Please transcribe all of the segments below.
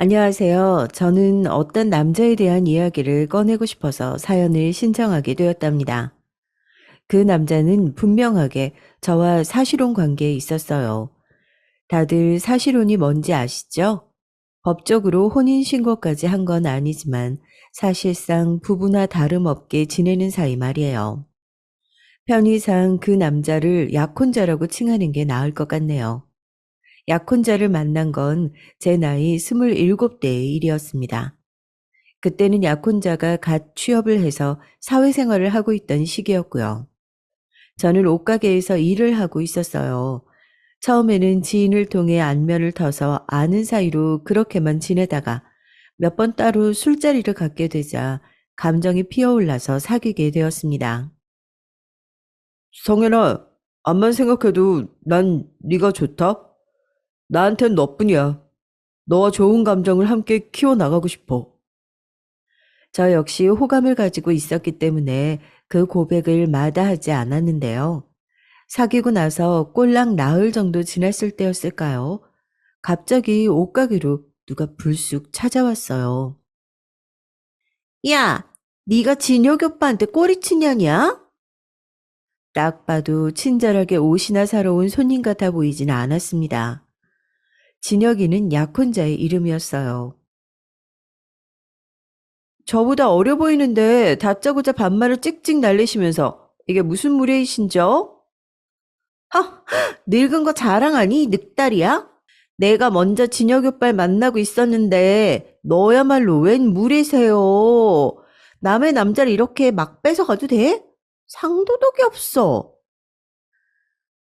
안녕하세요. 저는 어떤 남자에 대한 이야기를 꺼내고 싶어서 사연을 신청하게 되었답니다. 그 남자는 분명하게 저와 사실혼 관계에 있었어요. 다들 사실혼이 뭔지 아시죠? 법적으로 혼인신고까지 한 건 아니지만 사실상 부부나 다름없게 지내는 사이 말이에요. 편의상 그 남자를 약혼자라고 칭하는 게 나을 것 같네요. 약혼자를 만난 건 제 나이 27대의 일이었습니다. 그때는 약혼자가 갓 취업을 해서 사회생활을 하고 있던 시기였고요. 저는 옷가게에서 일을 하고 있었어요. 처음에는 지인을 통해 안면을 터서 아는 사이로 그렇게만 지내다가 몇 번 따로 술자리를 갖게 되자 감정이 피어올라서 사귀게 되었습니다. 성현아, 암만 생각해도 난 네가 좋다. 나한텐 너뿐이야. 너와 좋은 감정을 함께 키워나가고 싶어. 저 역시 호감을 가지고 있었기 때문에 그 고백을 마다하지 않았는데요. 사귀고 나서 꼴랑 나흘 정도 지났을 때였을까요? 갑자기 옷가게로 누가 불쑥 찾아왔어요. 야, 네가 진혁이 오빠한테 꼬리친 년이야? 딱 봐도 친절하게 옷이나 사러 온 손님 같아 보이진 않았습니다. 진혁이는 약혼자의 이름이었어요. 저보다 어려 보이는데 다짜고짜 반말을 찍찍 날리시면서 이게 무슨 무례이신죠? 하, 늙은 거 자랑하니 늑다리야? 내가 먼저 진혁이 오빠를 만나고 있었는데 너야말로 웬 무례세요. 남의 남자를 이렇게 막 뺏어가도 돼? 상도덕이 없어.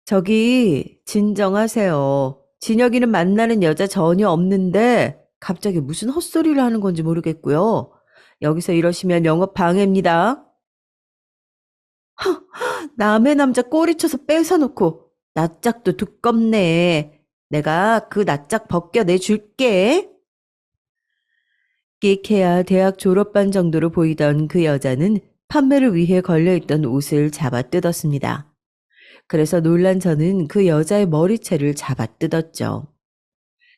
저기 진정하세요. 진혁이는 만나는 여자 전혀 없는데 갑자기 무슨 헛소리를 하는 건지 모르겠고요. 여기서 이러시면 영업 방해입니다. 남의 남자 꼬리쳐서 뺏어놓고 낯짝도 두껍네. 내가 그 낯짝 벗겨내 줄게. 끼케야 대학 졸업반 정도로 보이던 그 여자는 판매를 위해 걸려있던 옷을 잡아 뜯었습니다. 그래서 놀란 저는 그 여자의 머리채를 잡아 뜯었죠.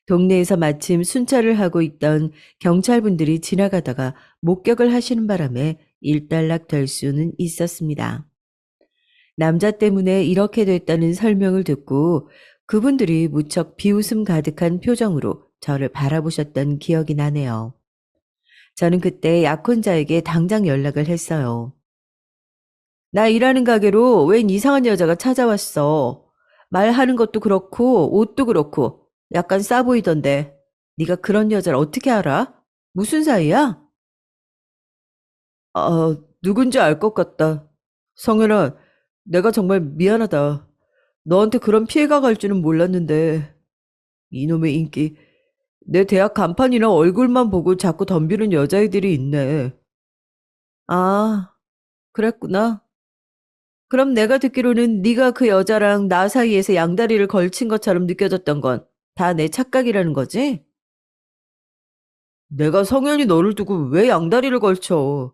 동네에서 마침 순찰을 하고 있던 경찰분들이 지나가다가 목격을 하시는 바람에 일단락 될 수는 있었습니다. 남자 때문에 이렇게 됐다는 설명을 듣고 그분들이 무척 비웃음 가득한 표정으로 저를 바라보셨던 기억이 나네요. 저는 그때 약혼자에게 당장 연락을 했어요. 나 일하는 가게로 웬 이상한 여자가 찾아왔어. 말하는 것도 그렇고 옷도 그렇고 약간 싸 보이던데 네가 그런 여자를 어떻게 알아? 무슨 사이야? 누군지 알 것 같다. 성현아, 내가 정말 미안하다. 너한테 그런 피해가 갈 줄은 몰랐는데 이놈의 인기. 내 대학 간판이나 얼굴만 보고 자꾸 덤비는 여자애들이 있네. 아, 그랬구나. 그럼 내가 듣기로는 네가 그 여자랑 나 사이에서 양다리를 걸친 것처럼 느껴졌던 건 다 내 착각이라는 거지? 내가 성현이 너를 두고 왜 양다리를 걸쳐?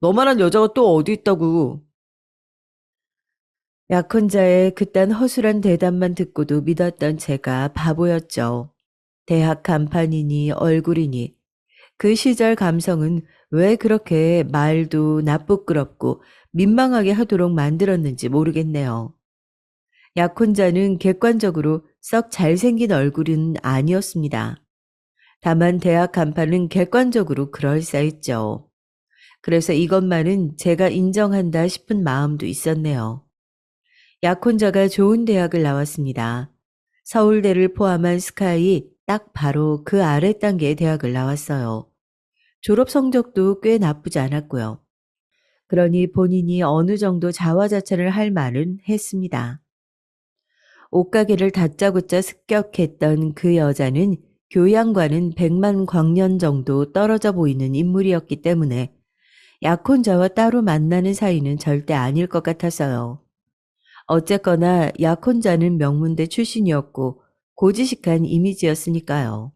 너만한 여자가 또 어디 있다고. 약혼자의 그딴 허술한 대답만 듣고도 믿었던 제가 바보였죠. 대학 간판이니 얼굴이니 그 시절 감성은 왜 그렇게 말도 나쁘끄럽고 민망하게 하도록 만들었는지 모르겠네요. 약혼자는 객관적으로 썩 잘생긴 얼굴은 아니었습니다. 다만 대학 간판은 객관적으로 그럴싸했죠. 그래서 이것만은 제가 인정한다 싶은 마음도 있었네요. 약혼자가 좋은 대학을 나왔습니다. 서울대를 포함한 스카이 딱 바로 그 아래 단계의 대학을 나왔어요. 졸업 성적도 꽤 나쁘지 않았고요. 그러니 본인이 어느 정도 자화자찬을 할 말은 했습니다. 옷가게를 다짜고짜 습격했던 그 여자는 교양과는 100만 광년 정도 떨어져 보이는 인물이었기 때문에 약혼자와 따로 만나는 사이는 절대 아닐 것 같았어요. 어쨌거나 약혼자는 명문대 출신이었고 고지식한 이미지였으니까요.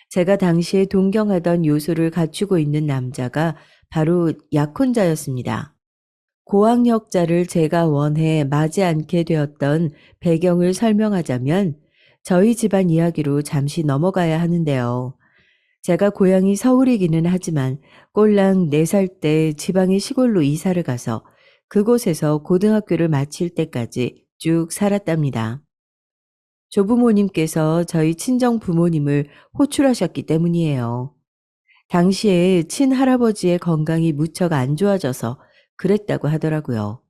제가 당시에 동경하던 요소를 갖추고 있는 남자가 바로 약혼자였습니다. 고학력자를 제가 원해 맞이 않게 되었던 배경을 설명하자면 저희 집안 이야기로 잠시 넘어가야 하는데요. 제가 고향이 서울이기는 하지만 꼴랑 4살 때 지방의 시골로 이사를 가서 그곳에서 고등학교를 마칠 때까지 쭉 살았답니다. 조부모님께서 저희 친정 부모님을 호출하셨기 때문이에요. 당시에 친할아버지의 건강이 무척 안 좋아져서 그랬다고 하더라고요.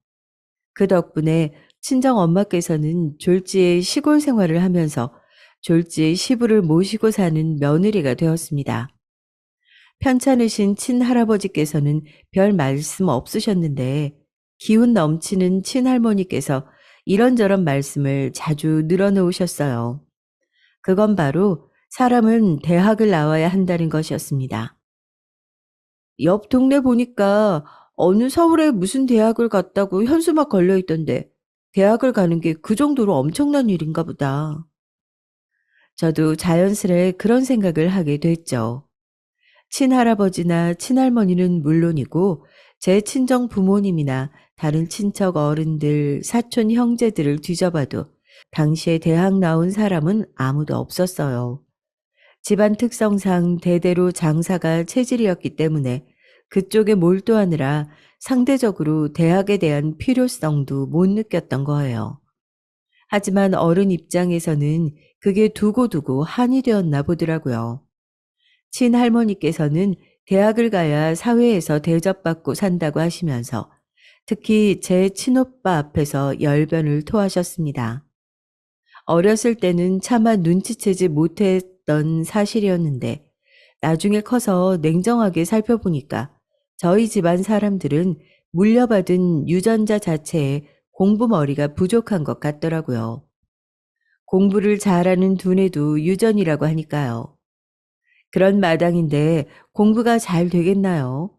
그 덕분에 친정 엄마께서는 졸지에 시골 생활을 하면서 졸지에 시부를 모시고 사는 며느리가 되었습니다. 편찮으신 친할아버지께서는 별 말씀 없으셨는데 기운 넘치는 친할머니께서 이런저런 말씀을 자주 늘어놓으셨어요. 그건 바로 사람은 대학을 나와야 한다는 것이었습니다. 옆 동네 보니까 어느 서울에 무슨 대학을 갔다고 현수막 걸려 있던데 대학을 가는 게 그 정도로 엄청난 일인가 보다. 저도 자연스레 그런 생각을 하게 됐죠. 친할아버지나 친할머니는 물론이고 제 친정 부모님이나 다른 친척 어른들, 사촌 형제들을 뒤져봐도 당시에 대학 나온 사람은 아무도 없었어요. 집안 특성상 대대로 장사가 체질이었기 때문에 그쪽에 몰두하느라 상대적으로 대학에 대한 필요성도 못 느꼈던 거예요. 하지만 어른 입장에서는 그게 두고두고 한이 되었나 보더라고요. 친할머니께서는 대학을 가야 사회에서 대접받고 산다고 하시면서 특히 제 친오빠 앞에서 열변을 토하셨습니다. 어렸을 때는 차마 눈치채지 못했던 사실이었는데 나중에 커서 냉정하게 살펴보니까 저희 집안 사람들은 물려받은 유전자 자체에 공부머리가 부족한 것 같더라고요. 공부를 잘하는 두뇌도 유전이라고 하니까요. 그런 마당인데 공부가 잘 되겠나요?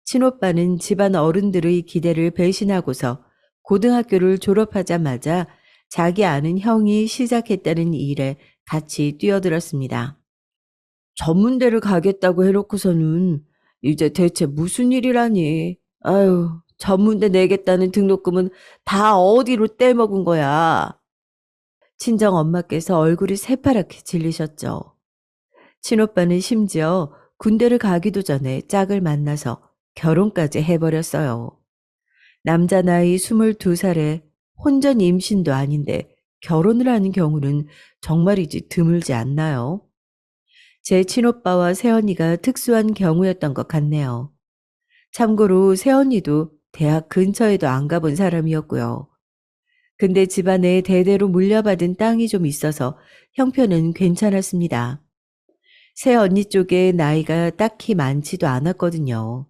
친오빠는 집안 어른들의 기대를 배신하고서 고등학교를 졸업하자마자 자기 아는 형이 시작했다는 일에 같이 뛰어들었습니다. 전문대를 가겠다고 해놓고서는 이제 대체 무슨 일이라니. 아유, 전문대 내겠다는 등록금은 다 어디로 떼먹은 거야. 친정 엄마께서 얼굴이 새파랗게 질리셨죠. 친오빠는 심지어 군대를 가기도 전에 짝을 만나서 결혼까지 해버렸어요. 남자 나이 22살에 혼전 임신도 아닌데 결혼을 하는 경우는 정말이지 드물지 않나요? 제 친오빠와 새언니가 특수한 경우였던 것 같네요. 참고로 새언니도 대학 근처에도 안 가본 사람이었고요. 근데 집안에 대대로 물려받은 땅이 좀 있어서 형편은 괜찮았습니다. 새언니 쪽에 나이가 딱히 많지도 않았거든요.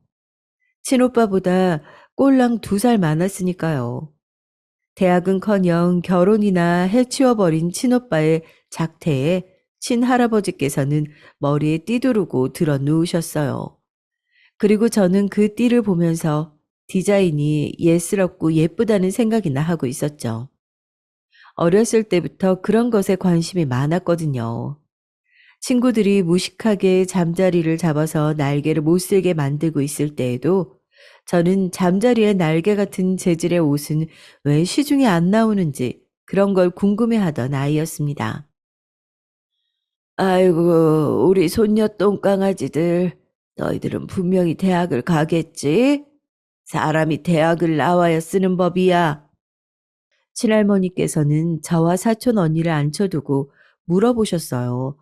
친오빠보다 꼴랑 2살 많았으니까요. 대학은커녕 결혼이나 해치워버린 친오빠의 작태에 친할아버지께서는 머리에 띠두르고 들어 누우셨어요. 그리고 저는 그 띠를 보면서 디자인이 예스럽고 예쁘다는 생각이나 하고 있었죠. 어렸을 때부터 그런 것에 관심이 많았거든요. 친구들이 무식하게 잠자리를 잡아서 날개를 못쓸게 만들고 있을 때에도 저는 잠자리에 날개 같은 재질의 옷은 왜 시중에 안 나오는지 그런 걸 궁금해하던 아이였습니다. 아이고, 우리 손녀 똥강아지들, 너희들은 분명히 대학을 가겠지? 사람이 대학을 나와야 쓰는 법이야. 친할머니께서는 저와 사촌 언니를 앉혀두고 물어보셨어요.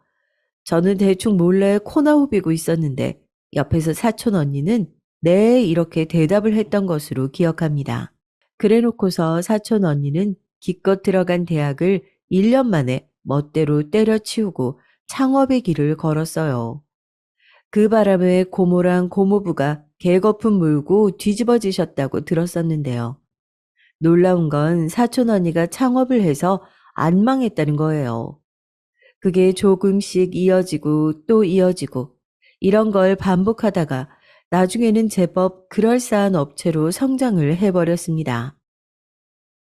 저는 대충 몰래 코나 후비고 있었는데 옆에서 사촌 언니는 네 이렇게 대답을 했던 것으로 기억합니다. 그래놓고서 사촌 언니는 기껏 들어간 대학을 1년 만에 멋대로 때려치우고 창업의 길을 걸었어요. 그 바람에 고모랑 고모부가 개거품 물고 뒤집어지셨다고 들었었는데요. 놀라운 건 사촌 언니가 창업을 해서 안 망했다는 거예요. 그게 조금씩 이어지고 또 이어지고 이런 걸 반복하다가 나중에는 제법 그럴싸한 업체로 성장을 해버렸습니다.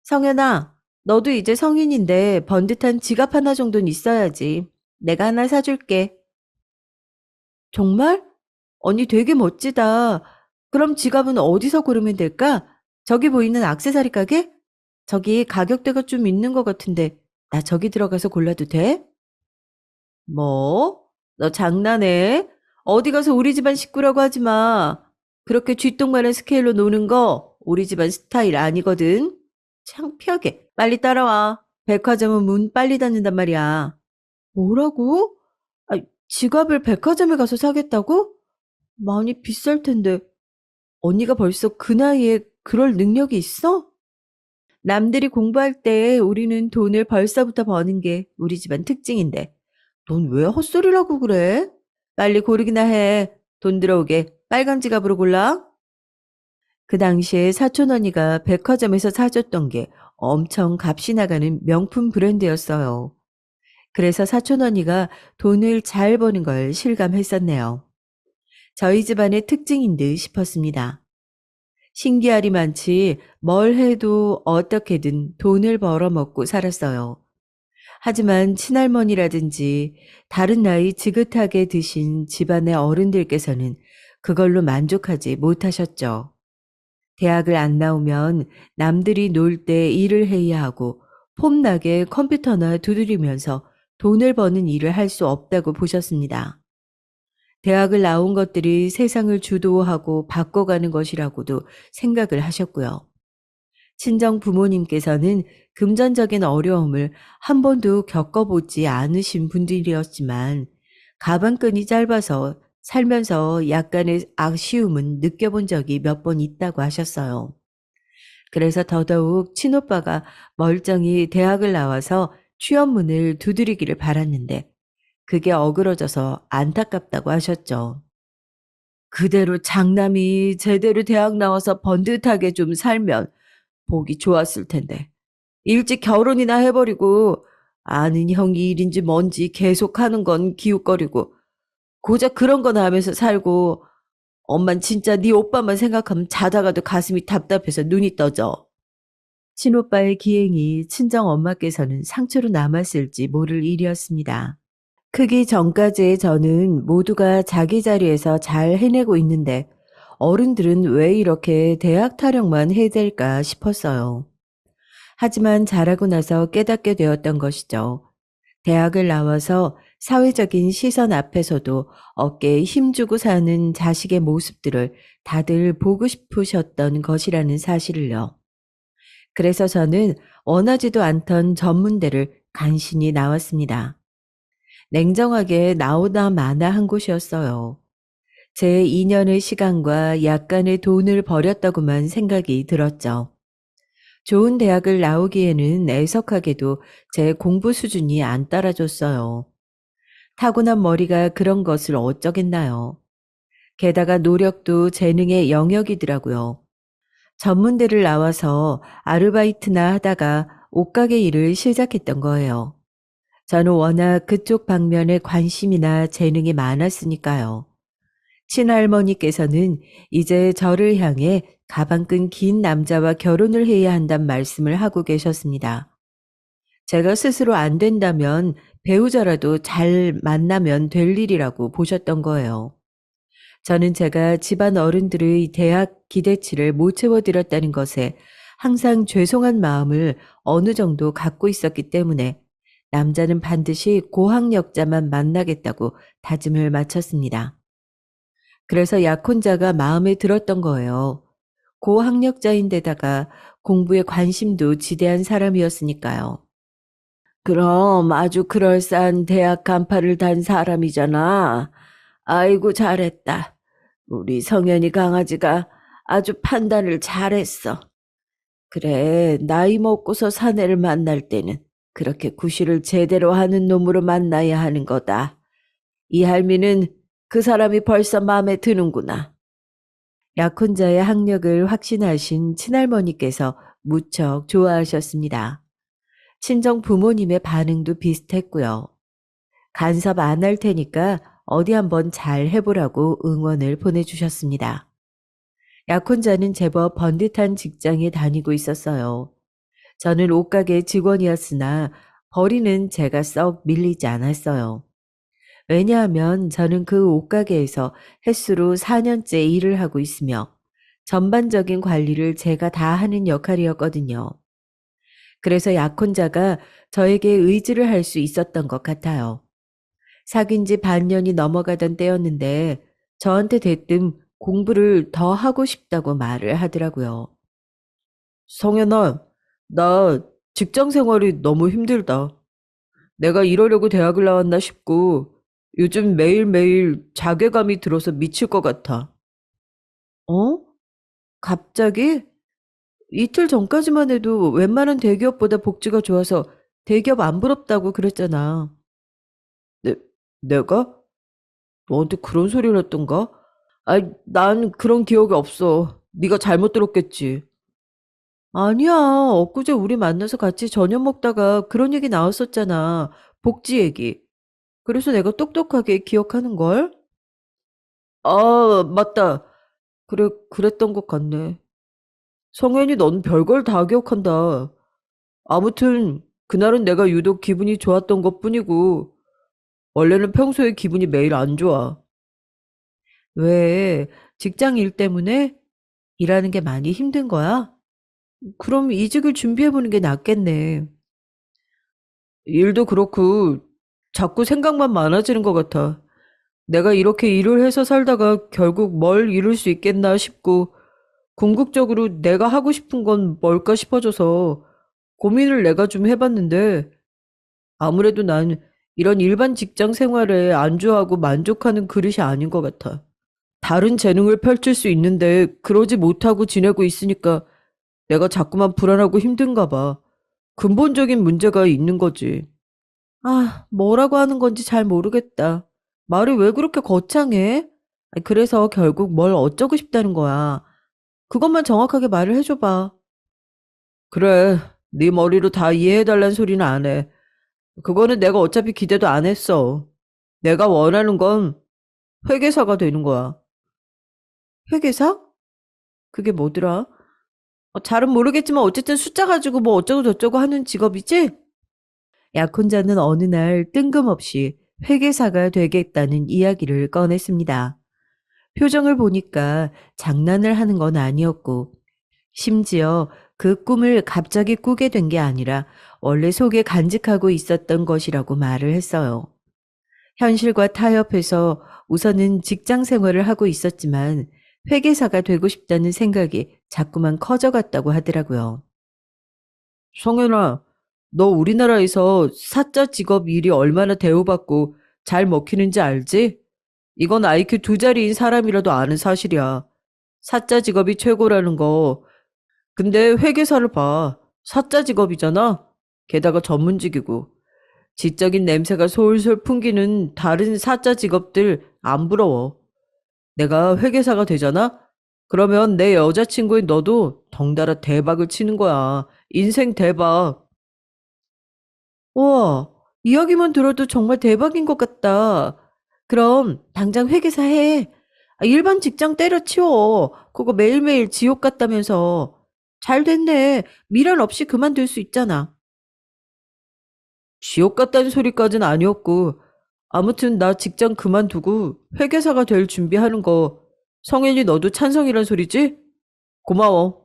성현아, 너도 이제 성인인데 번듯한 지갑 하나 정도는 있어야지. 내가 하나 사줄게. 정말? 언니 되게 멋지다. 그럼 지갑은 어디서 고르면 될까? 저기 보이는 액세서리 가게? 저기 가격대가 좀 있는 것 같은데 나 저기 들어가서 골라도 돼? 뭐? 너 장난해? 어디 가서 우리 집안 식구라고 하지 마. 그렇게 쥐똥만한 스케일로 노는 거 우리 집안 스타일 아니거든. 창피하게. 빨리 따라와. 백화점은 문 빨리 닫는단 말이야. 뭐라고? 아, 지갑을 백화점에 가서 사겠다고? 많이 비쌀 텐데. 언니가 벌써 그 나이에 그럴 능력이 있어? 남들이 공부할 때 우리는 돈을 벌써부터 버는 게 우리 집안 특징인데. 넌 왜 헛소리라고 그래? 빨리 고르기나 해. 돈 들어오게. 빨간 지갑으로 골라. 그 당시에 사촌 언니가 백화점에서 사줬던 게 엄청 값이 나가는 명품 브랜드였어요. 그래서 사촌 언니가 돈을 잘 버는 걸 실감했었네요. 저희 집안의 특징인 듯 싶었습니다. 신기하리 많지 뭘 해도 어떻게든 돈을 벌어먹고 살았어요. 하지만 친할머니라든지 다른 나이 지긋하게 드신 집안의 어른들께서는 그걸로 만족하지 못하셨죠. 대학을 안 나오면 남들이 놀 때 일을 해야 하고 폼나게 컴퓨터나 두드리면서 돈을 버는 일을 할 수 없다고 보셨습니다. 대학을 나온 것들이 세상을 주도하고 바꿔가는 것이라고도 생각을 하셨고요. 친정 부모님께서는 금전적인 어려움을 한 번도 겪어보지 않으신 분들이었지만 가방끈이 짧아서 살면서 약간의 아쉬움은 느껴본 적이 몇 번 있다고 하셨어요. 그래서 더더욱 친오빠가 멀쩡히 대학을 나와서 취업문을 두드리기를 바랐는데 그게 어그러져서 안타깝다고 하셨죠. 그대로 장남이 제대로 대학 나와서 번듯하게 좀 살면 보기 좋았을 텐데. 일찍 결혼이나 해버리고 아는 형이 일인지 뭔지 계속 하는 건 기웃거리고 고작 그런 거나 하면서 살고 엄만 진짜 네 오빠만 생각하면 자다가도 가슴이 답답해서 눈이 떠져. 친오빠의 기행이 친정 엄마께서는 상처로 남았을지 모를 일이었습니다. 크기 전까지의 저는 모두가 자기 자리에서 잘 해내고 있는데 어른들은 왜 이렇게 대학 타령만 해댈까 싶었어요. 하지만 자라고 나서 깨닫게 되었던 것이죠. 대학을 나와서 사회적인 시선 앞에서도 어깨에 힘주고 사는 자식의 모습들을 다들 보고 싶으셨던 것이라는 사실을요. 그래서 저는 원하지도 않던 전문대를 간신히 나왔습니다. 냉정하게 나오다 마나 한 곳이었어요. 제 2년의 시간과 약간의 돈을 버렸다고만 생각이 들었죠. 좋은 대학을 나오기에는 애석하게도 제 공부 수준이 안 따라줬어요. 타고난 머리가 그런 것을 어쩌겠나요. 게다가 노력도 재능의 영역이더라고요. 전문대를 나와서 아르바이트나 하다가 옷가게 일을 시작했던 거예요. 저는 워낙 그쪽 방면에 관심이나 재능이 많았으니까요. 친할머니께서는 이제 저를 향해 가방끈 긴 남자와 결혼을 해야 한단 말씀을 하고 계셨습니다. 제가 스스로 안 된다면 배우자라도 잘 만나면 될 일이라고 보셨던 거예요. 저는 제가 집안 어른들의 대학 기대치를 못 채워드렸다는 것에 항상 죄송한 마음을 어느 정도 갖고 있었기 때문에 남자는 반드시 고학력자만 만나겠다고 다짐을 마쳤습니다. 그래서 약혼자가 마음에 들었던 거예요. 고학력자인데다가 공부에 관심도 지대한 사람이었으니까요. 그럼 아주 그럴싸한 대학 간판을 단 사람이잖아. 아이고, 잘했다. 우리 성현이 강아지가 아주 판단을 잘했어. 그래, 나이 먹고서 사내를 만날 때는 그렇게 구실을 제대로 하는 놈으로 만나야 하는 거다. 이 할미는 그 사람이 벌써 마음에 드는구나. 약혼자의 학력을 확신하신 친할머니께서 무척 좋아하셨습니다. 친정 부모님의 반응도 비슷했고요. 간섭 안 할 테니까 어디 한번 잘 해보라고 응원을 보내주셨습니다. 약혼자는 제법 번듯한 직장에 다니고 있었어요. 저는 옷가게 직원이었으나 벌이는 제가 썩 밀리지 않았어요. 왜냐하면 저는 그 옷가게에서 햇수로 4년째 일을 하고 있으며 전반적인 관리를 제가 다 하는 역할이었거든요. 그래서 약혼자가 저에게 의지를 할 수 있었던 것 같아요. 사귄 지 반년이 넘어가던 때였는데 저한테 대뜸 공부를 더 하고 싶다고 말을 하더라고요. 성현아, 나 직장 생활이 너무 힘들다. 내가 이러려고 대학을 나왔나 싶고 요즘 매일매일 자괴감이 들어서 미칠 것 같아. 어? 갑자기? 이틀 전까지만 해도 웬만한 대기업보다 복지가 좋아서 대기업 안 부럽다고 그랬잖아. 내, 내가? 너한테 그런 소리를 했던가? 아이, 난 그런 기억이 없어. 네가 잘못 들었겠지. 아니야. 엊그제 우리 만나서 같이 저녁 먹다가 그런 얘기 나왔었잖아. 복지 얘기. 그래서 내가 똑똑하게 기억하는걸? 아, 맞다. 그래, 그랬던 것 같네. 성현이 넌 별걸 다 기억한다. 아무튼 그날은 내가 유독 기분이 좋았던 것뿐이고 원래는 평소에 기분이 매일 안 좋아. 왜? 직장 일 때문에? 일하는 게 많이 힘든 거야? 그럼 이직을 준비해보는 게 낫겠네. 일도 그렇고 자꾸 생각만 많아지는 것 같아. 내가 이렇게 일을 해서 살다가 결국 뭘 이룰 수 있겠나 싶고 궁극적으로 내가 하고 싶은 건 뭘까 싶어져서 고민을 내가 좀 해봤는데 아무래도 난 이런 일반 직장 생활에 안주하고 만족하는 그릇이 아닌 것 같아. 다른 재능을 펼칠 수 있는데 그러지 못하고 지내고 있으니까 내가 자꾸만 불안하고 힘든가 봐. 근본적인 문제가 있는 거지. 아, 뭐라고 하는 건지 잘 모르겠다. 말이 왜 그렇게 거창해? 아니, 그래서 결국 뭘 어쩌고 싶다는 거야. 그것만 정확하게 말을 해줘봐. 그래, 네 머리로 다 이해해달란 소리는 안 해. 그거는 내가 어차피 기대도 안 했어. 내가 원하는 건 회계사가 되는 거야. 회계사? 그게 뭐더라? 잘은 모르겠지만 어쨌든 숫자 가지고 뭐 어쩌고 저쩌고 하는 직업이지? 약혼자는 어느 날 뜬금없이 회계사가 되겠다는 이야기를 꺼냈습니다. 표정을 보니까 장난을 하는 건 아니었고, 심지어 그 꿈을 갑자기 꾸게 된 게 아니라 원래 속에 간직하고 있었던 것이라고 말을 했어요. 현실과 타협해서 우선은 직장 생활을 하고 있었지만 회계사가 되고 싶다는 생각이 자꾸만 커져갔다고 하더라고요. 성현아, 너 우리나라에서 사자 직업 일이 얼마나 대우받고 잘 먹히는지 알지? 이건 IQ 두 자리인 사람이라도 아는 사실이야. 사자 직업이 최고라는 거. 근데 회계사를 봐. 사자 직업이잖아. 게다가 전문직이고. 지적인 냄새가 솔솔 풍기는 다른 사자 직업들 안 부러워. 내가 회계사가 되잖아? 그러면 내 여자친구인 너도 덩달아 대박을 치는 거야. 인생 대박. 우와, 이야기만 들어도 정말 대박인 것 같다. 그럼 당장 회계사 해. 일반 직장 때려치워. 그거 매일매일 지옥 같다면서. 잘 됐네. 미련 없이 그만둘 수 있잖아. 지옥 같다는 소리까진 아니었고, 아무튼 나 직장 그만두고 회계사가 될 준비하는 거 성현이 너도 찬성이란 소리지? 고마워.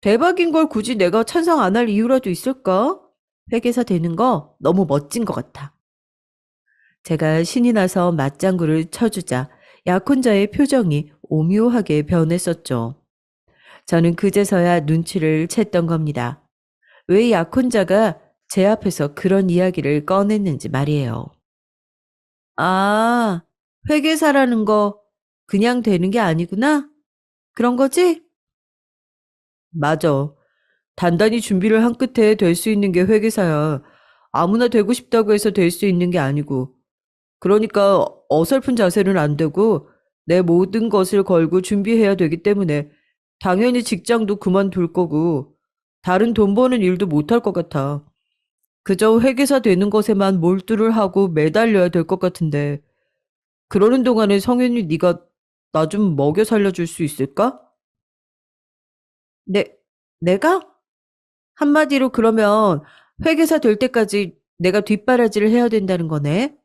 대박인 걸 굳이 내가 찬성 안 할 이유라도 있을까? 회계사 되는 거 너무 멋진 것 같아. 제가 신이 나서 맞장구를 쳐주자 약혼자의 표정이 오묘하게 변했었죠. 저는 그제서야 눈치를 챘던 겁니다. 왜 약혼자가 제 앞에서 그런 이야기를 꺼냈는지 말이에요. 아, 회계사라는 거 그냥 되는 게 아니구나? 그런 거지? 맞아. 단단히 준비를 한 끝에 될 수 있는 게 회계사야. 아무나 되고 싶다고 해서 될 수 있는 게 아니고. 그러니까 어설픈 자세는 안 되고 내 모든 것을 걸고 준비해야 되기 때문에 당연히 직장도 그만둘 거고 다른 돈 버는 일도 못할 것 같아. 그저 회계사 되는 것에만 몰두를 하고 매달려야 될 것 같은데 그러는 동안에 성현이 네가 나 좀 먹여 살려줄 수 있을까? 내, 내가? 한마디로 그러면 회계사 될 때까지 내가 뒷바라지를 해야 된다는 거네.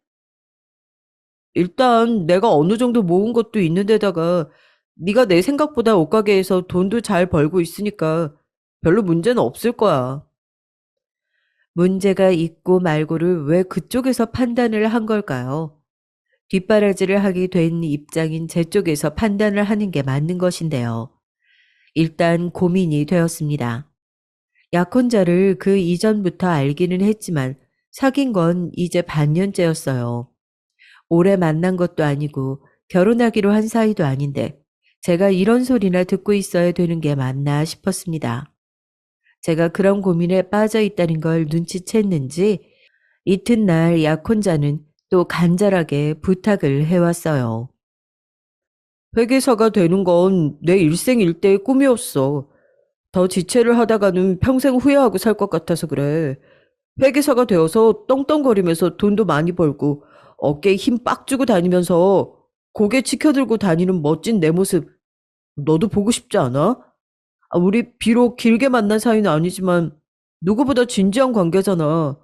일단 내가 어느 정도 모은 것도 있는데다가 네가 내 생각보다 옷가게에서 돈도 잘 벌고 있으니까 별로 문제는 없을 거야. 문제가 있고 말고를 왜 그쪽에서 판단을 한 걸까요? 뒷바라지를 하게 된 입장인 제 쪽에서 판단을 하는 게 맞는 것인데요. 일단 고민이 되었습니다. 약혼자를 그 이전부터 알기는 했지만 사귄 건 이제 반년째였어요. 오래 만난 것도 아니고 결혼하기로 한 사이도 아닌데 제가 이런 소리나 듣고 있어야 되는 게 맞나 싶었습니다. 제가 그런 고민에 빠져 있다는 걸 눈치챘는지 이튿날 약혼자는 또 간절하게 부탁을 해왔어요. 회계사가 되는 건 내 일생일대의 꿈이었어. 더 지체를 하다가는 평생 후회하고 살 것 같아서 그래. 회계사가 되어서 떵떵거리면서 돈도 많이 벌고 어깨에 힘 빡 주고 다니면서 고개 치켜들고 다니는 멋진 내 모습 너도 보고 싶지 않아? 우리 비록 길게 만난 사이는 아니지만 누구보다 진지한 관계잖아.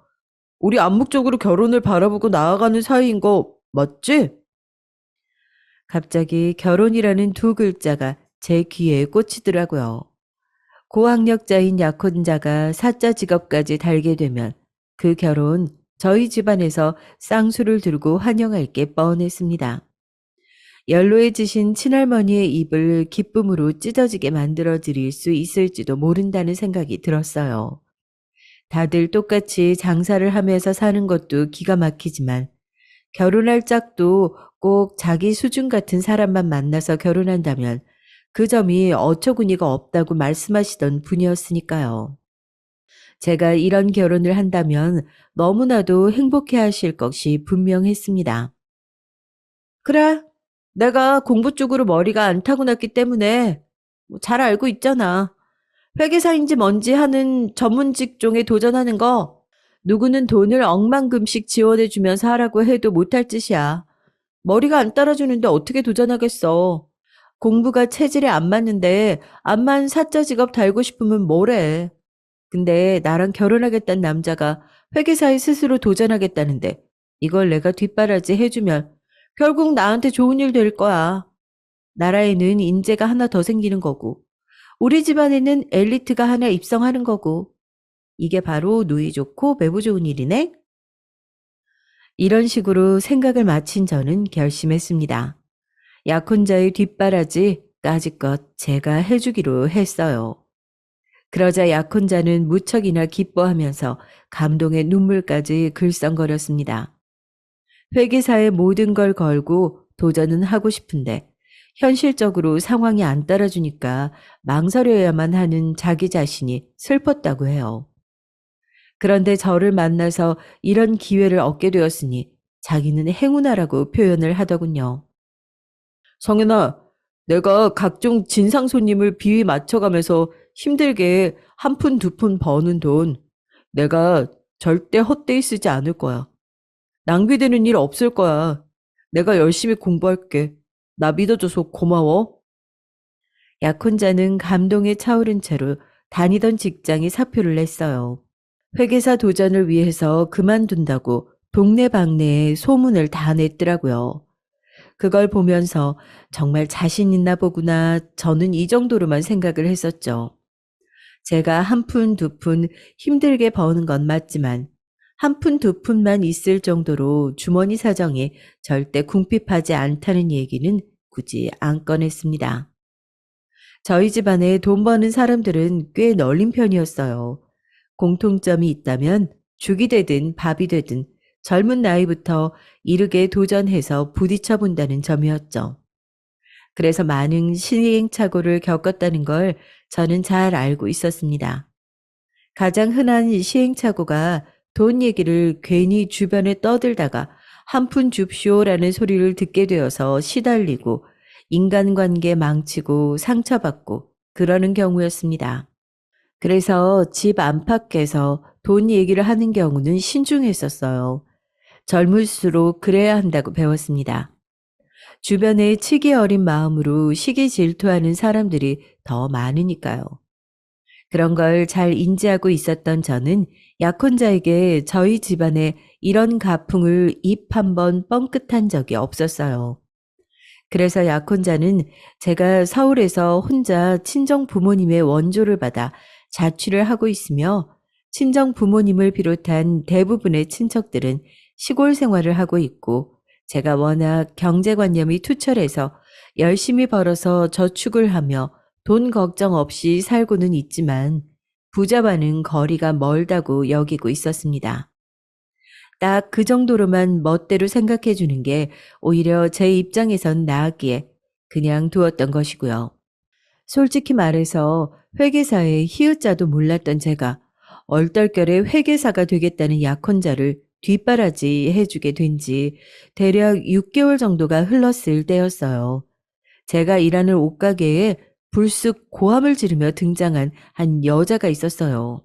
우리 암묵적으로 결혼을 바라보고 나아가는 사이인 거 맞지? 갑자기 결혼이라는 두 글자가 제 귀에 꽂히더라고요. 고학력자인 약혼자가 사자 직업까지 달게 되면 그 결혼 저희 집안에서 쌍수를 들고 환영할 게 뻔했습니다. 연로해지신 친할머니의 입을 기쁨으로 찢어지게 만들어 드릴 수 있을지도 모른다는 생각이 들었어요. 다들 똑같이 장사를 하면서 사는 것도 기가 막히지만 결혼할 짝도 꼭 자기 수준 같은 사람만 만나서 결혼한다면 그 점이 어처구니가 없다고 말씀하시던 분이었으니까요. 제가 이런 결혼을 한다면 너무나도 행복해 하실 것이 분명했습니다. 그래, 내가 공부 쪽으로 머리가 안 타고났기 때문에 뭐잘 알고 있잖아. 회계사인지 뭔지 하는 전문 직종에 도전하는 거 누구는 돈을 억만금씩 지원해주면서 하라고 해도 못할 짓이야. 머리가 안 따라주는데 어떻게 도전하겠어. 공부가 체질에 안 맞는데 암만 사짜 직업 달고 싶으면 뭐래. 근데 나랑 결혼하겠다는 남자가 회계사에 스스로 도전하겠다는데 이걸 내가 뒷바라지 해주면 결국 나한테 좋은 일 될 거야. 나라에는 인재가 하나 더 생기는 거고 우리 집안에는 엘리트가 하나 입성하는 거고 이게 바로 누이 좋고 매부 좋은 일이네? 이런 식으로 생각을 마친 저는 결심했습니다. 약혼자의 뒷바라지 까짓것 제가 해주기로 했어요. 그러자 약혼자는 무척이나 기뻐하면서 감동의 눈물까지 글썽거렸습니다. 회계사에 모든 걸 걸고 도전은 하고 싶은데 현실적으로 상황이 안 따라주니까 망설여야만 하는 자기 자신이 슬펐다고 해요. 그런데 저를 만나서 이런 기회를 얻게 되었으니 자기는 행운아라고 표현을 하더군요. 성현아, 내가 각종 진상 손님을 비위 맞춰가면서 힘들게 한 푼 두 푼 버는 돈 내가 절대 헛되이 쓰지 않을 거야. 낭비되는 일 없을 거야. 내가 열심히 공부할게. 나 믿어줘서 고마워. 약혼자는 감동에 차오른 채로 다니던 직장에 사표를 냈어요. 회계사 도전을 위해서 그만둔다고 동네방네에 소문을 다 냈더라고요. 그걸 보면서 정말 자신 있나 보구나 저는 이 정도로만 생각을 했었죠. 제가 한 푼 두 푼 힘들게 버는 건 맞지만 한 푼 두 푼만 있을 정도로 주머니 사정이 절대 궁핍하지 않다는 얘기는 굳이 안 꺼냈습니다. 저희 집안에 돈 버는 사람들은 꽤 널린 편이었어요. 공통점이 있다면 죽이 되든 밥이 되든 젊은 나이부터 이르게 도전해서 부딪혀 본다는 점이었죠. 그래서 많은 시행착오를 겪었다는 걸 저는 잘 알고 있었습니다. 가장 흔한 시행착오가 돈 얘기를 괜히 주변에 떠들다가 한 푼 줍쇼라는 소리를 듣게 되어서 시달리고 인간관계 망치고 상처받고 그러는 경우였습니다. 그래서 집 안팎에서 돈 얘기를 하는 경우는 신중했었어요. 젊을수록 그래야 한다고 배웠습니다. 주변에 치기 어린 마음으로 시기 질투하는 사람들이 더 많으니까요. 그런 걸 잘 인지하고 있었던 저는 약혼자에게 저희 집안에 이런 가풍을 입 한 번 뻥끗한 적이 없었어요. 그래서 약혼자는 제가 서울에서 혼자 친정 부모님의 원조를 받아 자취를 하고 있으며 친정 부모님을 비롯한 대부분의 친척들은 시골 생활을 하고 있고, 제가 워낙 경제관념이 투철해서 열심히 벌어서 저축을 하며 돈 걱정 없이 살고는 있지만, 부자와는 거리가 멀다고 여기고 있었습니다. 딱 그 정도로만 멋대로 생각해 주는 게 오히려 제 입장에선 나았기에 그냥 두었던 것이고요. 솔직히 말해서 회계사의 히읗자도 몰랐던 제가 얼떨결에 회계사가 되겠다는 약혼자를 뒷바라지 해주게 된 지 대략 6개월 정도가 흘렀을 때였어요. 제가 일하는 옷가게에 불쑥 고함을 지르며 등장한 한 여자가 있었어요.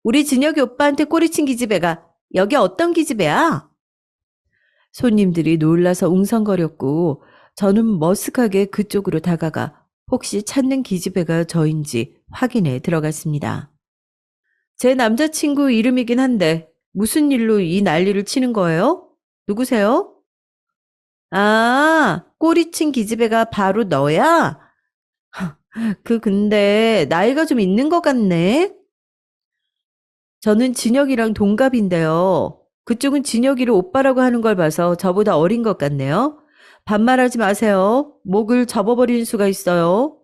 우리 진혁이 오빠한테 꼬리친 기집애가 여기 어떤 기집애야? 손님들이 놀라서 웅성거렸고 저는 머쓱하게 그쪽으로 다가가 혹시 찾는 기집애가 저인지 확인해 들어갔습니다. 제 남자친구 이름이긴 한데 무슨 일로 이 난리를 치는 거예요? 누구세요? 아, 꼬리친 기집애가 바로 너야? 근데 나이가 좀 있는 것 같네? 저는 진혁이랑 동갑인데요. 그쪽은 진혁이를 오빠라고 하는 걸 봐서 저보다 어린 것 같네요. 반말하지 마세요. 목을 접어버리는 수가 있어요.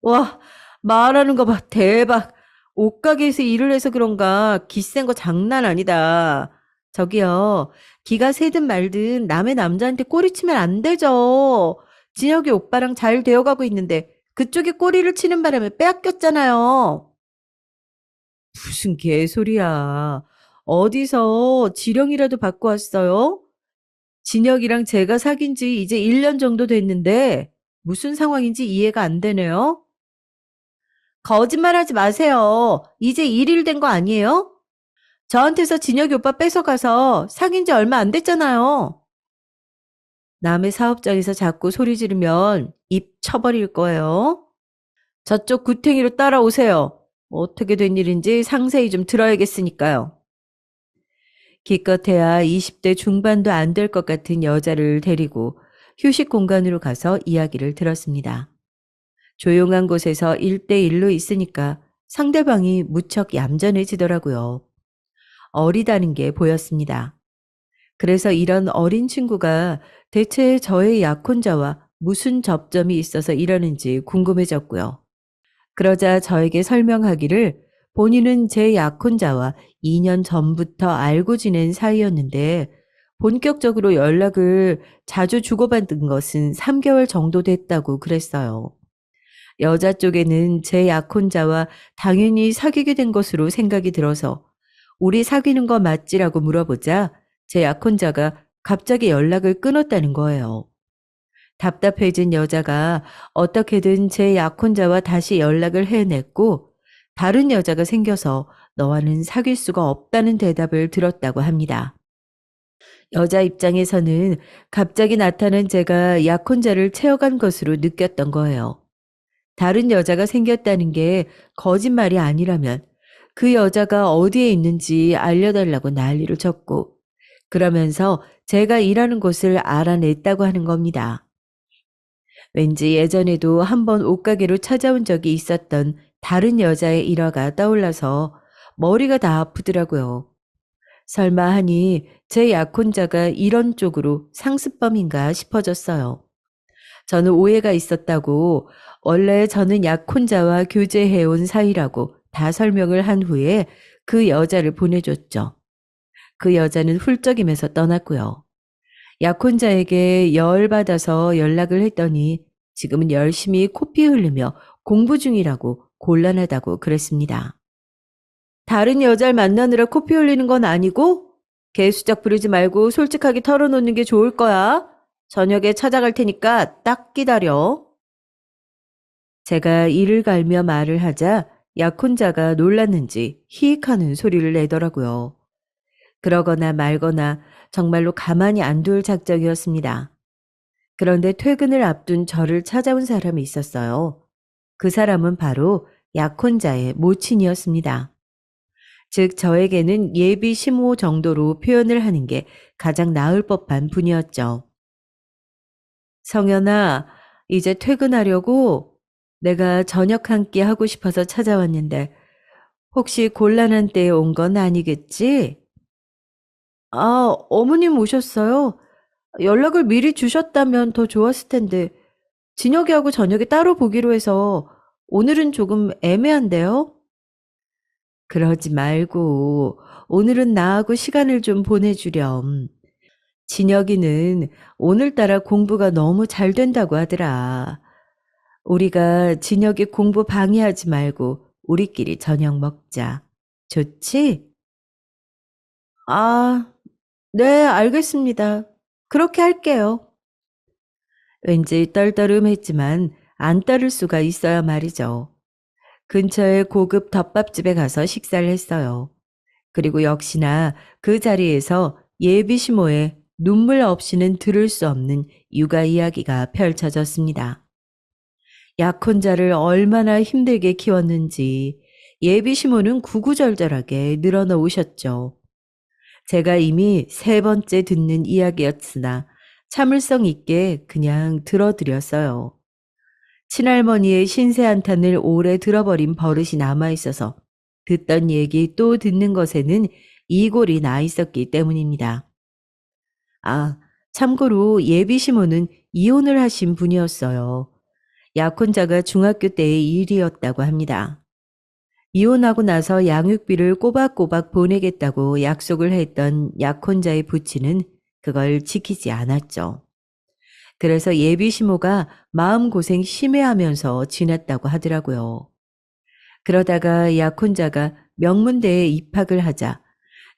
와, 말하는 거 봐. 대박. 옷가게에서 일을 해서 그런가 기센 거 장난 아니다. 저기요. 기가 새든 말든 남의 남자한테 꼬리치면 안 되죠. 진혁이 오빠랑 잘 되어가고 있는데 그쪽에 꼬리를 치는 바람에 빼앗겼잖아요. 무슨 개소리야. 어디서 지령이라도 받고 왔어요? 진혁이랑 제가 사귄 지 이제 1년 정도 됐는데 무슨 상황인지 이해가 안 되네요. 거짓말하지 마세요. 이제 1일 된 거 아니에요? 저한테서 진혁이 오빠 뺏어가서 사귄 지 얼마 안 됐잖아요. 남의 사업장에서 자꾸 소리 지르면 입 쳐버릴 거예요. 저쪽 구탱이로 따라오세요. 어떻게 된 일인지 상세히 좀 들어야겠으니까요. 기껏해야 20대 중반도 안 될 것 같은 여자를 데리고 휴식 공간으로 가서 이야기를 들었습니다. 조용한 곳에서 1대1로 있으니까 상대방이 무척 얌전해지더라고요. 어리다는 게 보였습니다. 그래서 이런 어린 친구가 대체 저의 약혼자와 무슨 접점이 있어서 이러는지 궁금해졌고요. 그러자 저에게 설명하기를 본인은 제 약혼자와 2년 전부터 알고 지낸 사이였는데 본격적으로 연락을 자주 주고받은 것은 3개월 정도 됐다고 그랬어요. 여자 쪽에는 제 약혼자와 당연히 사귀게 된 것으로 생각이 들어서 우리 사귀는 거 맞지라고 물어보자 제 약혼자가 갑자기 연락을 끊었다는 거예요. 답답해진 여자가 어떻게든 제 약혼자와 다시 연락을 해냈고 다른 여자가 생겨서 너와는 사귈 수가 없다는 대답을 들었다고 합니다. 여자 입장에서는 갑자기 나타난 제가 약혼자를 채워간 것으로 느꼈던 거예요. 다른 여자가 생겼다는 게 거짓말이 아니라면 그 여자가 어디에 있는지 알려달라고 난리를 쳤고 그러면서 제가 일하는 곳을 알아냈다고 하는 겁니다. 왠지 예전에도 한번 옷가게로 찾아온 적이 있었던 다른 여자의 일화가 떠올라서 머리가 다 아프더라고요. 설마 하니 제 약혼자가 이런 쪽으로 상습범인가 싶어졌어요. 저는 오해가 있었다고 원래 저는 약혼자와 교제해온 사이라고 다 설명을 한 후에 그 여자를 보내줬죠. 그 여자는 훌쩍이면서 떠났고요. 약혼자에게 열받아서 연락을 했더니 지금은 열심히 코피 흘리며 공부 중이라고 곤란하다고 그랬습니다. 다른 여자를 만나느라 코피 흘리는 건 아니고 개수작 부리지 말고 솔직하게 털어놓는 게 좋을 거야. 저녁에 찾아갈 테니까 딱 기다려. 제가 이를 갈며 말을 하자 약혼자가 놀랐는지 히익하는 소리를 내더라고요. 그러거나 말거나 정말로 가만히 안 둘 작정이었습니다. 그런데 퇴근을 앞둔 저를 찾아온 사람이 있었어요. 그 사람은 바로 약혼자의 모친이었습니다. 즉 저에게는 예비 시모 정도로 표현을 하는 게 가장 나을 법한 분이었죠. 성현아, 이제 퇴근하려고 내가 저녁 한 끼 하고 싶어서 찾아왔는데 혹시 곤란한 때에 온 건 아니겠지? 아, 어머님 오셨어요? 연락을 미리 주셨다면 더 좋았을 텐데, 진혁이하고 저녁에 따로 보기로 해서 오늘은 조금 애매한데요? 그러지 말고, 오늘은 나하고 시간을 좀 보내주렴. 진혁이는 오늘따라 공부가 너무 잘 된다고 하더라. 우리가 진혁이 공부 방해하지 말고 우리끼리 저녁 먹자. 좋지? 아, 네, 알겠습니다. 그렇게 할게요. 왠지 떨떠름했지만 안 따를 수가 있어야 말이죠. 근처의 고급 덮밥집에 가서 식사를 했어요. 그리고 역시나 그 자리에서 예비 시모의 눈물 없이는 들을 수 없는 육아 이야기가 펼쳐졌습니다. 약혼자를 얼마나 힘들게 키웠는지 예비 시모는 구구절절하게 늘어놓으셨죠. 제가 이미 세 번째 듣는 이야기였으나 참을성 있게 그냥 들어드렸어요. 친할머니의 신세한탄을 오래 들어버린 버릇이 남아있어서 듣던 얘기 또 듣는 것에는 이골이 나 있었기 때문입니다. 아, 참고로 예비 시모는 이혼을 하신 분이었어요. 약혼자가 중학교 때의 일이었다고 합니다. 이혼하고 나서 양육비를 꼬박꼬박 보내겠다고 약속을 했던 약혼자의 부친은 그걸 지키지 않았죠. 그래서 예비 시모가 마음고생 심해 하면서 지냈다고 하더라고요. 그러다가 약혼자가 명문대에 입학을 하자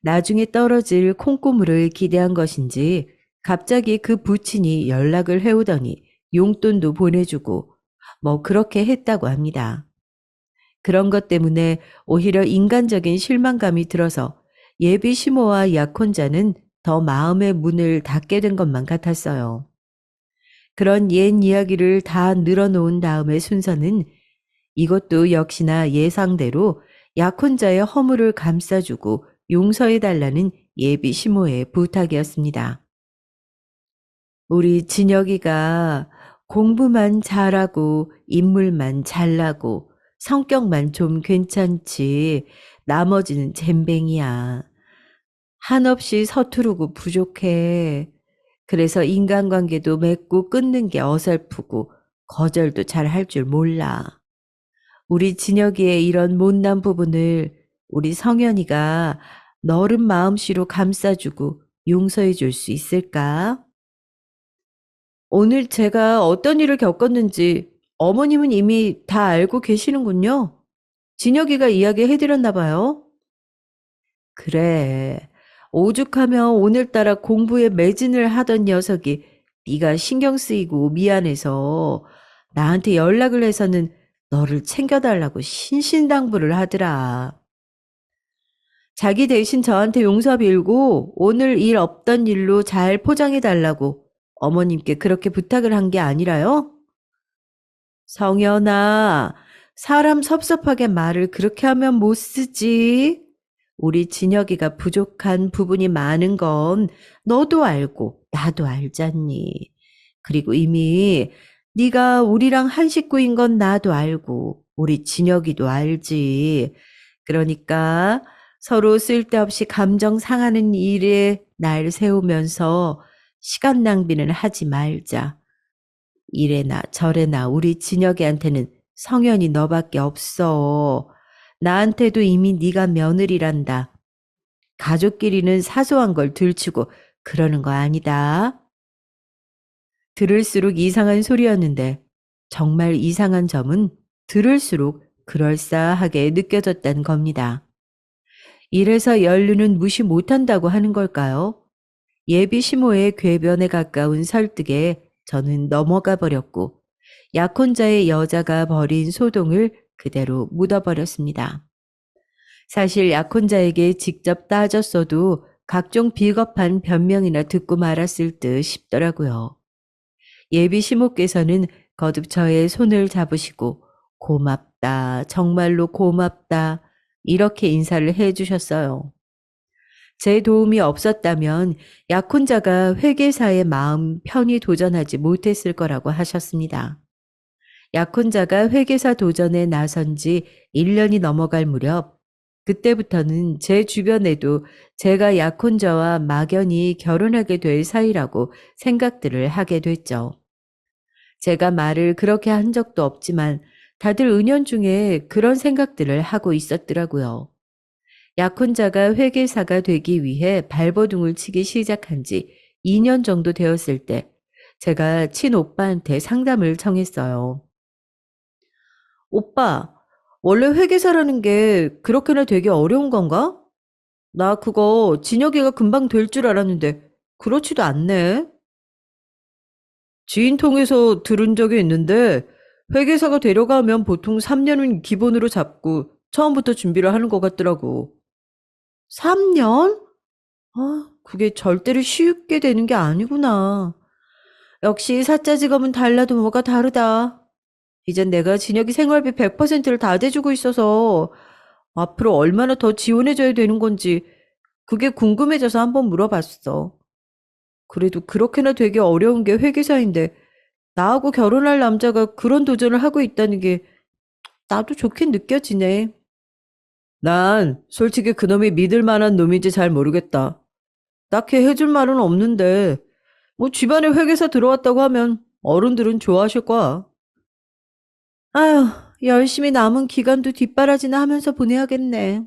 나중에 떨어질 콩고물을 기대한 것인지 갑자기 그 부친이 연락을 해오더니 용돈도 보내주고 뭐 그렇게 했다고 합니다. 그런 것 때문에 오히려 인간적인 실망감이 들어서 예비 시모와 약혼자는 더 마음의 문을 닫게 된 것만 같았어요. 그런 옛 이야기를 다 늘어놓은 다음의 순서는 이것도 역시나 예상대로 약혼자의 허물을 감싸주고 용서해달라는 예비 시모의 부탁이었습니다. 우리 진혁이가 공부만 잘하고 인물만 잘나고 성격만 좀 괜찮지 나머지는 젬뱅이야. 한없이 서투르고 부족해. 그래서 인간관계도 맺고 끊는 게 어설프고 거절도 잘 할 줄 몰라. 우리 진혁이의 이런 못난 부분을 우리 성현이가 너른 마음씨로 감싸주고 용서해 줄 수 있을까? 오늘 제가 어떤 일을 겪었는지 어머님은 이미 다 알고 계시는군요. 진혁이가 이야기해드렸나 봐요. 그래. 오죽하면 오늘따라 공부에 매진을 하던 녀석이 네가 신경 쓰이고 미안해서 나한테 연락을 해서는 너를 챙겨달라고 신신당부를 하더라. 자기 대신 저한테 용서 빌고 오늘 일 없던 일로 잘 포장해달라고 어머님께 그렇게 부탁을 한 게 아니라요? 성현아, 사람 섭섭하게 말을 그렇게 하면 못 쓰지. 우리 진혁이가 부족한 부분이 많은 건 너도 알고 나도 알잖니. 그리고 이미 네가 우리랑 한 식구인 건 나도 알고 우리 진혁이도 알지. 그러니까 서로 쓸데없이 감정 상하는 일에 날 세우면서 시간 낭비는 하지 말자. 이래나 저래나 우리 진혁이한테는 성현이 너밖에 없어. 나한테도 이미 네가 며느리란다. 가족끼리는 사소한 걸 들추고 그러는 거 아니다. 들을수록 이상한 소리였는데 정말 이상한 점은 들을수록 그럴싸하게 느껴졌다는 겁니다. 이래서 연륜은 무시 못한다고 하는 걸까요? 예비 시모의 궤변에 가까운 설득에 저는 넘어가 버렸고 약혼자의 여자가 벌인 소동을 그대로 묻어버렸습니다. 사실 약혼자에게 직접 따졌어도 각종 비겁한 변명이나 듣고 말았을 듯 싶더라고요. 예비 시모께서는 거듭 저의 손을 잡으시고 고맙다, 정말로 고맙다 이렇게 인사를 해주셨어요. 제 도움이 없었다면 약혼자가 회계사의 마음 편히 도전하지 못했을 거라고 하셨습니다. 약혼자가 회계사 도전에 나선 지 1년이 넘어갈 무렵 그때부터는 제 주변에도 제가 약혼자와 막연히 결혼하게 될 사이라고 생각들을 하게 됐죠. 제가 말을 그렇게 한 적도 없지만 다들 은연중에 그런 생각들을 하고 있었더라고요. 약혼자가 회계사가 되기 위해 발버둥을 치기 시작한 지 2년 정도 되었을 때 제가 친오빠한테 상담을 청했어요. 오빠, 원래 회계사라는 게 그렇게나 되게 어려운 건가? 나 그거 진혁이가 금방 될 줄 알았는데 그렇지도 않네. 지인 통해서 들은 적이 있는데 회계사가 되려고 하면 보통 3년은 기본으로 잡고 처음부터 준비를 하는 것 같더라고. 3년? 그게 절대로 쉽게 되는 게 아니구나. 역시 사짜 직업은 달라도 뭐가 다르다. 이젠 내가 진혁이 생활비 100%를 다 대주고 있어서 앞으로 얼마나 더 지원해줘야 되는 건지 그게 궁금해져서 한번 물어봤어. 그래도 그렇게나 되게 어려운 게 회계사인데 나하고 결혼할 남자가 그런 도전을 하고 있다는 게 나도 좋게 느껴지네. 난 솔직히 그놈이 믿을 만한 놈인지 잘 모르겠다. 딱히 해줄 말은 없는데 뭐 집안에 회계사 들어왔다고 하면 어른들은 좋아하실 거야. 아휴, 열심히 남은 기간도 뒷바라지나 하면서 보내야겠네.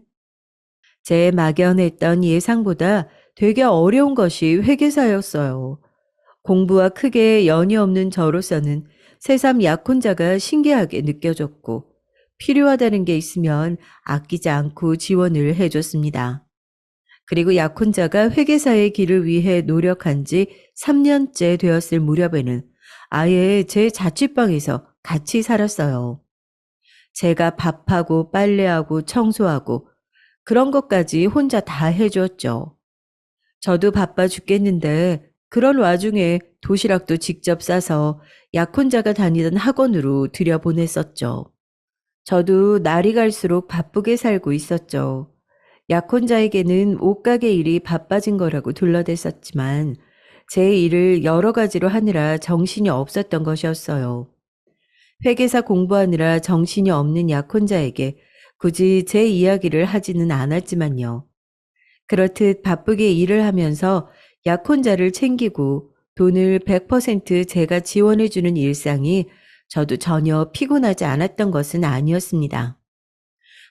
제 막연했던 예상보다 되게 어려운 것이 회계사였어요. 공부와 크게 연이 없는 저로서는 새삼 약혼자가 신기하게 느껴졌고 필요하다는 게 있으면 아끼지 않고 지원을 해줬습니다. 그리고 약혼자가 회계사의 길을 위해 노력한 지 3년째 되었을 무렵에는 아예 제 자취방에서 같이 살았어요. 제가 밥하고 빨래하고 청소하고 그런 것까지 혼자 다 해줬죠. 저도 바빠 죽겠는데 그런 와중에 도시락도 직접 싸서 약혼자가 다니던 학원으로 들여보냈었죠. 저도 날이 갈수록 바쁘게 살고 있었죠. 약혼자에게는 옷가게 일이 바빠진 거라고 둘러댔었지만 제 일을 여러 가지로 하느라 정신이 없었던 것이었어요. 회계사 공부하느라 정신이 없는 약혼자에게 굳이 제 이야기를 하지는 않았지만요. 그렇듯 바쁘게 일을 하면서 약혼자를 챙기고 돈을 100% 제가 지원해주는 일상이 저도 전혀 피곤하지 않았던 것은 아니었습니다.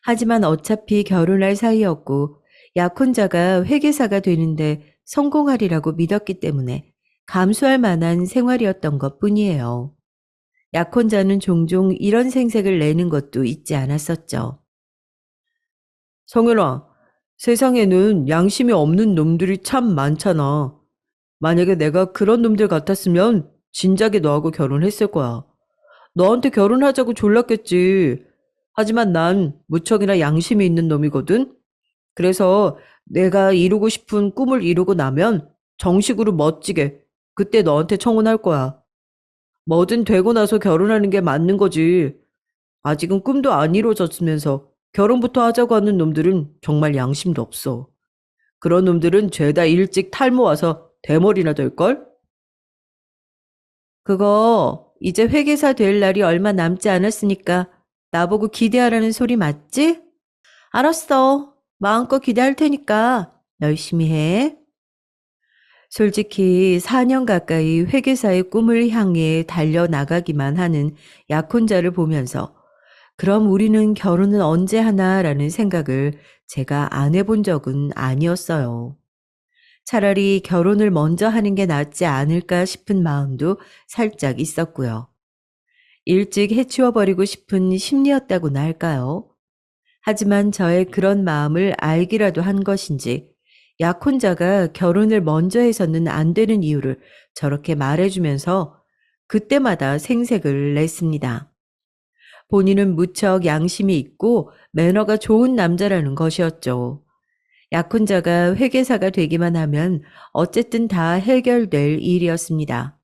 하지만 어차피 결혼할 사이였고 약혼자가 회계사가 되는데 성공하리라고 믿었기 때문에 감수할 만한 생활이었던 것 뿐이에요. 약혼자는 종종 이런 생색을 내는 것도 잊지 않았었죠. 성현아, 세상에는 양심이 없는 놈들이 참 많잖아. 만약에 내가 그런 놈들 같았으면 진작에 너하고 결혼했을 거야. 너한테 결혼하자고 졸랐겠지. 하지만 난 무척이나 양심이 있는 놈이거든. 그래서 내가 이루고 싶은 꿈을 이루고 나면 정식으로 멋지게 그때 너한테 청혼할 거야. 뭐든 되고 나서 결혼하는 게 맞는 거지. 아직은 꿈도 안 이루어졌으면서 결혼부터 하자고 하는 놈들은 정말 양심도 없어. 그런 놈들은 죄다 일찍 탈모 와서 대머리나 될걸? 그거 이제 회계사 될 날이 얼마 남지 않았으니까 나보고 기대하라는 소리 맞지? 알았어. 마음껏 기대할 테니까 열심히 해. 솔직히 4년 가까이 회계사의 꿈을 향해 달려나가기만 하는 약혼자를 보면서 그럼 우리는 결혼은 언제 하나라는 생각을 제가 안 해본 적은 아니었어요. 차라리 결혼을 먼저 하는 게 낫지 않을까 싶은 마음도 살짝 있었고요. 일찍 해치워버리고 싶은 심리였다고나 할까요? 하지만 저의 그런 마음을 알기라도 한 것인지 약혼자가 결혼을 먼저 해서는 안 되는 이유를 저렇게 말해주면서 그때마다 생색을 냈습니다. 본인은 무척 양심이 있고 매너가 좋은 남자라는 것이었죠. 약혼자가 회계사가 되기만 하면 어쨌든 다 해결될 일이었습니다.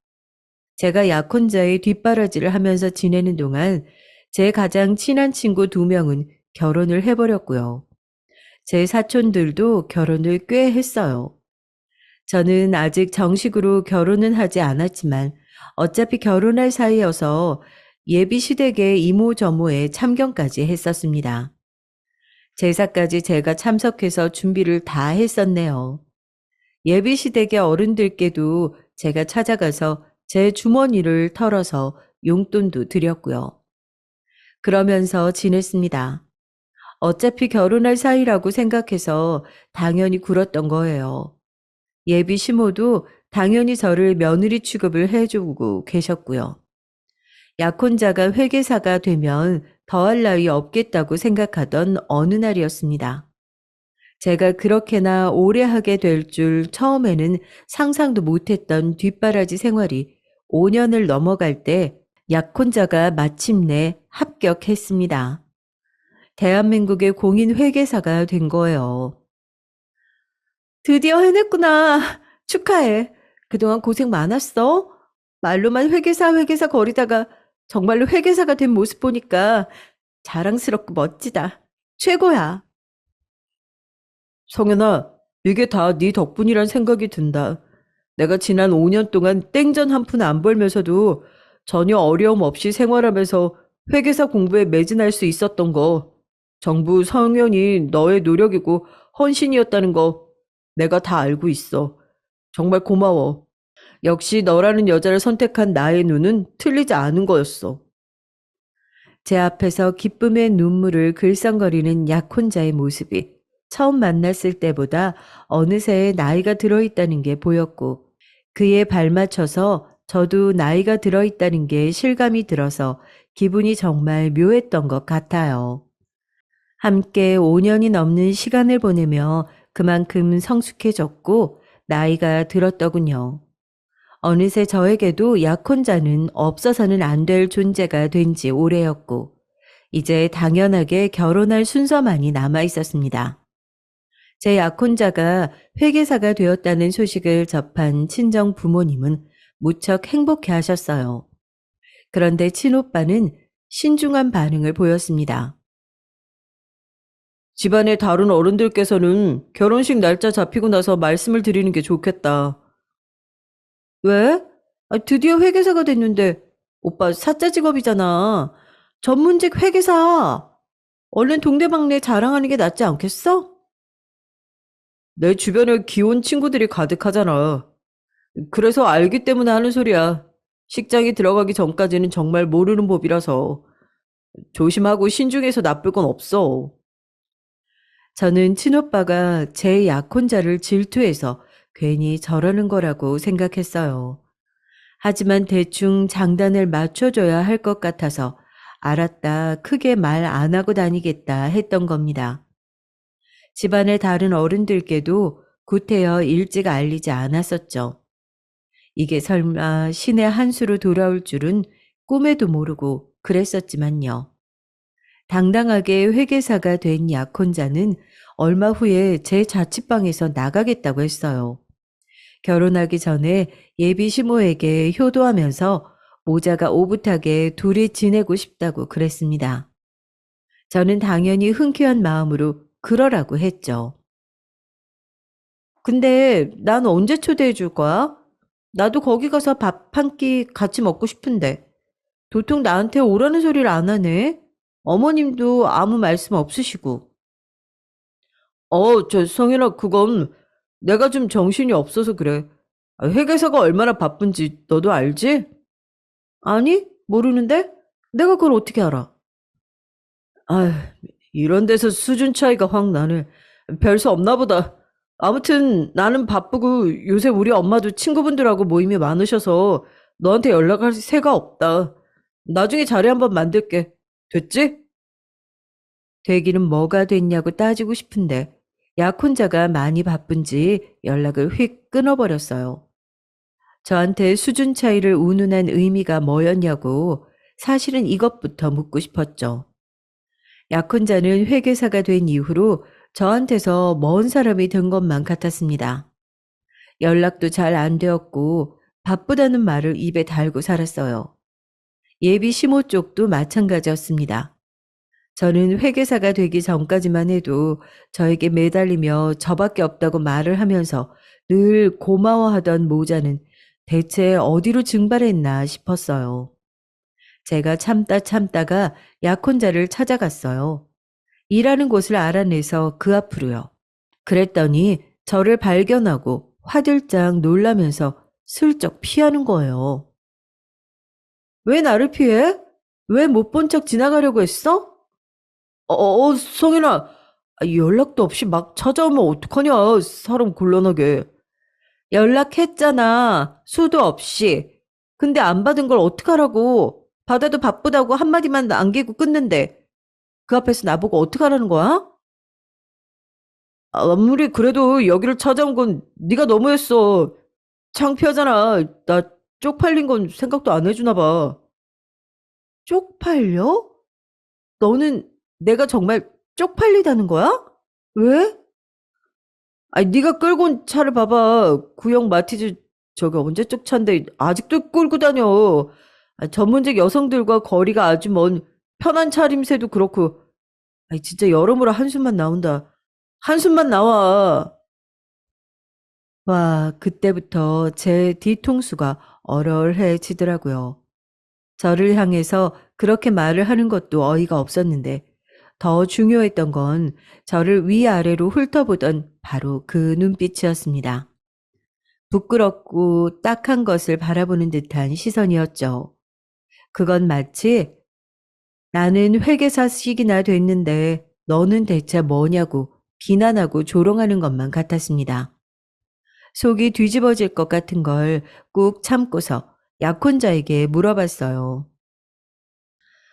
제가 약혼자의 뒷바라지를 하면서 지내는 동안 제 가장 친한 친구 2명은 결혼을 해버렸고요. 제 사촌들도 결혼을 꽤 했어요. 저는 아직 정식으로 결혼은 하지 않았지만 어차피 결혼할 사이여서 예비 시댁의 이모저모에 참견까지 했었습니다. 제사까지 제가 참석해서 준비를 다 했었네요. 예비시댁의 어른들께도 제가 찾아가서 제 주머니를 털어서 용돈도 드렸고요. 그러면서 지냈습니다. 어차피 결혼할 사이라고 생각해서 당연히 굴었던 거예요. 예비 시모도 당연히 저를 며느리 취급을 해주고 계셨고요. 약혼자가 회계사가 되면 더할 나위 없겠다고 생각하던 어느 날이었습니다. 제가 그렇게나 오래 하게 될 줄 처음에는 상상도 못했던 뒷바라지 생활이 5년을 넘어갈 때 약혼자가 마침내 합격했습니다. 대한민국의 공인회계사가 된 거예요. 드디어 해냈구나. 축하해. 그동안 고생 많았어. 말로만 회계사 거리다가 정말로 회계사가 된 모습 보니까 자랑스럽고 멋지다. 최고야. 성현아, 이게 다 네 덕분이란 생각이 든다. 내가 지난 5년 동안 땡전 한 푼 안 벌면서도 전혀 어려움 없이 생활하면서 회계사 공부에 매진할 수 있었던 거, 정부 성현이 너의 노력이고 헌신이었다는 거 내가 다 알고 있어. 정말 고마워. 역시 너라는 여자를 선택한 나의 눈은 틀리지 않은 거였어. 제 앞에서 기쁨의 눈물을 글썽거리는 약혼자의 모습이 처음 만났을 때보다 어느새 나이가 들어있다는 게 보였고, 그에 발맞춰서 저도 나이가 들어있다는 게 실감이 들어서 기분이 정말 묘했던 것 같아요. 함께 5년이 넘는 시간을 보내며 그만큼 성숙해졌고 나이가 들었더군요. 어느새 저에게도 약혼자는 없어서는 안 될 존재가 된 지 오래였고, 이제 당연하게 결혼할 순서만이 남아 있었습니다. 제 약혼자가 회계사가 되었다는 소식을 접한 친정 부모님은 무척 행복해 하셨어요. 그런데 친오빠는 신중한 반응을 보였습니다. 집안의 다른 어른들께서는 결혼식 날짜 잡히고 나서 말씀을 드리는 게 좋겠다. 왜? 드디어 회계사가 됐는데 오빠 사짜 직업이잖아. 전문직 회계사. 얼른 동네방네 자랑하는 게 낫지 않겠어? 내 주변에 귀여운 친구들이 가득하잖아. 그래서 알기 때문에 하는 소리야. 식장에 들어가기 전까지는 정말 모르는 법이라서 조심하고 신중해서 나쁠 건 없어. 저는 친오빠가 제 약혼자를 질투해서 괜히 저러는 거라고 생각했어요. 하지만 대충 장단을 맞춰줘야 할 것 같아서 알았다, 크게 말 안 하고 다니겠다 했던 겁니다. 집안의 다른 어른들께도 구태여 일찍 알리지 않았었죠. 이게 설마 신의 한 수로 돌아올 줄은 꿈에도 모르고 그랬었지만요. 당당하게 회계사가 된 약혼자는 얼마 후에 제 자취방에서 나가겠다고 했어요. 결혼하기 전에 예비 시모에게 효도하면서 모자가 오붓하게 둘이 지내고 싶다고 그랬습니다. 저는 당연히 흔쾌한 마음으로 그러라고 했죠. 근데 난 언제 초대해 줄 거야? 나도 거기 가서 밥 한 끼 같이 먹고 싶은데. 도통 나한테 오라는 소리를 안 하네. 어머님도 아무 말씀 없으시고. 성현아, 그건 내가 좀 정신이 없어서 그래. 회계사가 얼마나 바쁜지 너도 알지? 아니, 모르는데? 내가 그걸 어떻게 알아? 아휴, 이런 데서 수준 차이가 확 나네. 별수 없나 보다. 아무튼 나는 바쁘고 요새 우리 엄마도 친구분들하고 모임이 많으셔서 너한테 연락할 새가 없다. 나중에 자리 한번 만들게. 됐지? 되기는 뭐가 됐냐고 따지고 싶은데 약혼자가 많이 바쁜지 연락을 휙 끊어버렸어요. 저한테 수준 차이를 운운한 의미가 뭐였냐고 사실은 이것부터 묻고 싶었죠. 약혼자는 회계사가 된 이후로 저한테서 먼 사람이 된 것만 같았습니다. 연락도 잘 안 되었고 바쁘다는 말을 입에 달고 살았어요. 예비 시모 쪽도 마찬가지였습니다. 저는 회계사가 되기 전까지만 해도 저에게 매달리며 저밖에 없다고 말을 하면서 늘 고마워하던 모자는 대체 어디로 증발했나 싶었어요. 제가 참다가 약혼자를 찾아갔어요. 일하는 곳을 알아내서 그 앞으로요. 그랬더니 저를 발견하고 화들짝 놀라면서 슬쩍 피하는 거예요. 왜 나를 피해? 왜 못 본 척 지나가려고 했어? 성현아. 연락도 없이 막 찾아오면 어떡하냐, 사람 곤란하게. 연락했잖아, 수도 없이. 근데 안 받은 걸 어떡하라고. 받아도 바쁘다고 한마디만 남기고 끊는데 그 앞에서 나보고 어떡하라는 거야? 아무리 그래도 여기를 찾아온 건 네가 너무했어. 창피하잖아. 나 쪽팔린 건 생각도 안 해주나 봐. 쪽팔려? 너는 내가 정말 쪽팔리다는 거야? 왜? 아니 네가 끌고 온 차를 봐봐. 구형 마티즈 저게 언제적 차인데 아직도 끌고 다녀. 전문직 여성들과 거리가 아주 먼 편한 차림새도 그렇고. 진짜 여러모로 한숨만 나온다. 한숨만 나와. 와, 그때부터 제 뒤통수가 얼얼해지더라고요. 저를 향해서 그렇게 말을 하는 것도 어이가 없었는데 더 중요했던 건 저를 위아래로 훑어보던 바로 그 눈빛이었습니다. 부끄럽고 딱한 것을 바라보는 듯한 시선이었죠. 그건 마치 나는 회계사식이나 됐는데 너는 대체 뭐냐고 비난하고 조롱하는 것만 같았습니다. 속이 뒤집어질 것 같은 걸 꾹 참고서 약혼자에게 물어봤어요.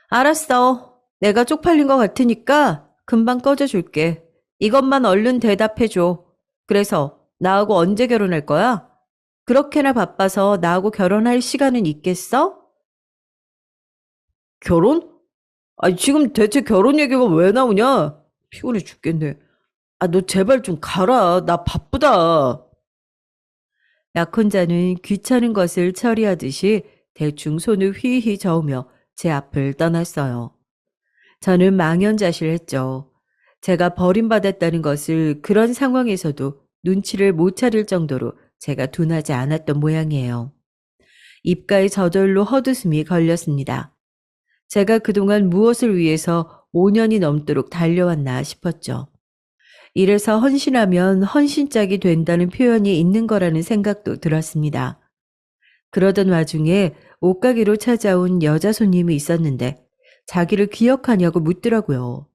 알았어. 내가 쪽팔린 것 같으니까 금방 꺼져줄게. 이것만 얼른 대답해줘. 그래서 나하고 언제 결혼할 거야? 그렇게나 바빠서 나하고 결혼할 시간은 있겠어? 결혼? 지금 대체 결혼 얘기가 왜 나오냐? 피곤해 죽겠네. 너 제발 좀 가라. 나 바쁘다. 약혼자는 귀찮은 것을 처리하듯이 대충 손을 휘휘 저으며 제 앞을 떠났어요. 저는 망연자실했죠. 제가 버림받았다는 것을 그런 상황에서도 눈치를 못 차릴 정도로 제가 둔하지 않았던 모양이에요. 입가에 저절로 헛웃음이 걸렸습니다. 제가 그동안 무엇을 위해서 5년이 넘도록 달려왔나 싶었죠. 이래서 헌신하면 헌신짝이 된다는 표현이 있는 거라는 생각도 들었습니다. 그러던 와중에 옷가게로 찾아온 여자 손님이 있었는데 자기를 기억하냐고 묻더라고요.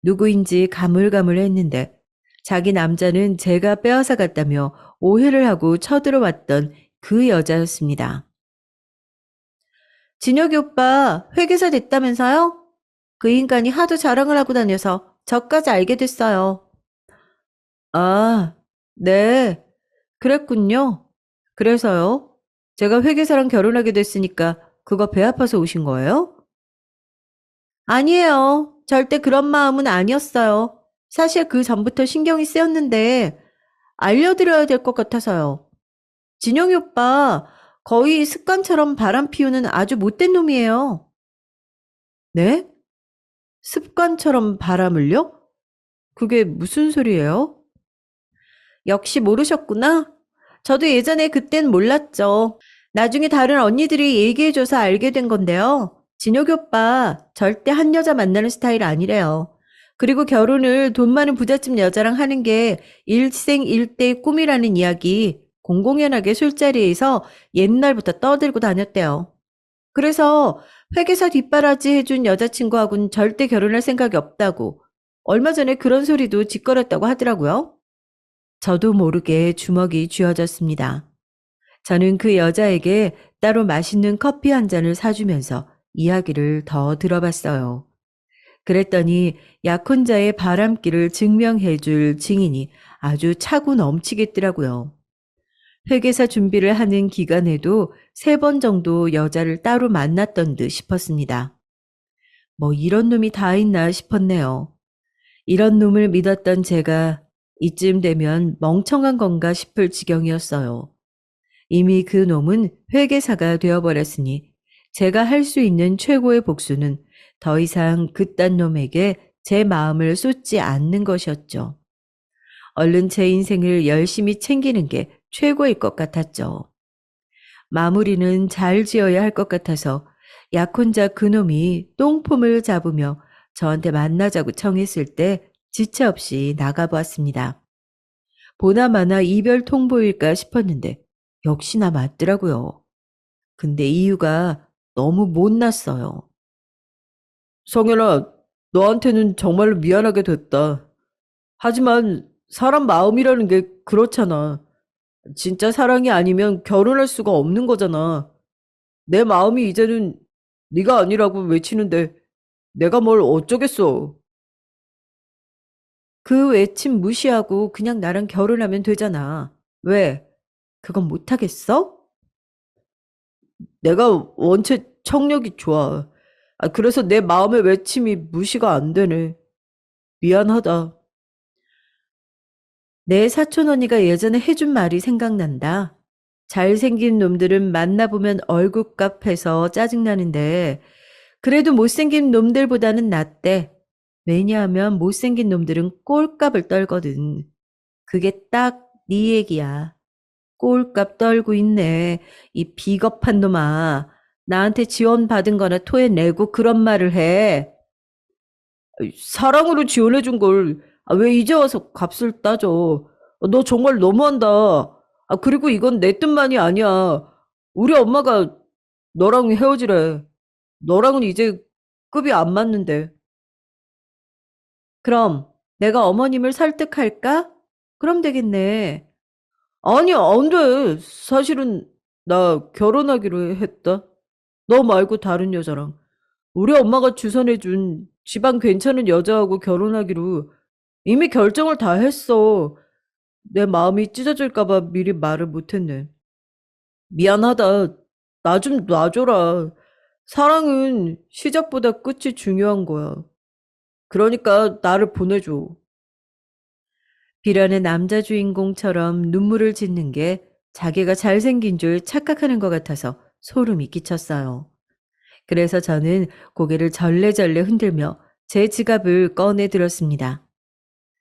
누구인지 가물가물했는데 자기 남자는 제가 빼앗아 갔다며 오해를 하고 쳐들어왔던 그 여자였습니다. 진혁이 오빠 회계사 됐다면서요? 그 인간이 하도 자랑을 하고 다녀서 저까지 알게 됐어요. 아, 네. 그랬군요. 그래서요? 제가 회계사랑 결혼하게 됐으니까 그거 배 아파서 오신 거예요? 아니에요. 절대 그런 마음은 아니었어요. 사실 그 전부터 신경이 쓰였는데 알려드려야 될 것 같아서요. 진영이 오빠 거의 습관처럼 바람 피우는 아주 못된 놈이에요. 네? 습관처럼 바람을요? 그게 무슨 소리예요? 역시 모르셨구나. 저도 예전에 그땐 몰랐죠. 나중에 다른 언니들이 얘기해줘서 알게 된 건데요. 진혁이 오빠 절대 한 여자 만나는 스타일 아니래요. 그리고 결혼을 돈 많은 부잣집 여자랑 하는 게 일생일대의 꿈이라는 이야기 공공연하게 술자리에서 옛날부터 떠들고 다녔대요. 그래서 회계사 뒷바라지 해준 여자친구하고는 절대 결혼할 생각이 없다고 얼마 전에 그런 소리도 짓거렸다고 하더라고요. 저도 모르게 주먹이 쥐어졌습니다. 저는 그 여자에게 따로 맛있는 커피 한 잔을 사주면서 이야기를 더 들어봤어요. 그랬더니 약혼자의 바람길을 증명해 줄 증인이 아주 차고 넘치겠더라고요. 회계사 준비를 하는 기간에도 3번 정도 여자를 따로 만났던 듯 싶었습니다. 뭐 이런 놈이 다 있나 싶었네요. 이런 놈을 믿었던 제가 이쯤 되면 멍청한 건가 싶을 지경이었어요. 이미 그 놈은 회계사가 되어버렸으니 제가 할 수 있는 최고의 복수는 더 이상 그딴 놈에게 제 마음을 쏟지 않는 것이었죠. 얼른 제 인생을 열심히 챙기는 게 최고일 것 같았죠. 마무리는 잘 지어야 할 것 같아서 약혼자 그놈이 똥폼을 잡으며 저한테 만나자고 청했을 때 지체 없이 나가보았습니다. 보나마나 이별 통보일까 싶었는데 역시나 맞더라고요. 근데 이유가 너무 못났어요. 성현아, 너한테는 정말로 미안하게 됐다. 하지만 사람 마음이라는 게 그렇잖아. 진짜 사랑이 아니면 결혼할 수가 없는 거잖아. 내 마음이 이제는 네가 아니라고 외치는데 내가 뭘 어쩌겠어. 그 외침 무시하고 그냥 나랑 결혼하면 되잖아. 왜? 그건 못하겠어? 내가 원체 청력이 좋아. 그래서 내 마음의 외침이 무시가 안 되네. 미안하다. 내 사촌 언니가 예전에 해준 말이 생각난다. 잘생긴 놈들은 만나보면 얼굴값 해서 짜증나는데 그래도 못생긴 놈들보다는 낫대. 왜냐하면 못생긴 놈들은 꼴값을 떨거든. 그게 딱 네 얘기야. 꼴값 떨고 있네. 이 비겁한 놈아. 나한테 지원받은 거나 토해내고 그런 말을 해. 사랑으로 지원해준 걸, 왜 이제 와서 값을 따져. 너 정말 너무한다. 그리고 이건 내 뜻만이 아니야. 우리 엄마가 너랑 헤어지래. 너랑은 이제 급이 안 맞는데. 그럼 내가 어머님을 설득할까? 그럼 되겠네. 아니, 안 돼. 사실은 나 결혼하기로 했다. 너 말고 다른 여자랑. 우리 엄마가 주선해준 집안 괜찮은 여자하고 결혼하기로 이미 결정을 다 했어. 내 마음이 찢어질까봐 미리 말을 못했네. 미안하다. 나 좀 놔줘라. 사랑은 시작보다 끝이 중요한 거야. 그러니까 나를 보내줘. 비련의 남자 주인공처럼 눈물을 짓는 게 자기가 잘생긴 줄 착각하는 것 같아서 소름이 끼쳤어요. 그래서 저는 고개를 절레절레 흔들며 제 지갑을 꺼내 들었습니다.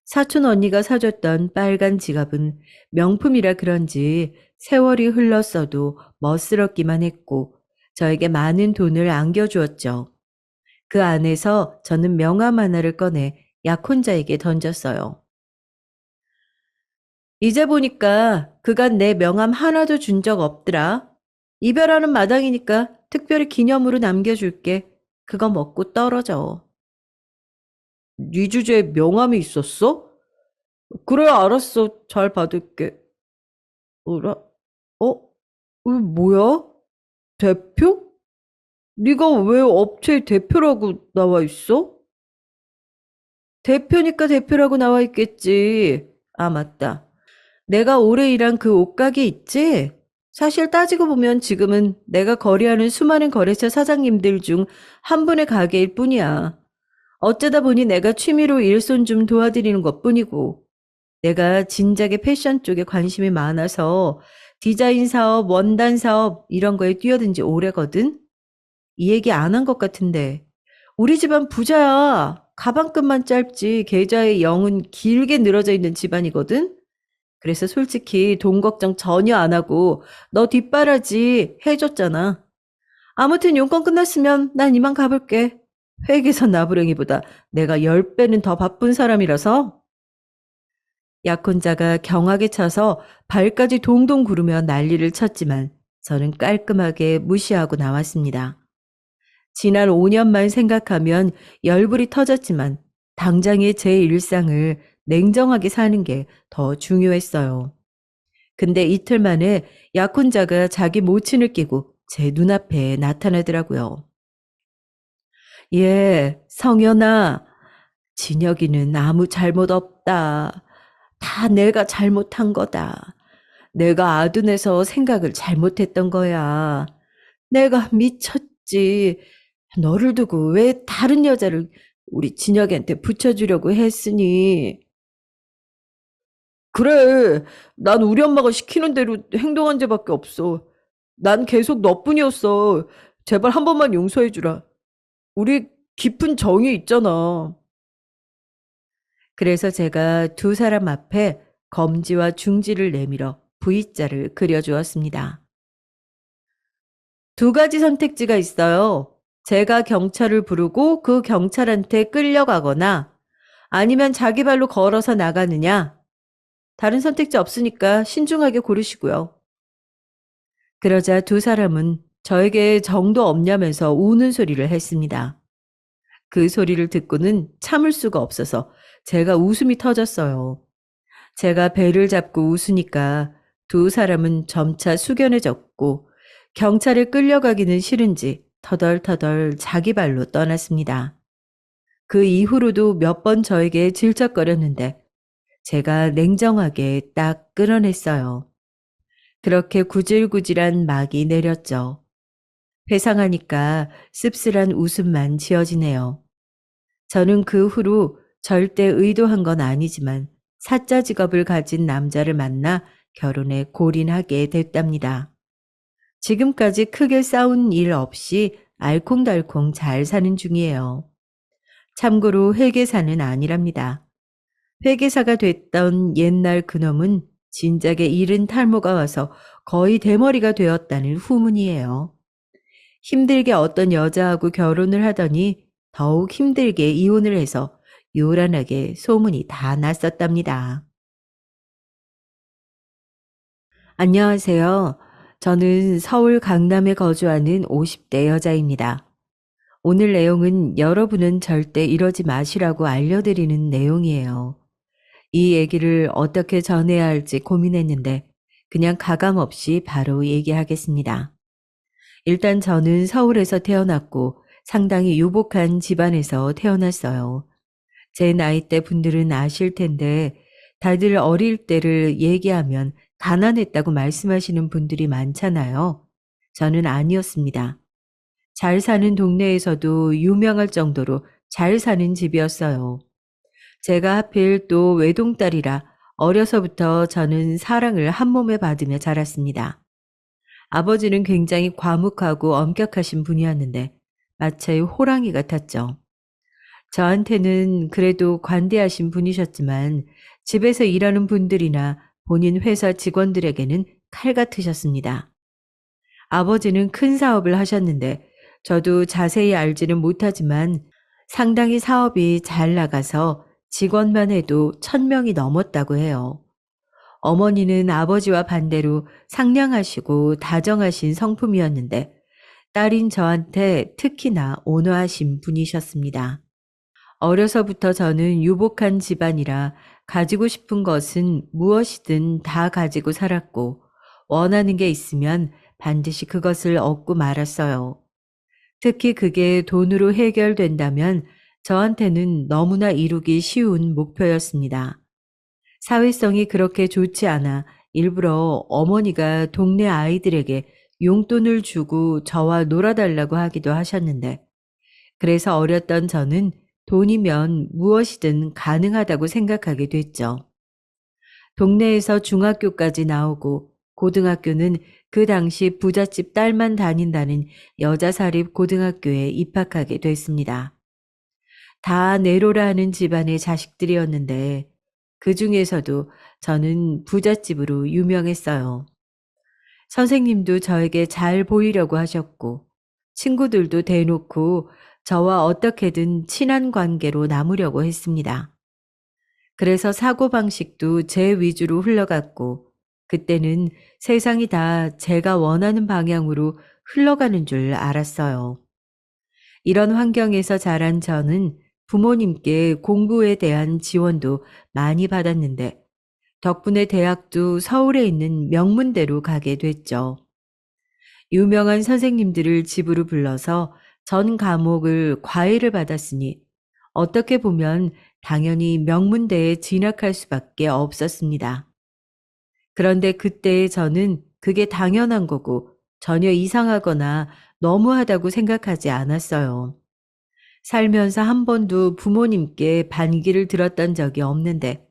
사촌 언니가 사줬던 빨간 지갑은 명품이라 그런지 세월이 흘렀어도 멋스럽기만 했고 저에게 많은 돈을 안겨주었죠. 그 안에서 저는 명함 하나를 꺼내 약혼자에게 던졌어요. 이제 보니까 그간 내 명함 하나도 준 적 없더라. 이별하는 마당이니까 특별히 기념으로 남겨줄게. 그거 먹고 떨어져. 네 주제에 명함이 있었어? 그래, 알았어. 잘 받을게. 어라? 뭐야? 대표? 네가 왜 업체 대표라고 나와 있어? 대표니까 대표라고 나와 있겠지. 맞다. 내가 오래 일한 그 옷가게 있지? 사실 따지고 보면 지금은 내가 거래하는 수많은 거래처 사장님들 중 한 분의 가게일 뿐이야. 어쩌다 보니 내가 취미로 일손 좀 도와드리는 것뿐이고 내가 진작에 패션 쪽에 관심이 많아서 디자인 사업, 원단 사업 이런 거에 뛰어든 지 오래거든? 이 얘기 안 한 것 같은데. 우리 집안 부자야. 가방끈만 짧지 계좌의 영은 길게 늘어져 있는 집안이거든? 그래서 솔직히 돈 걱정 전혀 안 하고 너 뒷바라지 해줬잖아. 아무튼 용건 끝났으면 난 이만 가볼게. 회계사 나부랭이보다 내가 10배는 더 바쁜 사람이라서. 약혼자가 경악에 차서 발까지 동동 구르며 난리를 쳤지만 저는 깔끔하게 무시하고 나왔습니다. 지난 5년만 생각하면 열불이 터졌지만 당장의 제 일상을 냉정하게 사는 게 더 중요했어요. 근데 이틀 만에 약혼자가 자기 모친을 끼고 제 눈앞에 나타나더라고요. 예, 성현아, 진혁이는 아무 잘못 없다. 다 내가 잘못한 거다. 내가 아둔해서 생각을 잘못했던 거야. 내가 미쳤지. 너를 두고 왜 다른 여자를 우리 진혁이한테 붙여주려고 했으니. 그래, 난 우리 엄마가 시키는 대로 행동한 죄밖에 없어. 난 계속 너뿐이었어. 제발 한 번만 용서해주라. 우리 깊은 정이 있잖아. 그래서 제가 두 사람 앞에 검지와 중지를 내밀어 V자를 그려주었습니다. 두 가지 선택지가 있어요. 제가 경찰을 부르고 그 경찰한테 끌려가거나 아니면 자기 발로 걸어서 나가느냐. 다른 선택지 없으니까 신중하게 고르시고요. 그러자 두 사람은 저에게 정도 없냐면서 우는 소리를 했습니다. 그 소리를 듣고는 참을 수가 없어서 제가 웃음이 터졌어요. 제가 배를 잡고 웃으니까 두 사람은 점차 숙연해졌고 경찰에 끌려가기는 싫은지 터덜터덜 자기 발로 떠났습니다. 그 이후로도 몇 번 저에게 질척거렸는데 제가 냉정하게 딱 끊어냈어요. 그렇게 구질구질한 막이 내렸죠. 회상하니까 씁쓸한 웃음만 지어지네요. 저는 그 후로 절대 의도한 건 아니지만 사짜 직업을 가진 남자를 만나 결혼에 골인하게 됐답니다. 지금까지 크게 싸운 일 없이 알콩달콩 잘 사는 중이에요. 참고로 회계사는 아니랍니다. 회계사가 됐던 옛날 그놈은 진작에 이른 탈모가 와서 거의 대머리가 되었다는 후문이에요. 힘들게 어떤 여자하고 결혼을 하더니 더욱 힘들게 이혼을 해서 요란하게 소문이 다 났었답니다. 안녕하세요. 저는 서울 강남에 거주하는 50대 여자입니다. 오늘 내용은 여러분은 절대 이러지 마시라고 알려드리는 내용이에요. 이 얘기를 어떻게 전해야 할지 고민했는데 그냥 가감 없이 바로 얘기하겠습니다. 일단 저는 서울에서 태어났고 상당히 유복한 집안에서 태어났어요. 제 나이대 분들은 아실 텐데 다들 어릴 때를 얘기하면 가난했다고 말씀하시는 분들이 많잖아요. 저는 아니었습니다. 잘 사는 동네에서도 유명할 정도로 잘 사는 집이었어요. 제가 하필 또 외동딸이라 어려서부터 저는 사랑을 한 몸에 받으며 자랐습니다. 아버지는 굉장히 과묵하고 엄격하신 분이었는데 마치 호랑이 같았죠. 저한테는 그래도 관대하신 분이셨지만 집에서 일하는 분들이나 본인 회사 직원들에게는 칼 같으셨습니다. 아버지는 큰 사업을 하셨는데 저도 자세히 알지는 못하지만 상당히 사업이 잘 나가서 직원만 해도 1,000명이 넘었다고 해요. 어머니는 아버지와 반대로 상냥하시고 다정하신 성품이었는데 딸인 저한테 특히나 온화하신 분이셨습니다. 어려서부터 저는 유복한 집안이라 가지고 싶은 것은 무엇이든 다 가지고 살았고 원하는 게 있으면 반드시 그것을 얻고 말았어요. 특히 그게 돈으로 해결된다면 저한테는 너무나 이루기 쉬운 목표였습니다. 사회성이 그렇게 좋지 않아 일부러 어머니가 동네 아이들에게 용돈을 주고 저와 놀아달라고 하기도 하셨는데 그래서 어렸던 저는 돈이면 무엇이든 가능하다고 생각하게 됐죠. 동네에서 중학교까지 나오고 고등학교는 그 당시 부잣집 딸만 다닌다는 여자사립 고등학교에 입학하게 됐습니다. 다 내로라 하는 집안의 자식들이었는데 그 중에서도 저는 부잣집으로 유명했어요. 선생님도 저에게 잘 보이려고 하셨고 친구들도 대놓고 저와 어떻게든 친한 관계로 남으려고 했습니다. 그래서 사고방식도 제 위주로 흘러갔고 그때는 세상이 다 제가 원하는 방향으로 흘러가는 줄 알았어요. 이런 환경에서 자란 저는 부모님께 공부에 대한 지원도 많이 받았는데 덕분에 대학도 서울에 있는 명문대로 가게 됐죠. 유명한 선생님들을 집으로 불러서 전 과목을 과외를 받았으니 어떻게 보면 당연히 명문대에 진학할 수밖에 없었습니다. 그런데 그때의 저는 그게 당연한 거고 전혀 이상하거나 너무하다고 생각하지 않았어요. 살면서 한 번도 부모님께 반기를 들었던 적이 없는데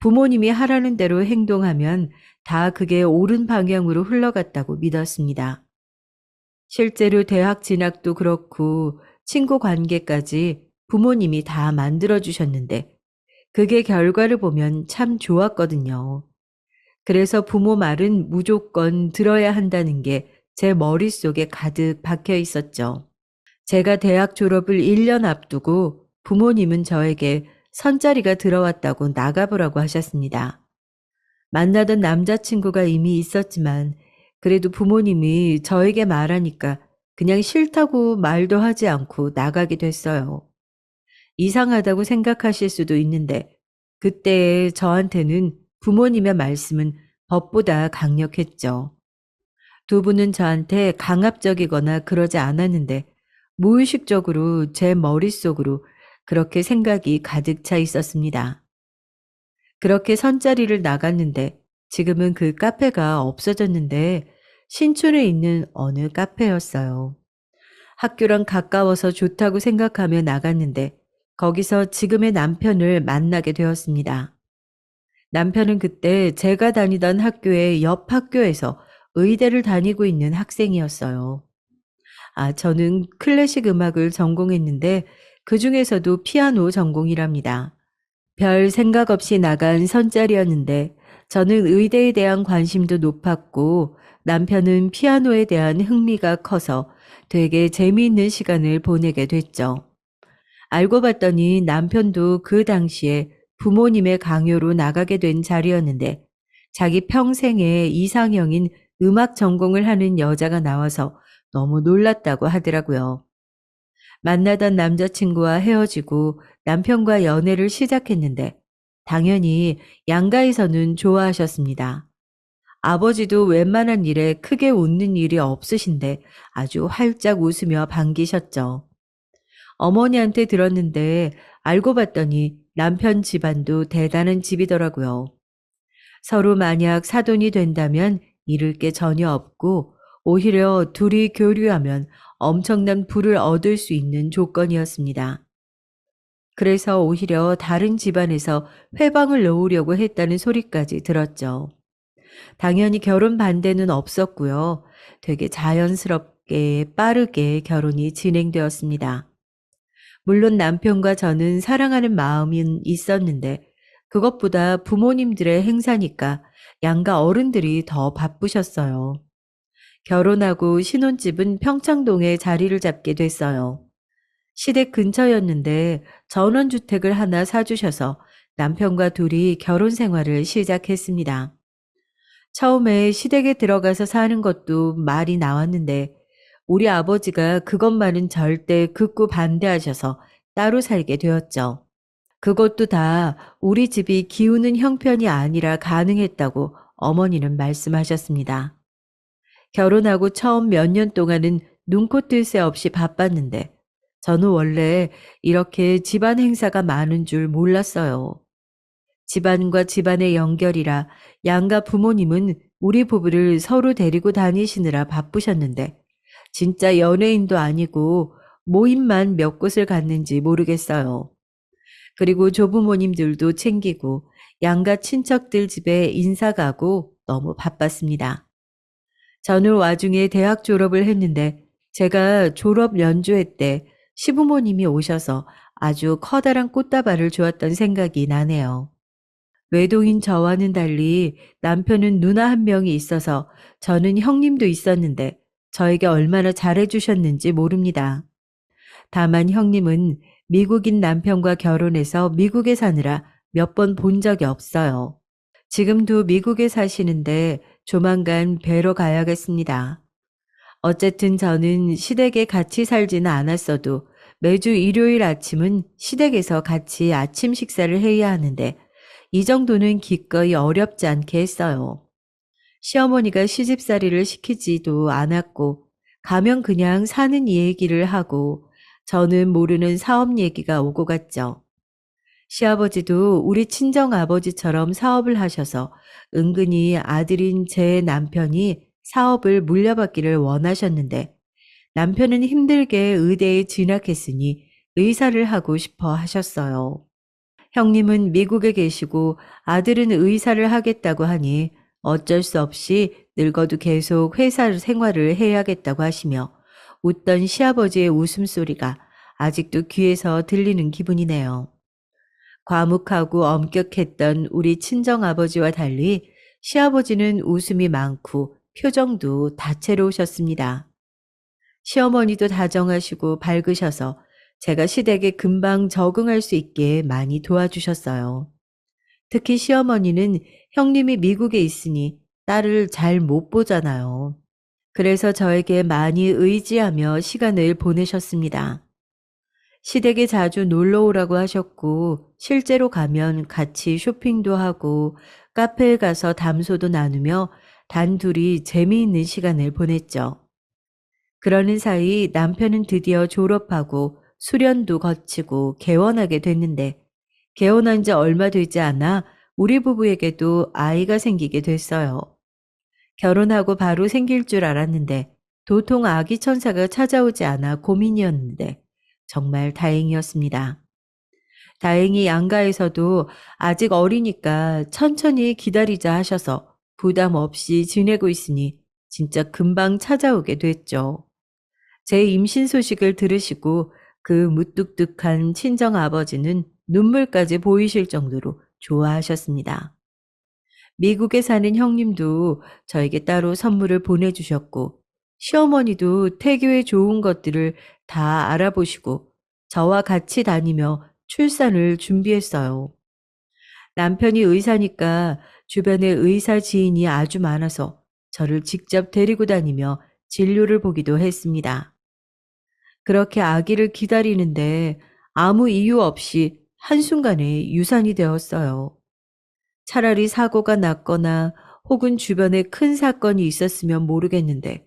부모님이 하라는 대로 행동하면 다 그게 옳은 방향으로 흘러갔다고 믿었습니다. 실제로 대학 진학도 그렇고 친구 관계까지 부모님이 다 만들어주셨는데 그게 결과를 보면 참 좋았거든요. 그래서 부모 말은 무조건 들어야 한다는 게 제 머릿속에 가득 박혀 있었죠. 제가 대학 졸업을 1년 앞두고 부모님은 저에게 선자리가 들어왔다고 나가보라고 하셨습니다. 만나던 남자친구가 이미 있었지만 그래도 부모님이 저에게 말하니까 그냥 싫다고 말도 하지 않고 나가게 됐어요. 이상하다고 생각하실 수도 있는데 그때 저한테는 부모님의 말씀은 법보다 강력했죠. 두 분은 저한테 강압적이거나 그러지 않았는데 무의식적으로 제 머릿속으로 그렇게 생각이 가득 차 있었습니다. 그렇게 선자리를 나갔는데 지금은 그 카페가 없어졌는데 신촌에 있는 어느 카페였어요. 학교랑 가까워서 좋다고 생각하며 나갔는데 거기서 지금의 남편을 만나게 되었습니다. 남편은 그때 제가 다니던 학교의 옆 학교에서 의대를 다니고 있는 학생이었어요. 저는 클래식 음악을 전공했는데 그 중에서도 피아노 전공이랍니다. 별 생각 없이 나간 선짜리였는데 저는 의대에 대한 관심도 높았고 남편은 피아노에 대한 흥미가 커서 되게 재미있는 시간을 보내게 됐죠. 알고 봤더니 남편도 그 당시에 부모님의 강요로 나가게 된 자리였는데 자기 평생의 이상형인 음악 전공을 하는 여자가 나와서 너무 놀랐다고 하더라고요. 만나던 남자친구와 헤어지고 남편과 연애를 시작했는데 당연히 양가에서는 좋아하셨습니다. 아버지도 웬만한 일에 크게 웃는 일이 없으신데 아주 활짝 웃으며 반기셨죠. 어머니한테 들었는데 알고 봤더니 남편 집안도 대단한 집이더라고요. 서로 만약 사돈이 된다면 잃을 게 전혀 없고 오히려 둘이 교류하면 엄청난 부를 얻을 수 있는 조건이었습니다. 그래서 오히려 다른 집안에서 회방을 놓으려고 했다는 소리까지 들었죠. 당연히 결혼 반대는 없었고요. 되게 자연스럽게 빠르게 결혼이 진행되었습니다. 물론 남편과 저는 사랑하는 마음은 있었는데 그것보다 부모님들의 행사니까 양가 어른들이 더 바쁘셨어요. 결혼하고 신혼집은 평창동에 자리를 잡게 됐어요. 시댁 근처였는데 전원주택을 하나 사주셔서 남편과 둘이 결혼 생활을 시작했습니다. 처음에 시댁에 들어가서 사는 것도 말이 나왔는데 우리 아버지가 그것만은 절대 극구 반대하셔서 따로 살게 되었죠. 그것도 다 우리 집이 기우는 형편이 아니라 가능했다고 어머니는 말씀하셨습니다. 결혼하고 처음 몇 년 동안은 눈코 뜰 새 없이 바빴는데 저는 원래 이렇게 집안 행사가 많은 줄 몰랐어요. 집안과 집안의 연결이라 양가 부모님은 우리 부부를 서로 데리고 다니시느라 바쁘셨는데 진짜 연예인도 아니고 모임만 몇 곳을 갔는지 모르겠어요. 그리고 조부모님들도 챙기고 양가 친척들 집에 인사 가고 너무 바빴습니다. 저는 와중에 대학 졸업을 했는데 제가 졸업 연주회 때 시부모님이 오셔서 아주 커다란 꽃다발을 주었던 생각이 나네요. 외동인 저와는 달리 남편은 누나 한 명이 있어서 저는 형님도 있었는데 저에게 얼마나 잘해주셨는지 모릅니다. 다만 형님은 미국인 남편과 결혼해서 미국에 사느라 몇 번 본 적이 없어요. 지금도 미국에 사시는데 조만간 뵈러 가야겠습니다. 어쨌든 저는 시댁에 같이 살지는 않았어도 매주 일요일 아침은 시댁에서 같이 아침 식사를 해야 하는데 이 정도는 기꺼이 어렵지 않게 했어요. 시어머니가 시집살이를 시키지도 않았고 가면 그냥 사는 얘기를 하고 저는 모르는 사업 얘기가 오고 갔죠. 시아버지도 우리 친정아버지처럼 사업을 하셔서 은근히 아들인 제 남편이 사업을 물려받기를 원하셨는데 남편은 힘들게 의대에 진학했으니 의사를 하고 싶어 하셨어요. 형님은 미국에 계시고 아들은 의사를 하겠다고 하니 어쩔 수 없이 늙어도 계속 회사 생활을 해야겠다고 하시며 웃던 시아버지의 웃음소리가 아직도 귀에서 들리는 기분이네요. 과묵하고 엄격했던 우리 친정아버지와 달리 시아버지는 웃음이 많고 표정도 다채로우셨습니다. 시어머니도 다정하시고 밝으셔서 제가 시댁에 금방 적응할 수 있게 많이 도와주셨어요. 특히 시어머니는 형님이 미국에 있으니 딸을 잘 못 보잖아요. 그래서 저에게 많이 의지하며 시간을 보내셨습니다. 시댁에 자주 놀러 오라고 하셨고, 실제로 가면 같이 쇼핑도 하고, 카페에 가서 담소도 나누며 단둘이 재미있는 시간을 보냈죠. 그러는 사이 남편은 드디어 졸업하고 수련도 거치고 개원하게 됐는데, 개원한 지 얼마 되지 않아 우리 부부에게도 아이가 생기게 됐어요. 결혼하고 바로 생길 줄 알았는데 도통 아기 천사가 찾아오지 않아 고민이었는데 정말 다행이었습니다. 다행히 양가에서도 아직 어리니까 천천히 기다리자 하셔서 부담 없이 지내고 있으니 진짜 금방 찾아오게 됐죠. 제 임신 소식을 들으시고 그 무뚝뚝한 친정 아버지는 눈물까지 보이실 정도로 좋아하셨습니다. 미국에 사는 형님도 저에게 따로 선물을 보내주셨고, 시어머니도 태교에 좋은 것들을 다 알아보시고, 저와 같이 다니며 출산을 준비했어요. 남편이 의사니까 주변에 의사 지인이 아주 많아서 저를 직접 데리고 다니며 진료를 보기도 했습니다. 그렇게 아기를 기다리는데 아무 이유 없이 한순간에 유산이 되었어요. 차라리 사고가 났거나 혹은 주변에 큰 사건이 있었으면 모르겠는데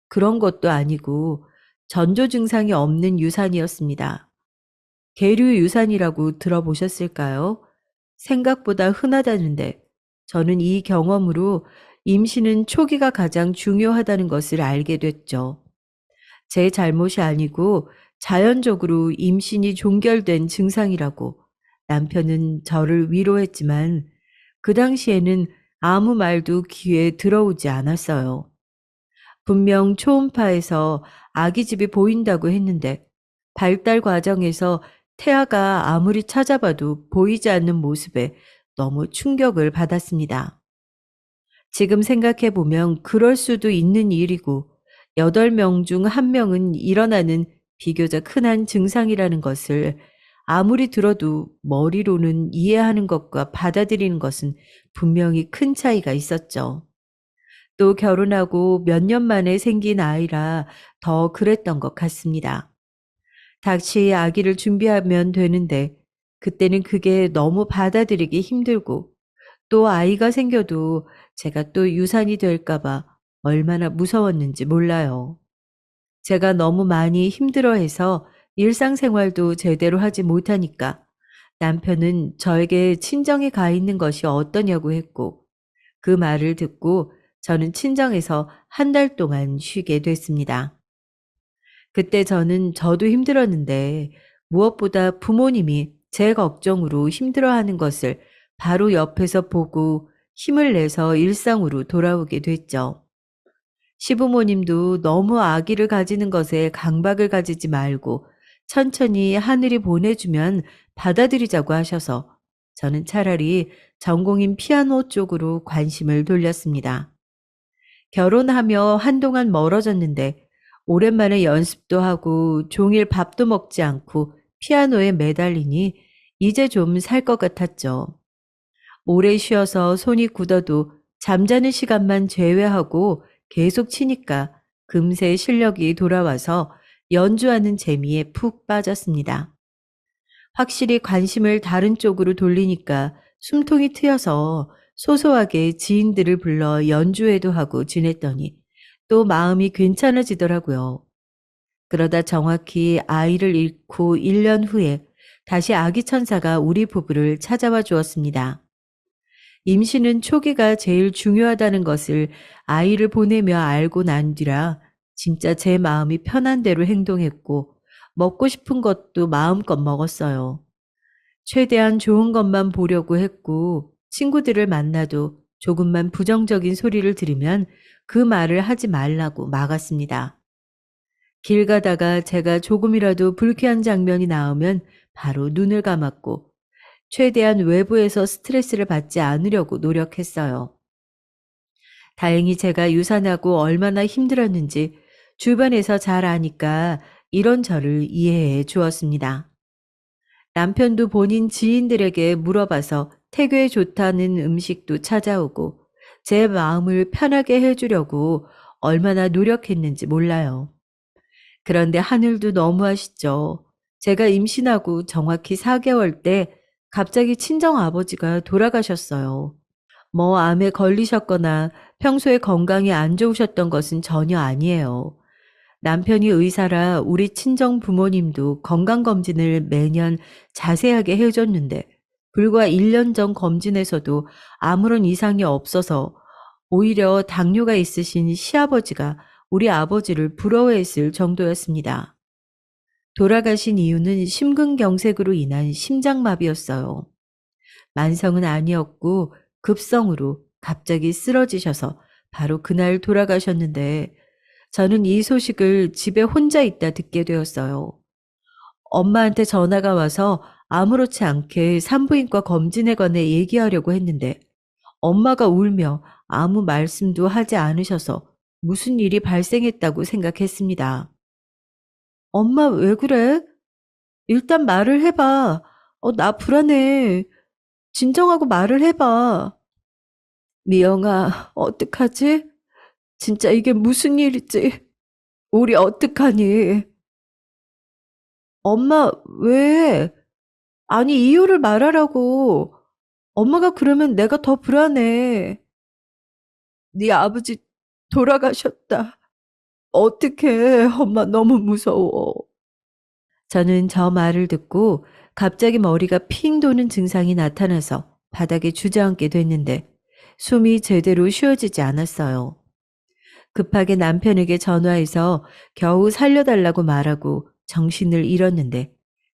그런 것도 아니고 전조 증상이 없는 유산이었습니다. 계류 유산이라고 들어보셨을까요? 생각보다 흔하다는데 저는 이 경험으로 임신은 초기가 가장 중요하다는 것을 알게 됐죠. 제 잘못이 아니고 자연적으로 임신이 종결된 증상이라고 남편은 저를 위로했지만 그 당시에는 아무 말도 귀에 들어오지 않았어요. 분명 초음파에서 아기집이 보인다고 했는데 발달 과정에서 태아가 아무리 찾아봐도 보이지 않는 모습에 너무 충격을 받았습니다. 지금 생각해 보면 그럴 수도 있는 일이고 8명 중 1명은 일어나는 비교적 흔한 증상이라는 것을 아무리 들어도 머리로는 이해하는 것과 받아들이는 것은 분명히 큰 차이가 있었죠. 또 결혼하고 몇 년 만에 생긴 아이라 더 그랬던 것 같습니다. 다시 아기를 준비하면 되는데 그때는 그게 너무 받아들이기 힘들고 또 아이가 생겨도 제가 또 유산이 될까봐 얼마나 무서웠는지 몰라요. 제가 너무 많이 힘들어해서 일상생활도 제대로 하지 못하니까 남편은 저에게 친정에 가 있는 것이 어떠냐고 했고 그 말을 듣고 저는 친정에서 1달 동안 쉬게 됐습니다. 그때 저도 힘들었는데 무엇보다 부모님이 제 걱정으로 힘들어하는 것을 바로 옆에서 보고 힘을 내서 일상으로 돌아오게 됐죠. 시부모님도 너무 아기를 가지는 것에 강박을 가지지 말고 천천히 하늘이 보내주면 받아들이자고 하셔서 저는 차라리 전공인 피아노 쪽으로 관심을 돌렸습니다. 결혼하며 한동안 멀어졌는데 오랜만에 연습도 하고 종일 밥도 먹지 않고 피아노에 매달리니 이제 좀 살 것 같았죠. 오래 쉬어서 손이 굳어도 잠자는 시간만 제외하고 계속 치니까 금세 실력이 돌아와서 연주하는 재미에 푹 빠졌습니다. 확실히 관심을 다른 쪽으로 돌리니까 숨통이 트여서 소소하게 지인들을 불러 연주회도 하고 지냈더니 또 마음이 괜찮아지더라고요. 그러다 정확히 아이를 잃고 1년 후에 다시 아기 천사가 우리 부부를 찾아와 주었습니다. 임신은 초기가 제일 중요하다는 것을 아이를 보내며 알고 난 뒤라 진짜 제 마음이 편한 대로 행동했고 먹고 싶은 것도 마음껏 먹었어요. 최대한 좋은 것만 보려고 했고 친구들을 만나도 조금만 부정적인 소리를 들으면 그 말을 하지 말라고 막았습니다. 길 가다가 제가 조금이라도 불쾌한 장면이 나오면 바로 눈을 감았고 최대한 외부에서 스트레스를 받지 않으려고 노력했어요. 다행히 제가 유산하고 얼마나 힘들었는지 주변에서 잘 아니까 이런 저를 이해해 주었습니다. 남편도 본인 지인들에게 물어봐서 태교에 좋다는 음식도 찾아오고 제 마음을 편하게 해주려고 얼마나 노력했는지 몰라요. 그런데 하늘도 너무하시죠. 제가 임신하고 정확히 4개월 때 갑자기 친정 아버지가 돌아가셨어요. 뭐 암에 걸리셨거나 평소에 건강이 안 좋으셨던 것은 전혀 아니에요. 남편이 의사라 우리 친정 부모님도 건강검진을 매년 자세하게 해줬는데 불과 1년 전 검진에서도 아무런 이상이 없어서 오히려 당뇨가 있으신 시아버지가 우리 아버지를 부러워했을 정도였습니다. 돌아가신 이유는 심근경색으로 인한 심장마비였어요. 만성은 아니었고 급성으로 갑자기 쓰러지셔서 바로 그날 돌아가셨는데 저는 이 소식을 집에 혼자 있다 듣게 되었어요. 엄마한테 전화가 와서 아무렇지 않게 산부인과 검진에 관해 얘기하려고 했는데 엄마가 울며 아무 말씀도 하지 않으셔서 무슨 일이 발생했다고 생각했습니다. 엄마 왜 그래? 일단 말을 해봐. 나 불안해. 진정하고 말을 해봐. 미영아, 어떡하지? 진짜 이게 무슨 일이지? 우리 어떡하니? 엄마, 왜? 아니, 이유를 말하라고. 엄마가 그러면 내가 더 불안해. 네 아버지 돌아가셨다. 어떡해. 엄마 너무 무서워. 저는 저 말을 듣고 갑자기 머리가 핑 도는 증상이 나타나서 바닥에 주저앉게 됐는데 숨이 제대로 쉬어지지 않았어요. 급하게 남편에게 전화해서 겨우 살려달라고 말하고 정신을 잃었는데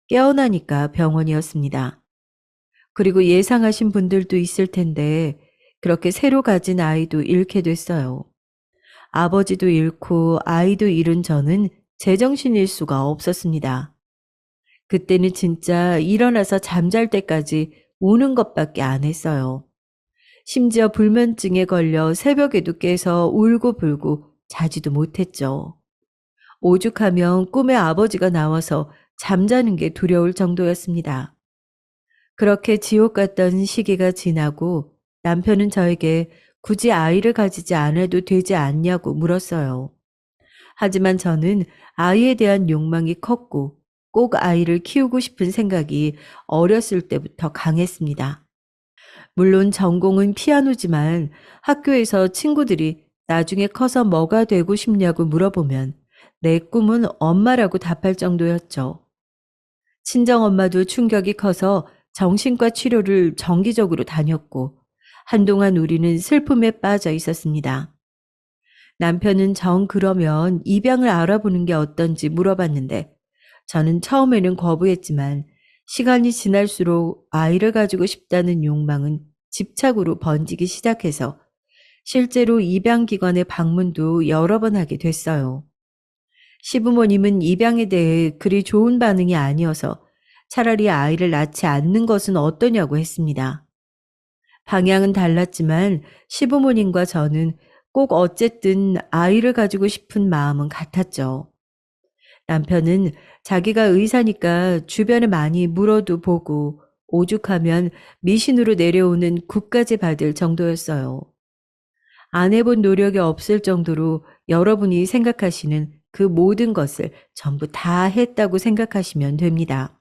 깨어나니까 병원이었습니다. 그리고 예상하신 분들도 있을 텐데 그렇게 새로 가진 아이도 잃게 됐어요. 아버지도 잃고 아이도 잃은 저는 제정신일 수가 없었습니다. 그때는 진짜 일어나서 잠잘 때까지 우는 것밖에 안 했어요. 심지어 불면증에 걸려 새벽에도 깨서 울고불고 자지도 못했죠. 오죽하면 꿈에 아버지가 나와서 잠자는 게 두려울 정도였습니다. 그렇게 지옥 같던 시기가 지나고 남편은 저에게 굳이 아이를 가지지 않아도 되지 않냐고 물었어요. 하지만 저는 아이에 대한 욕망이 컸고 꼭 아이를 키우고 싶은 생각이 어렸을 때부터 강했습니다. 물론 전공은 피아노지만 학교에서 친구들이 나중에 커서 뭐가 되고 싶냐고 물어보면 내 꿈은 엄마라고 답할 정도였죠. 친정엄마도 충격이 커서 정신과 치료를 정기적으로 다녔고 한동안 우리는 슬픔에 빠져 있었습니다. 남편은 정 그러면 입양을 알아보는 게 어떤지 물어봤는데 저는 처음에는 거부했지만 시간이 지날수록 아이를 가지고 싶다는 욕망은 집착으로 번지기 시작해서 실제로 입양기관의 방문도 여러 번 하게 됐어요. 시부모님은 입양에 대해 그리 좋은 반응이 아니어서 차라리 아이를 낳지 않는 것은 어떠냐고 했습니다. 방향은 달랐지만 시부모님과 저는 꼭 어쨌든 아이를 가지고 싶은 마음은 같았죠. 남편은 자기가 의사니까 주변에 많이 물어도 보고 오죽하면 미신으로 내려오는 국까지 받을 정도였어요. 안 해본 노력이 없을 정도로 여러분이 생각하시는 그 모든 것을 전부 다 했다고 생각하시면 됩니다.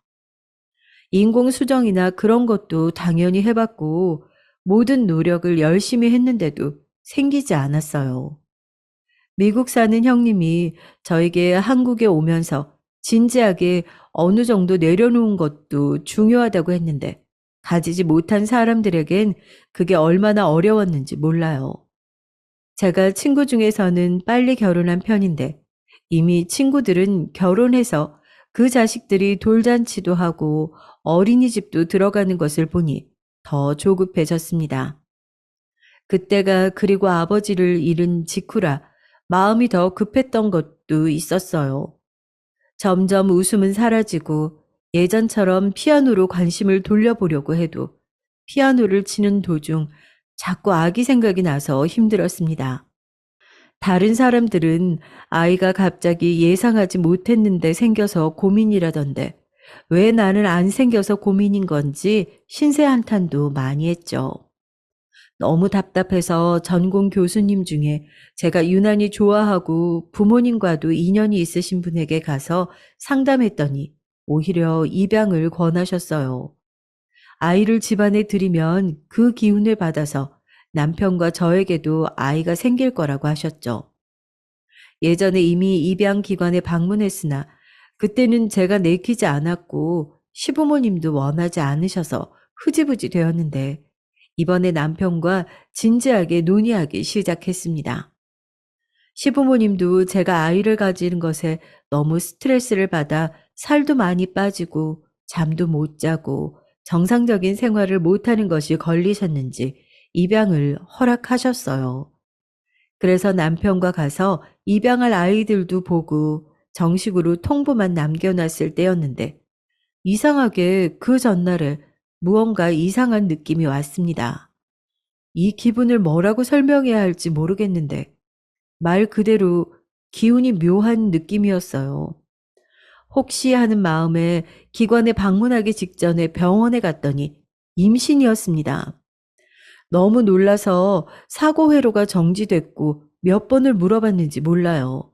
인공수정이나 그런 것도 당연히 해봤고 모든 노력을 열심히 했는데도 생기지 않았어요. 미국 사는 형님이 저에게 한국에 오면서 진지하게 어느 정도 내려놓은 것도 중요하다고 했는데 가지지 못한 사람들에겐 그게 얼마나 어려웠는지 몰라요. 제가 친구 중에서는 빨리 결혼한 편인데 이미 친구들은 결혼해서 그 자식들이 돌잔치도 하고 어린이집도 들어가는 것을 보니 더 조급해졌습니다. 그때가 그리고 아버지를 잃은 직후라 마음이 더 급했던 것도 있었어요. 점점 웃음은 사라지고 예전처럼 피아노로 관심을 돌려보려고 해도 피아노를 치는 도중 자꾸 아기 생각이 나서 힘들었습니다. 다른 사람들은 아이가 갑자기 예상하지 못했는데 생겨서 고민이라던데 왜 나는 안 생겨서 고민인 건지 신세 한탄도 많이 했죠. 너무 답답해서 전공 교수님 중에 제가 유난히 좋아하고 부모님과도 인연이 있으신 분에게 가서 상담했더니 오히려 입양을 권하셨어요. 아이를 집안에 들이면 그 기운을 받아서 남편과 저에게도 아이가 생길 거라고 하셨죠. 예전에 이미 입양 기관에 방문했으나 그때는 제가 내키지 않았고 시부모님도 원하지 않으셔서 흐지부지 되었는데 이번에 남편과 진지하게 논의하기 시작했습니다. 시부모님도 제가 아이를 가지는 것에 너무 스트레스를 받아 살도 많이 빠지고 잠도 못 자고 정상적인 생활을 못하는 것이 걸리셨는지 입양을 허락하셨어요. 그래서 남편과 가서 입양할 아이들도 보고 정식으로 통보만 남겨놨을 때였는데 이상하게 그 전날에 무언가 이상한 느낌이 왔습니다. 이 기분을 뭐라고 설명해야 할지 모르겠는데 말 그대로 기운이 묘한 느낌이었어요. 혹시 하는 마음에 기관에 방문하기 직전에 병원에 갔더니 임신이었습니다. 너무 놀라서 사고 회로가 정지됐고 몇 번을 물어봤는지 몰라요.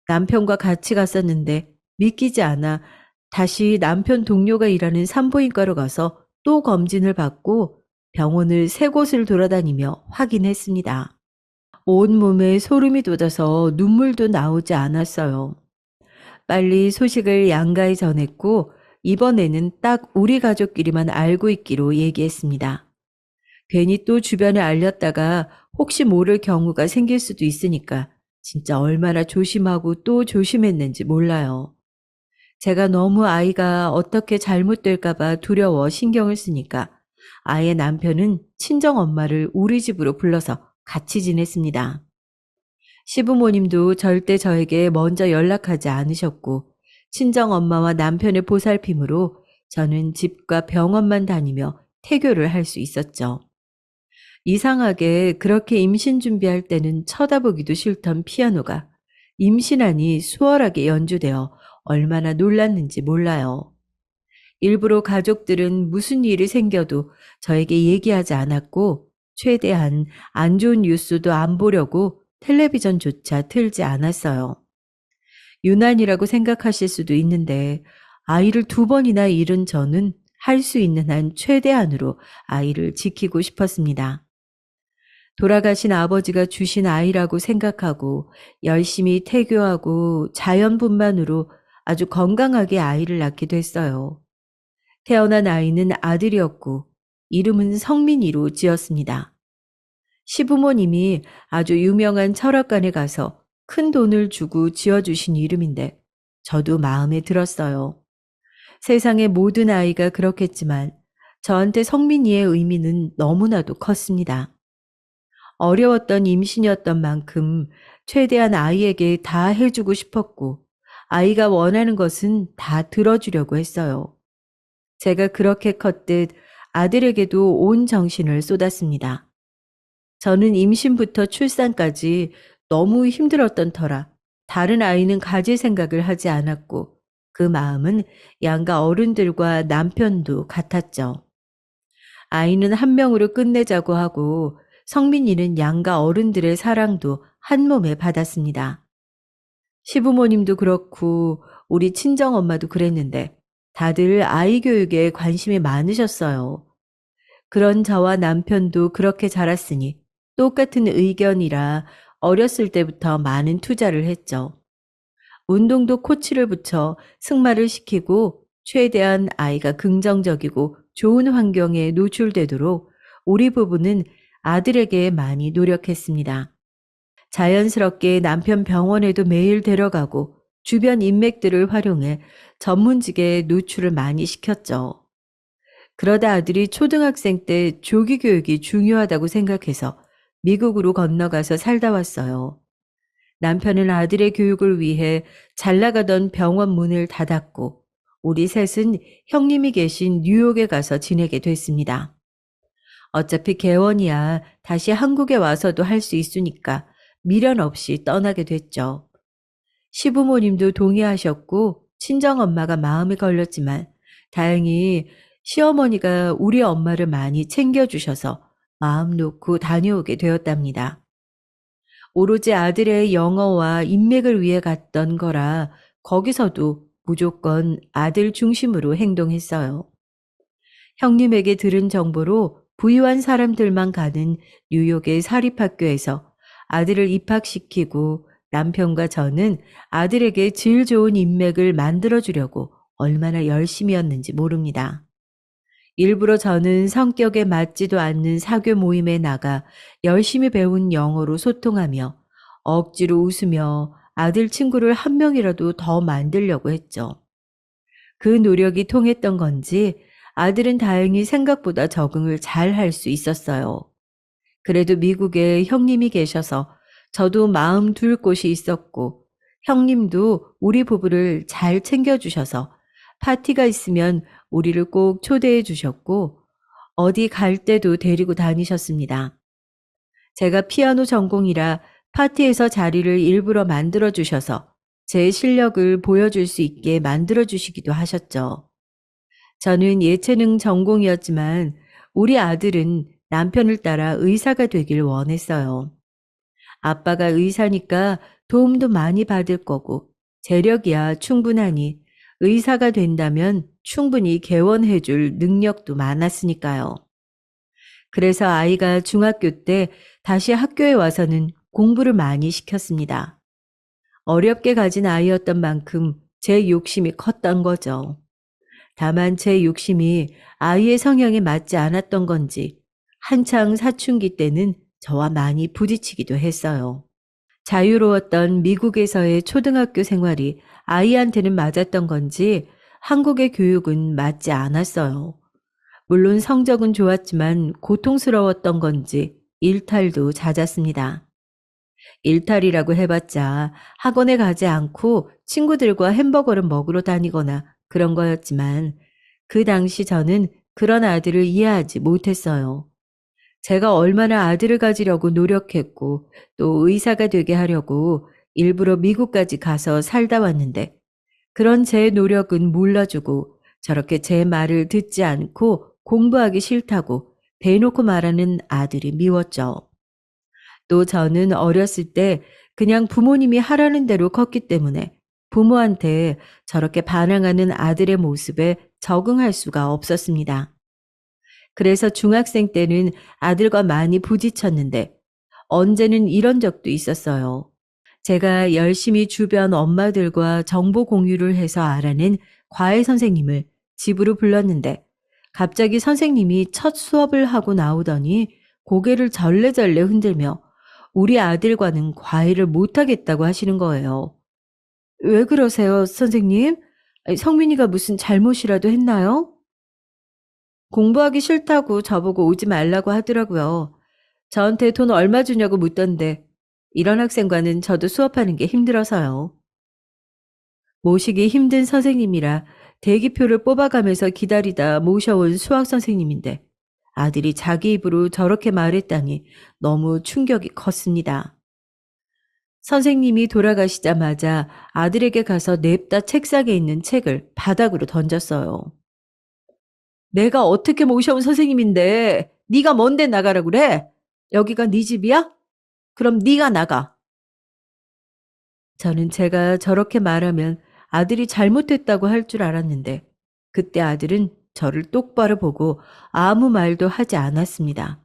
남편과 같이 갔었는데 믿기지 않아 다시 남편 동료가 일하는 산부인과로 가서 또 검진을 받고 병원을 세 곳을 돌아다니며 확인했습니다. 온몸에 소름이 돋아서 눈물도 나오지 않았어요. 빨리 소식을 양가에 전했고 이번에는 딱 우리 가족끼리만 알고 있기로 얘기했습니다. 괜히 또 주변에 알렸다가 혹시 모를 경우가 생길 수도 있으니까 진짜 얼마나 조심하고 또 조심했는지 몰라요. 제가 너무 아이가 어떻게 잘못될까 봐 두려워 신경을 쓰니까 아이의 남편은 친정엄마를 우리 집으로 불러서 같이 지냈습니다. 시부모님도 절대 저에게 먼저 연락하지 않으셨고 친정엄마와 남편의 보살핌으로 저는 집과 병원만 다니며 태교를 할 수 있었죠. 이상하게 그렇게 임신 준비할 때는 쳐다보기도 싫던 피아노가 임신하니 수월하게 연주되어 얼마나 놀랐는지 몰라요. 일부러 가족들은 무슨 일이 생겨도 저에게 얘기하지 않았고 최대한 안 좋은 뉴스도 안 보려고 텔레비전조차 틀지 않았어요. 유난이라고 생각하실 수도 있는데 아이를 두 번이나 잃은 저는 할 수 있는 한 최대한으로 아이를 지키고 싶었습니다. 돌아가신 아버지가 주신 아이라고 생각하고 열심히 태교하고 자연분만으로 아주 건강하게 아이를 낳게 됐어요. 태어난 아이는 아들이었고 이름은 성민이로 지었습니다. 시부모님이 아주 유명한 철학관에 가서 큰 돈을 주고 지어주신 이름인데 저도 마음에 들었어요. 세상의 모든 아이가 그렇겠지만 저한테 성민이의 의미는 너무나도 컸습니다. 어려웠던 임신이었던 만큼 최대한 아이에게 다 해주고 싶었고 아이가 원하는 것은 다 들어주려고 했어요. 제가 그렇게 컸듯 아들에게도 온 정신을 쏟았습니다. 저는 임신부터 출산까지 너무 힘들었던 터라 다른 아이는 가질 생각을 하지 않았고 그 마음은 양가 어른들과 남편도 같았죠. 아이는 한 명으로 끝내자고 하고 성민이는 양가 어른들의 사랑도 한 몸에 받았습니다. 시부모님도 그렇고 우리 친정엄마도 그랬는데 다들 아이 교육에 관심이 많으셨어요. 그런 저와 남편도 그렇게 자랐으니 똑같은 의견이라 어렸을 때부터 많은 투자를 했죠. 운동도 코치를 붙여 승마를 시키고 최대한 아이가 긍정적이고 좋은 환경에 노출되도록 우리 부부는 아들에게 많이 노력했습니다. 자연스럽게 남편 병원에도 매일 데려가고 주변 인맥들을 활용해 전문직에 노출을 많이 시켰죠. 그러다 아들이 초등학생 때 조기 교육이 중요하다고 생각해서 미국으로 건너가서 살다 왔어요. 남편은 아들의 교육을 위해 잘 나가던 병원 문을 닫았고 우리 셋은 형님이 계신 뉴욕에 가서 지내게 됐습니다. 어차피 개원이야 다시 한국에 와서도 할 수 있으니까 미련 없이 떠나게 됐죠. 시부모님도 동의하셨고 친정엄마가 마음이 걸렸지만 다행히 시어머니가 우리 엄마를 많이 챙겨주셔서 마음 놓고 다녀오게 되었답니다. 오로지 아들의 영어와 인맥을 위해 갔던 거라 거기서도 무조건 아들 중심으로 행동했어요. 형님에게 들은 정보로 부유한 사람들만 가는 뉴욕의 사립학교에서 아들을 입학시키고 남편과 저는 아들에게 질 좋은 인맥을 만들어주려고 얼마나 열심이었는지 모릅니다. 일부러 저는 성격에 맞지도 않는 사교 모임에 나가 열심히 배운 영어로 소통하며 억지로 웃으며 아들 친구를 한 명이라도 더 만들려고 했죠. 그 노력이 통했던 건지 아들은 다행히 생각보다 적응을 잘 할 수 있었어요. 그래도 미국에 형님이 계셔서 저도 마음 둘 곳이 있었고 형님도 우리 부부를 잘 챙겨주셔서 파티가 있으면 우리를 꼭 초대해 주셨고 어디 갈 때도 데리고 다니셨습니다. 제가 피아노 전공이라 파티에서 자리를 일부러 만들어 주셔서 제 실력을 보여줄 수 있게 만들어 주시기도 하셨죠. 저는 예체능 전공이었지만 우리 아들은 남편을 따라 의사가 되길 원했어요. 아빠가 의사니까 도움도 많이 받을 거고 재력이야 충분하니 의사가 된다면 충분히 개원해 줄 능력도 많았으니까요. 그래서 아이가 중학교 때 다시 학교에 와서는 공부를 많이 시켰습니다. 어렵게 가진 아이였던 만큼 제 욕심이 컸던 거죠. 다만 제 욕심이 아이의 성향에 맞지 않았던 건지 한창 사춘기 때는 저와 많이 부딪히기도 했어요. 자유로웠던 미국에서의 초등학교 생활이 아이한테는 맞았던 건지 한국의 교육은 맞지 않았어요. 물론 성적은 좋았지만 고통스러웠던 건지 일탈도 잦았습니다. 일탈이라고 해봤자 학원에 가지 않고 친구들과 햄버거를 먹으러 다니거나 그런 거였지만 그 당시 저는 그런 아들을 이해하지 못했어요. 제가 얼마나 아들을 가지려고 노력했고 또 의사가 되게 하려고 일부러 미국까지 가서 살다 왔는데 그런 제 노력은 몰라주고 저렇게 제 말을 듣지 않고 공부하기 싫다고 대놓고 말하는 아들이 미웠죠. 또 저는 어렸을 때 그냥 부모님이 하라는 대로 컸기 때문에 부모한테 저렇게 반항하는 아들의 모습에 적응할 수가 없었습니다. 그래서 중학생 때는 아들과 많이 부딪혔는데 언제는 이런 적도 있었어요. 제가 열심히 주변 엄마들과 정보 공유를 해서 알아낸 과외 선생님을 집으로 불렀는데 갑자기 선생님이 첫 수업을 하고 나오더니 고개를 절레절레 흔들며 우리 아들과는 과외를 못하겠다고 하시는 거예요. 왜 그러세요, 선생님? 아니, 성민이가 무슨 잘못이라도 했나요? 공부하기 싫다고 저보고 오지 말라고 하더라고요. 저한테 돈 얼마 주냐고 묻던데 이런 학생과는 저도 수업하는 게 힘들어서요. 모시기 힘든 선생님이라 대기표를 뽑아가면서 기다리다 모셔온 수학 선생님인데 아들이 자기 입으로 저렇게 말했다니 너무 충격이 컸습니다. 선생님이 돌아가시자마자 아들에게 가서 냅다 책상에 있는 책을 바닥으로 던졌어요. 내가 어떻게 모셔온 선생님인데 네가 뭔데 나가라 그래? 여기가 네 집이야? 그럼 네가 나가. 저는 제가 저렇게 말하면 아들이 잘못했다고 할 줄 알았는데 그때 아들은 저를 똑바로 보고 아무 말도 하지 않았습니다.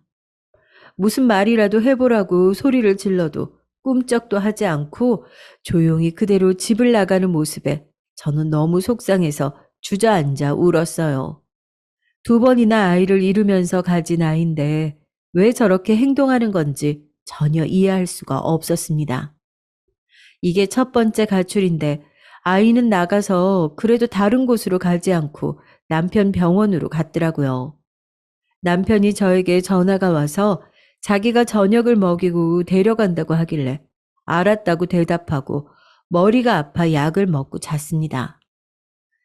무슨 말이라도 해보라고 소리를 질러도 꿈쩍도 하지 않고 조용히 그대로 집을 나가는 모습에 저는 너무 속상해서 주저앉아 울었어요. 두 번이나 아이를 잃으면서 가진 아이인데 왜 저렇게 행동하는 건지 전혀 이해할 수가 없었습니다. 이게 첫 번째 가출인데 아이는 나가서 그래도 다른 곳으로 가지 않고 남편 병원으로 갔더라고요. 남편이 저에게 전화가 와서 자기가 저녁을 먹이고 데려간다고 하길래 알았다고 대답하고 머리가 아파 약을 먹고 잤습니다.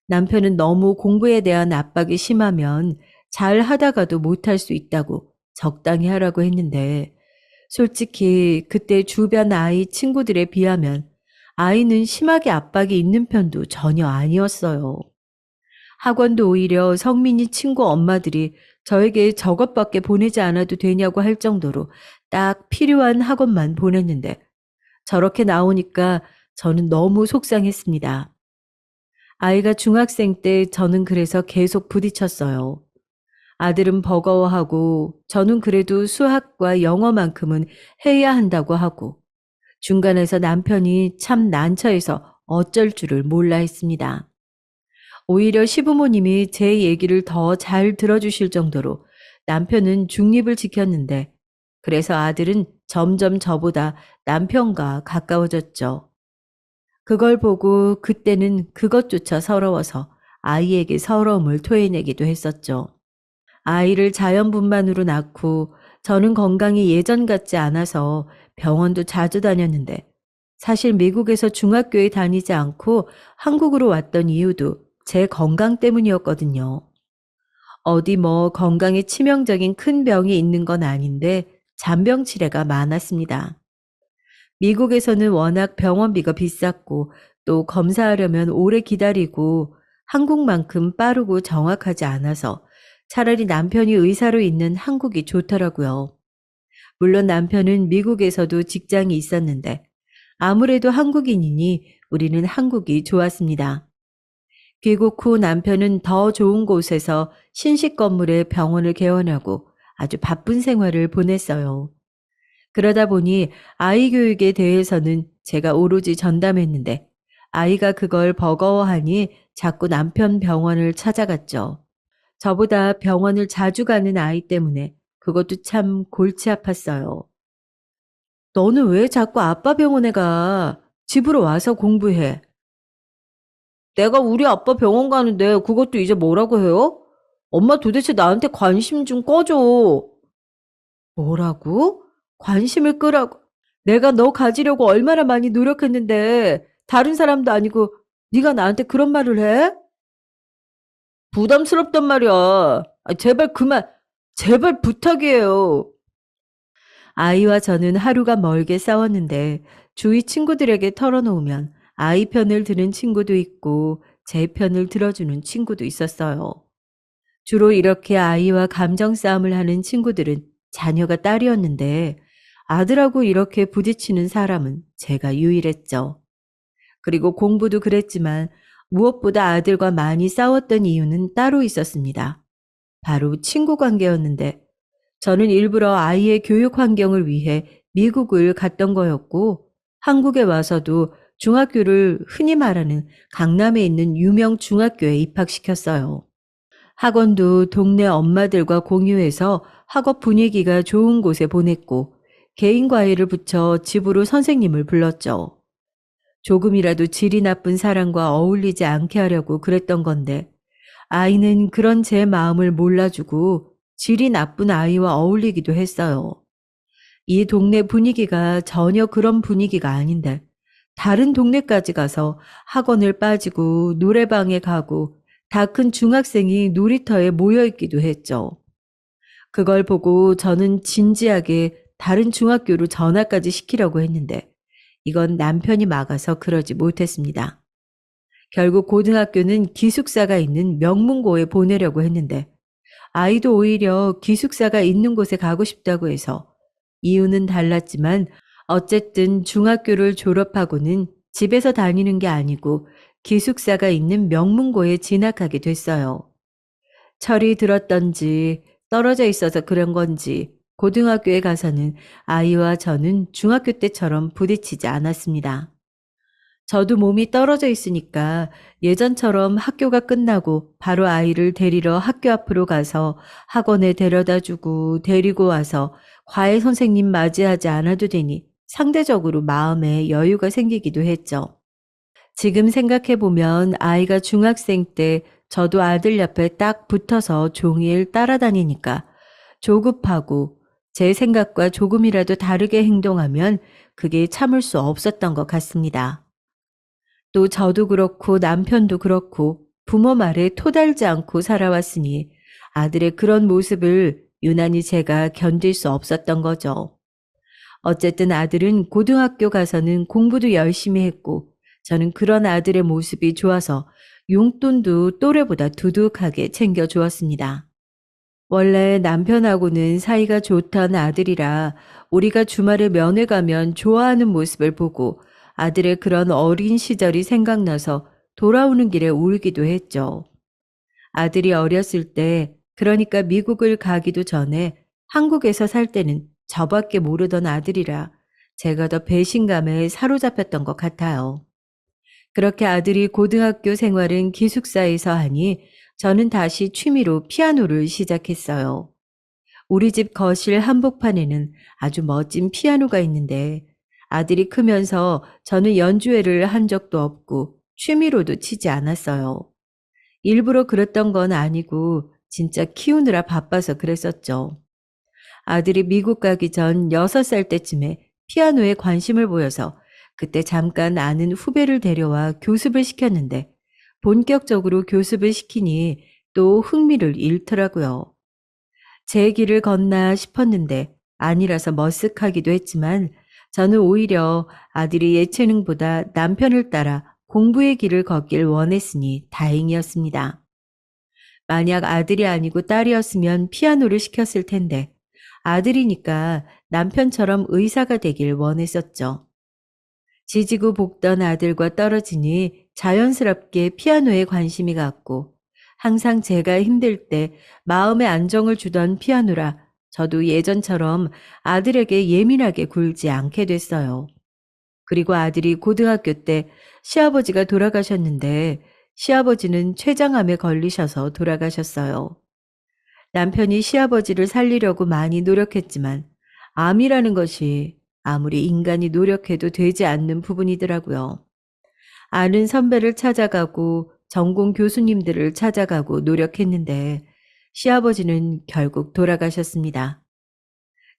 남편은 너무 공부에 대한 압박이 심하면 잘 하다가도 못할 수 있다고 적당히 하라고 했는데 솔직히 그때 주변 아이 친구들에 비하면 아이는 심하게 압박이 있는 편도 전혀 아니었어요. 학원도 오히려 성민이 친구 엄마들이 저에게 저것밖에 보내지 않아도 되냐고 할 정도로 딱 필요한 학원만 보냈는데 저렇게 나오니까 저는 너무 속상했습니다. 아이가 중학생 때 저는 그래서 계속 부딪혔어요. 아들은 버거워하고 저는 그래도 수학과 영어만큼은 해야 한다고 하고 중간에서 남편이 참 난처해서 어쩔 줄을 몰라 했습니다. 오히려 시부모님이 제 얘기를 더 잘 들어주실 정도로 남편은 중립을 지켰는데 그래서 아들은 점점 저보다 남편과 가까워졌죠. 그걸 보고 그때는 그것조차 서러워서 아이에게 서러움을 토해내기도 했었죠. 아이를 자연분만으로 낳고 저는 건강이 예전 같지 않아서 병원도 자주 다녔는데 사실 미국에서 중학교에 다니지 않고 한국으로 왔던 이유도 제 건강 때문이었거든요. 어디 뭐 건강에 치명적인 큰 병이 있는 건 아닌데 잔병 치레가 많았습니다. 미국에서는 워낙 병원비가 비쌌고 또 검사하려면 오래 기다리고 한국만큼 빠르고 정확하지 않아서 차라리 남편이 의사로 있는 한국이 좋더라고요. 물론 남편은 미국에서도 직장이 있었는데 아무래도 한국인이니 우리는 한국이 좋았습니다. 귀국 후 남편은 더 좋은 곳에서 신식 건물에 병원을 개원하고 아주 바쁜 생활을 보냈어요. 그러다 보니 아이 교육에 대해서는 제가 오로지 전담했는데 아이가 그걸 버거워하니 자꾸 남편 병원을 찾아갔죠. 저보다 병원을 자주 가는 아이 때문에 그것도 참 골치 아팠어요. 너는 왜 자꾸 아빠 병원에 가? 집으로 와서 공부해. 내가 우리 아빠 병원 가는데 그것도 이제 뭐라고 해요? 엄마 도대체 나한테 관심 좀 꺼줘. 뭐라고? 관심을 끄라고. 내가 너 가지려고 얼마나 많이 노력했는데 다른 사람도 아니고 네가 나한테 그런 말을 해? 부담스럽단 말이야. 제발 그만. 제발 부탁이에요. 아이와 저는 하루가 멀게 싸웠는데 주위 친구들에게 털어놓으면 아이 편을 드는 친구도 있고 제 편을 들어주는 친구도 있었어요. 주로 이렇게 아이와 감정 싸움을 하는 친구들은 자녀가 딸이었는데 아들하고 이렇게 부딪히는 사람은 제가 유일했죠. 그리고 공부도 그랬지만 무엇보다 아들과 많이 싸웠던 이유는 따로 있었습니다. 바로 친구 관계였는데 저는 일부러 아이의 교육 환경을 위해 미국을 갔던 거였고 한국에 와서도 중학교를 흔히 말하는 강남에 있는 유명 중학교에 입학시켰어요. 학원도 동네 엄마들과 공유해서 학업 분위기가 좋은 곳에 보냈고 개인 과외를 붙여 집으로 선생님을 불렀죠. 조금이라도 질이 나쁜 사람과 어울리지 않게 하려고 그랬던 건데 아이는 그런 제 마음을 몰라주고 질이 나쁜 아이와 어울리기도 했어요. 이 동네 분위기가 전혀 그런 분위기가 아닌데 다른 동네까지 가서 학원을 빠지고 노래방에 가고 다 큰 중학생이 놀이터에 모여있기도 했죠. 그걸 보고 저는 진지하게 다른 중학교로 전화까지 시키려고 했는데 이건 남편이 막아서 그러지 못했습니다. 결국 고등학교는 기숙사가 있는 명문고에 보내려고 했는데 아이도 오히려 기숙사가 있는 곳에 가고 싶다고 해서 이유는 달랐지만 어쨌든 중학교를 졸업하고는 집에서 다니는 게 아니고 기숙사가 있는 명문고에 진학하게 됐어요. 철이 들었던지 떨어져 있어서 그런 건지 고등학교에 가서는 아이와 저는 중학교 때처럼 부딪히지 않았습니다. 저도 몸이 떨어져 있으니까 예전처럼 학교가 끝나고 바로 아이를 데리러 학교 앞으로 가서 학원에 데려다 주고 데리고 와서 과외 선생님 맞이하지 않아도 되니 상대적으로 마음에 여유가 생기기도 했죠. 지금 생각해보면 아이가 중학생 때 저도 아들 옆에 딱 붙어서 종일 따라다니니까 조급하고 제 생각과 조금이라도 다르게 행동하면 그게 참을 수 없었던 것 같습니다. 또 저도 그렇고 남편도 그렇고 부모 말에 토달지 않고 살아왔으니 아들의 그런 모습을 유난히 제가 견딜 수 없었던 거죠. 어쨌든 아들은 고등학교 가서는 공부도 열심히 했고 저는 그런 아들의 모습이 좋아서 용돈도 또래보다 두둑하게 챙겨주었습니다. 원래 남편하고는 사이가 좋던 아들이라 우리가 주말에 면회 가면 좋아하는 모습을 보고 아들의 그런 어린 시절이 생각나서 돌아오는 길에 울기도 했죠. 아들이 어렸을 때, 그러니까 미국을 가기도 전에 한국에서 살 때는 저밖에 모르던 아들이라 제가 더 배신감에 사로잡혔던 것 같아요. 그렇게 아들이 고등학교 생활은 기숙사에서 하니 저는 다시 취미로 피아노를 시작했어요. 우리 집 거실 한복판에는 아주 멋진 피아노가 있는데 아들이 크면서 저는 연주회를 한 적도 없고 취미로도 치지 않았어요. 일부러 그랬던 건 아니고 진짜 키우느라 바빠서 그랬었죠. 아들이 미국 가기 전 6살 때쯤에 피아노에 관심을 보여서 그때 잠깐 아는 후배를 데려와 교습을 시켰는데 본격적으로 교습을 시키니 또 흥미를 잃더라고요. 제 길을 걷나 싶었는데 아니라서 머쓱하기도 했지만 저는 오히려 아들이 예체능보다 남편을 따라 공부의 길을 걷길 원했으니 다행이었습니다. 만약 아들이 아니고 딸이었으면 피아노를 시켰을 텐데 아들이니까 남편처럼 의사가 되길 원했었죠. 지지고 볶던 아들과 떨어지니 자연스럽게 피아노에 관심이 갔고 항상 제가 힘들 때 마음의 안정을 주던 피아노라 저도 예전처럼 아들에게 예민하게 굴지 않게 됐어요. 그리고 아들이 고등학교 때 시아버지가 돌아가셨는데 시아버지는 췌장암에 걸리셔서 돌아가셨어요. 남편이 시아버지를 살리려고 많이 노력했지만 암이라는 것이 아무리 인간이 노력해도 되지 않는 부분이더라고요. 아는 선배를 찾아가고 전공 교수님들을 찾아가고 노력했는데 시아버지는 결국 돌아가셨습니다.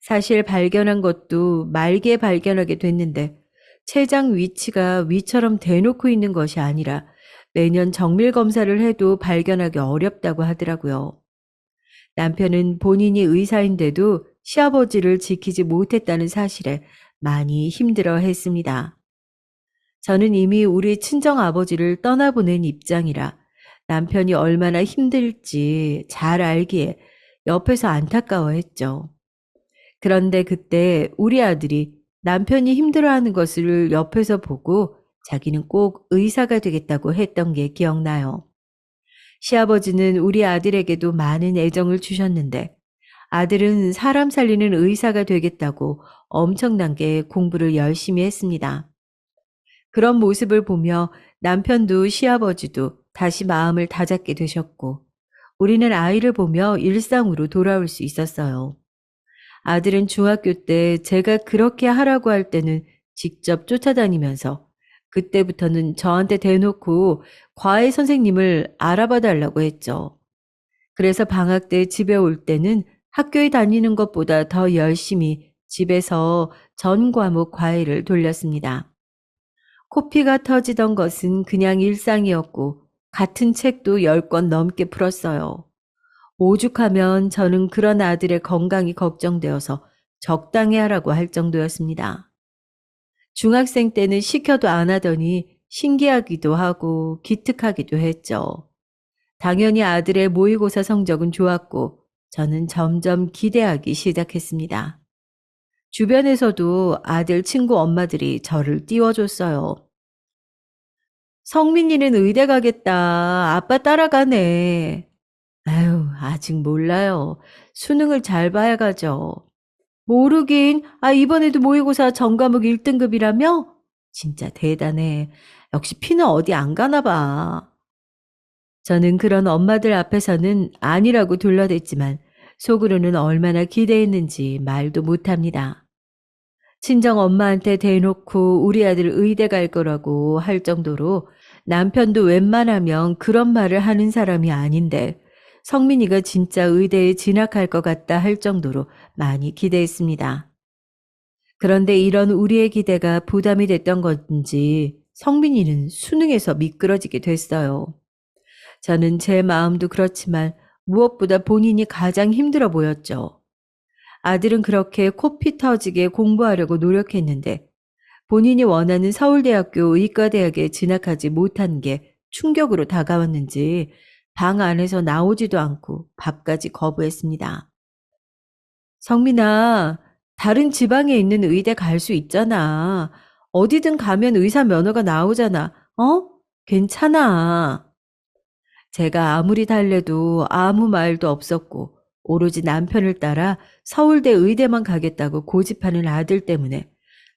사실 발견한 것도 말기에 발견하게 됐는데 췌장 위치가 위처럼 대놓고 있는 것이 아니라 매년 정밀 검사를 해도 발견하기 어렵다고 하더라고요. 남편은 본인이 의사인데도 시아버지를 지키지 못했다는 사실에 많이 힘들어 했습니다. 저는 이미 우리 친정아버지를 떠나보낸 입장이라 남편이 얼마나 힘들지 잘 알기에 옆에서 안타까워했죠. 그런데 그때 우리 아들이 남편이 힘들어하는 것을 옆에서 보고 자기는 꼭 의사가 되겠다고 했던 게 기억나요. 시아버지는 우리 아들에게도 많은 애정을 주셨는데 아들은 사람 살리는 의사가 되겠다고 엄청나게 공부를 열심히 했습니다. 그런 모습을 보며 남편도 시아버지도 다시 마음을 다잡게 되셨고 우리는 아이를 보며 일상으로 돌아올 수 있었어요. 아들은 중학교 때 제가 그렇게 하라고 할 때는 직접 쫓아다니면서 그때부터는 저한테 대놓고 과외 선생님을 알아봐 달라고 했죠. 그래서 방학 때 집에 올 때는 학교에 다니는 것보다 더 열심히 집에서 전 과목 과외를 돌렸습니다. 코피가 터지던 것은 그냥 일상이었고 같은 책도 10권 넘게 풀었어요. 오죽하면 저는 그런 아들의 건강이 걱정되어서 적당히 하라고 할 정도였습니다. 중학생 때는 시켜도 안 하더니 신기하기도 하고 기특하기도 했죠. 당연히 아들의 모의고사 성적은 좋았고 저는 점점 기대하기 시작했습니다. 주변에서도 아들 친구 엄마들이 저를 띄워줬어요. 성민이는 의대 가겠다. 아빠 따라가네. 아유, 아직 몰라요. 수능을 잘 봐야 가죠. 모르긴. 이번에도 모의고사 전과목 1등급이라며? 진짜 대단해. 역시 피는 어디 안 가나 봐. 저는 그런 엄마들 앞에서는 아니라고 둘러댔지만 속으로는 얼마나 기대했는지 말도 못합니다. 친정 엄마한테 대놓고 우리 아들 의대 갈 거라고 할 정도로 남편도 웬만하면 그런 말을 하는 사람이 아닌데 성민이가 진짜 의대에 진학할 것 같다 할 정도로 많이 기대했습니다. 그런데 이런 우리의 기대가 부담이 됐던 건지 성민이는 수능에서 미끄러지게 됐어요. 저는 제 마음도 그렇지만 무엇보다 본인이 가장 힘들어 보였죠. 아들은 그렇게 코피 터지게 공부하려고 노력했는데 본인이 원하는 서울대학교 의과대학에 진학하지 못한 게 충격으로 다가왔는지 방 안에서 나오지도 않고 밥까지 거부했습니다. 성민아, 다른 지방에 있는 의대 갈 수 있잖아. 어디든 가면 의사 면허가 나오잖아. 어? 괜찮아. 제가 아무리 달래도 아무 말도 없었고 오로지 남편을 따라 서울대 의대만 가겠다고 고집하는 아들 때문에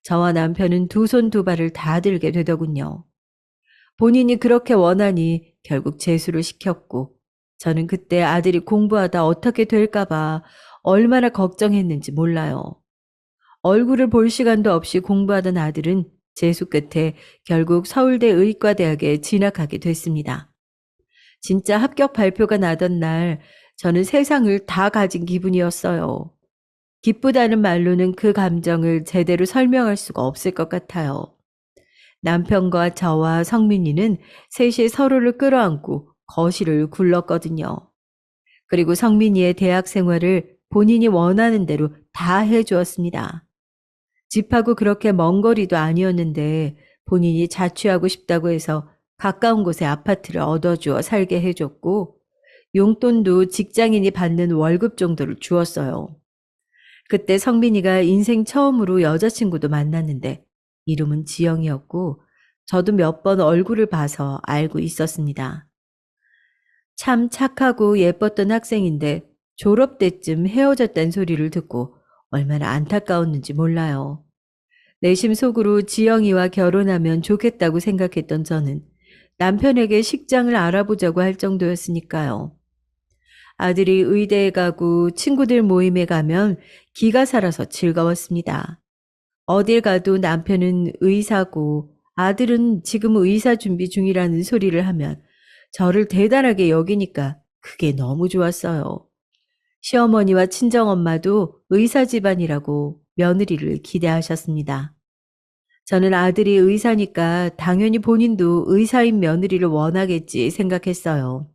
저와 남편은 두 손 두 발을 다 들게 되더군요. 본인이 그렇게 원하니 결국 재수를 시켰고 저는 그때 아들이 공부하다 어떻게 될까봐 얼마나 걱정했는지 몰라요. 얼굴을 볼 시간도 없이 공부하던 아들은 재수 끝에 결국 서울대 의과대학에 진학하게 됐습니다. 진짜 합격 발표가 나던 날 저는 세상을 다 가진 기분이었어요. 기쁘다는 말로는 그 감정을 제대로 설명할 수가 없을 것 같아요. 남편과 저와 성민이는 셋이 서로를 끌어안고 거실을 굴렀거든요. 그리고 성민이의 대학 생활을 본인이 원하는 대로 다 해주었습니다. 집하고 그렇게 먼 거리도 아니었는데 본인이 자취하고 싶다고 해서 가까운 곳에 아파트를 얻어주어 살게 해줬고 용돈도 직장인이 받는 월급 정도를 주었어요. 그때 성민이가 인생 처음으로 여자친구도 만났는데 이름은 지영이었고 저도 몇 번 얼굴을 봐서 알고 있었습니다. 참 착하고 예뻤던 학생인데 졸업 때쯤 헤어졌다는 소리를 듣고 얼마나 안타까웠는지 몰라요. 내심 속으로 지영이와 결혼하면 좋겠다고 생각했던 저는 남편에게 식장을 알아보자고 할 정도였으니까요. 아들이 의대에 가고 친구들 모임에 가면 기가 살아서 즐거웠습니다. 어딜 가도 남편은 의사고 아들은 지금 의사 준비 중이라는 소리를 하면 저를 대단하게 여기니까 그게 너무 좋았어요. 시어머니와 친정엄마도 의사 집안이라고 며느리를 기대하셨습니다. 저는 아들이 의사니까 당연히 본인도 의사인 며느리를 원하겠지 생각했어요.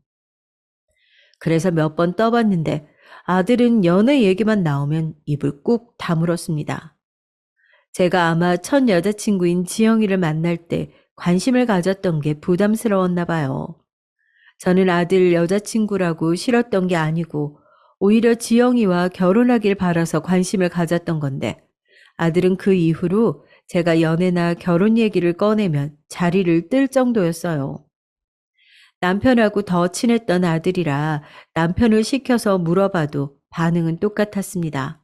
그래서 몇 번 떠봤는데 아들은 연애 얘기만 나오면 입을 꾹 다물었습니다. 제가 아마 첫 여자친구인 지영이를 만날 때 관심을 가졌던 게 부담스러웠나 봐요. 저는 아들 여자친구라고 싫었던 게 아니고 오히려 지영이와 결혼하길 바라서 관심을 가졌던 건데 아들은 그 이후로 제가 연애나 결혼 얘기를 꺼내면 자리를 뜰 정도였어요. 남편하고 더 친했던 아들이라 남편을 시켜서 물어봐도 반응은 똑같았습니다.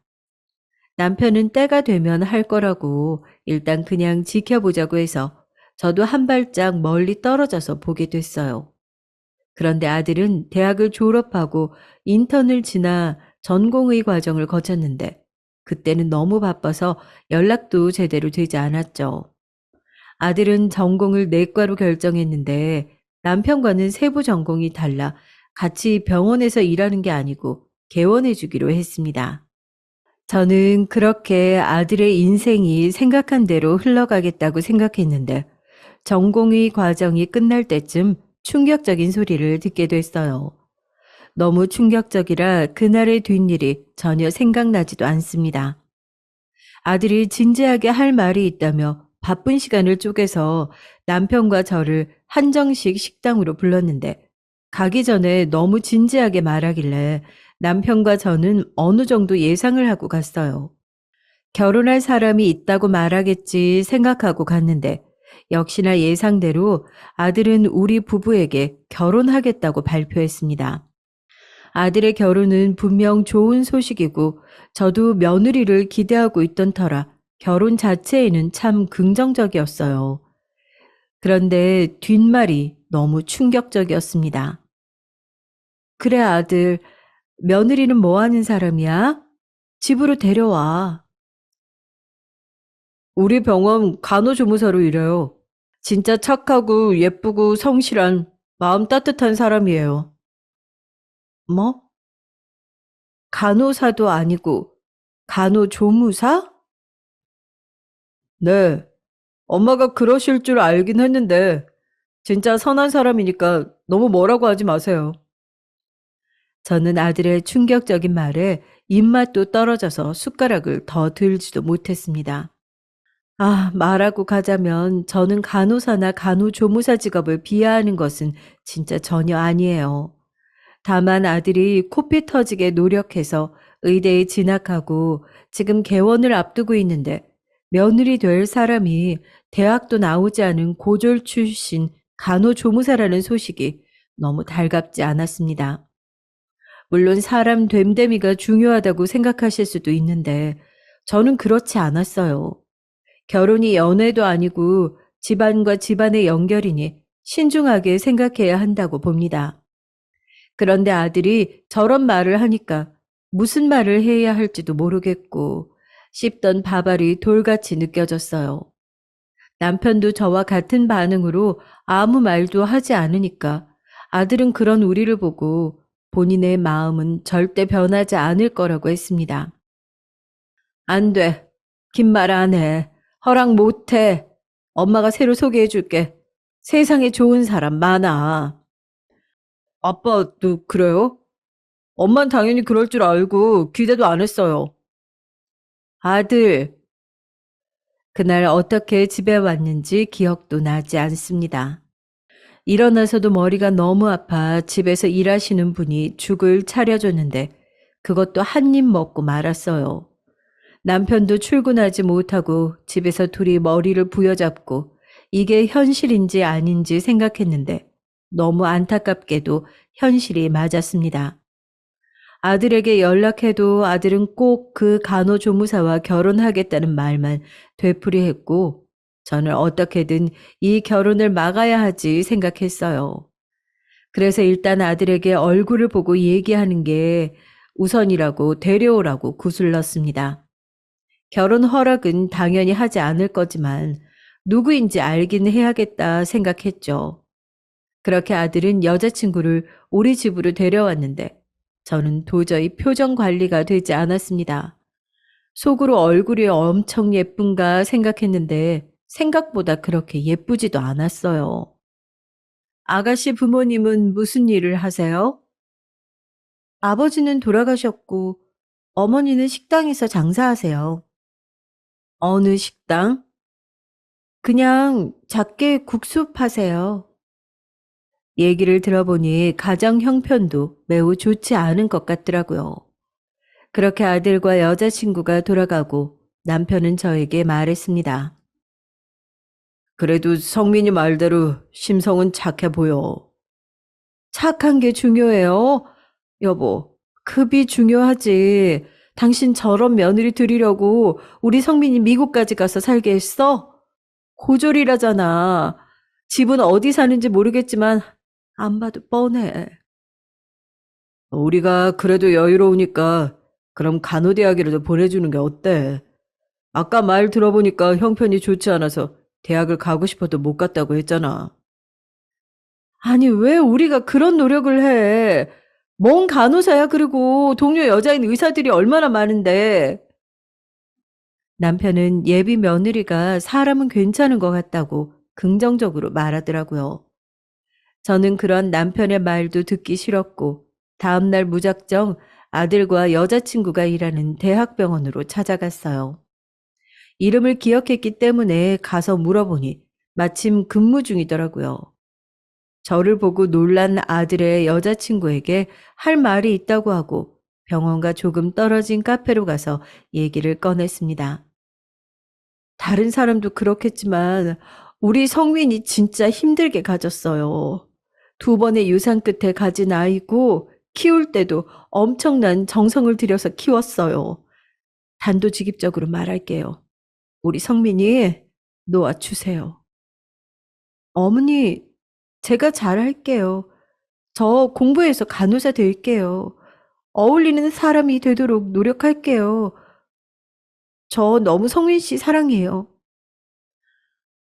남편은 때가 되면 할 거라고 일단 그냥 지켜보자고 해서 저도 한 발짝 멀리 떨어져서 보게 됐어요. 그런데 아들은 대학을 졸업하고 인턴을 지나 전공의 과정을 거쳤는데 그때는 너무 바빠서 연락도 제대로 되지 않았죠. 아들은 전공을 내과로 결정했는데 남편과는 세부 전공이 달라 같이 병원에서 일하는 게 아니고 개원해 주기로 했습니다. 저는 그렇게 아들의 인생이 생각한 대로 흘러가겠다고 생각했는데 전공의 과정이 끝날 때쯤 충격적인 소리를 듣게 됐어요. 너무 충격적이라 그날의 뒷일이 전혀 생각나지도 않습니다. 아들이 진지하게 할 말이 있다며 바쁜 시간을 쪼개서 남편과 저를 한정식 식당으로 불렀는데 가기 전에 너무 진지하게 말하길래 남편과 저는 어느 정도 예상을 하고 갔어요. 결혼할 사람이 있다고 말하겠지 생각하고 갔는데 역시나 예상대로 아들은 우리 부부에게 결혼하겠다고 발표했습니다. 아들의 결혼은 분명 좋은 소식이고 저도 며느리를 기대하고 있던 터라 결혼 자체에는 참 긍정적이었어요. 그런데 뒷말이 너무 충격적이었습니다. 그래 아들, 며느리는 뭐 하는 사람이야? 집으로 데려와. 우리 병원 간호조무사로 일해요. 진짜 착하고 예쁘고 성실한 마음 따뜻한 사람이에요. 뭐? 간호사도 아니고 간호조무사? 네. 엄마가 그러실 줄 알긴 했는데 진짜 선한 사람이니까 너무 뭐라고 하지 마세요. 저는 아들의 충격적인 말에 입맛도 떨어져서 숟가락을 더 들지도 못했습니다. 말하고 가자면 저는 간호사나 간호조무사 직업을 비하하는 것은 진짜 전혀 아니에요. 다만 아들이 코피 터지게 노력해서 의대에 진학하고 지금 개원을 앞두고 있는데 며느리 될 사람이 대학도 나오지 않은 고졸 출신 간호조무사라는 소식이 너무 달갑지 않았습니다. 물론 사람 됨됨이가 중요하다고 생각하실 수도 있는데 저는 그렇지 않았어요. 결혼이 연애도 아니고 집안과 집안의 연결이니 신중하게 생각해야 한다고 봅니다. 그런데 아들이 저런 말을 하니까 무슨 말을 해야 할지도 모르겠고 씹던 밥알이 돌같이 느껴졌어요. 남편도 저와 같은 반응으로 아무 말도 하지 않으니까 아들은 그런 우리를 보고 본인의 마음은 절대 변하지 않을 거라고 했습니다. 안 돼. 긴 말 안 해. 허락 못 해. 엄마가 새로 소개해 줄게. 세상에 좋은 사람 많아. 아빠도 그래요? 엄만 당연히 그럴 줄 알고 기대도 안 했어요. 아들, 그날 어떻게 집에 왔는지 기억도 나지 않습니다. 일어나서도 머리가 너무 아파 집에서 일하시는 분이 죽을 차려줬는데 그것도 한 입 먹고 말았어요. 남편도 출근하지 못하고 집에서 둘이 머리를 부여잡고 이게 현실인지 아닌지 생각했는데 너무 안타깝게도 현실이 맞았습니다. 아들에게 연락해도 아들은 꼭 그 간호조무사와 결혼하겠다는 말만 되풀이했고 저는 어떻게든 이 결혼을 막아야 하지 생각했어요. 그래서 일단 아들에게 얼굴을 보고 얘기하는 게 우선이라고 데려오라고 구슬렀습니다. 결혼 허락은 당연히 하지 않을 거지만 누구인지 알긴 해야겠다 생각했죠. 그렇게 아들은 여자친구를 우리 집으로 데려왔는데 저는 도저히 표정 관리가 되지 않았습니다. 속으로 얼굴이 엄청 예쁜가 생각했는데 생각보다 그렇게 예쁘지도 않았어요. 아가씨 부모님은 무슨 일을 하세요? 아버지는 돌아가셨고 어머니는 식당에서 장사하세요. 어느 식당? 그냥 작게 국수 파세요. 얘기를 들어보니 가정 형편도 매우 좋지 않은 것 같더라고요. 그렇게 아들과 여자친구가 돌아가고 남편은 저에게 말했습니다. 그래도 성민이 말대로 심성은 착해 보여. 착한 게 중요해요? 여보, 급이 중요하지. 당신 저런 며느리 들이려고 우리 성민이 미국까지 가서 살게 했어? 고졸이라잖아. 집은 어디 사는지 모르겠지만 안 봐도 뻔해. 우리가 그래도 여유로우니까 그럼 간호대학이라도 보내주는 게 어때? 아까 말 들어보니까 형편이 좋지 않아서 대학을 가고 싶어도 못 갔다고 했잖아. 아니, 왜 우리가 그런 노력을 해? 뭔 간호사야, 그리고 동료 여자인 의사들이 얼마나 많은데. 남편은 예비 며느리가 사람은 괜찮은 것 같다고 긍정적으로 말하더라고요. 저는 그런 남편의 말도 듣기 싫었고 다음날 무작정 아들과 여자친구가 일하는 대학병원으로 찾아갔어요. 이름을 기억했기 때문에 가서 물어보니 마침 근무 중이더라고요. 저를 보고 놀란 아들의 여자친구에게 할 말이 있다고 하고 병원과 조금 떨어진 카페로 가서 얘기를 꺼냈습니다. 다른 사람도 그렇겠지만 우리 성민이 진짜 힘들게 가졌어요. 두 번의 유산 끝에 가진 아이고 키울 때도 엄청난 정성을 들여서 키웠어요. 단도직입적으로 말할게요. 우리 성민이 놓아주세요. 어머니, 제가 잘할게요. 저 공부해서 간호사 될게요. 어울리는 사람이 되도록 노력할게요. 저 너무 성민 씨 사랑해요.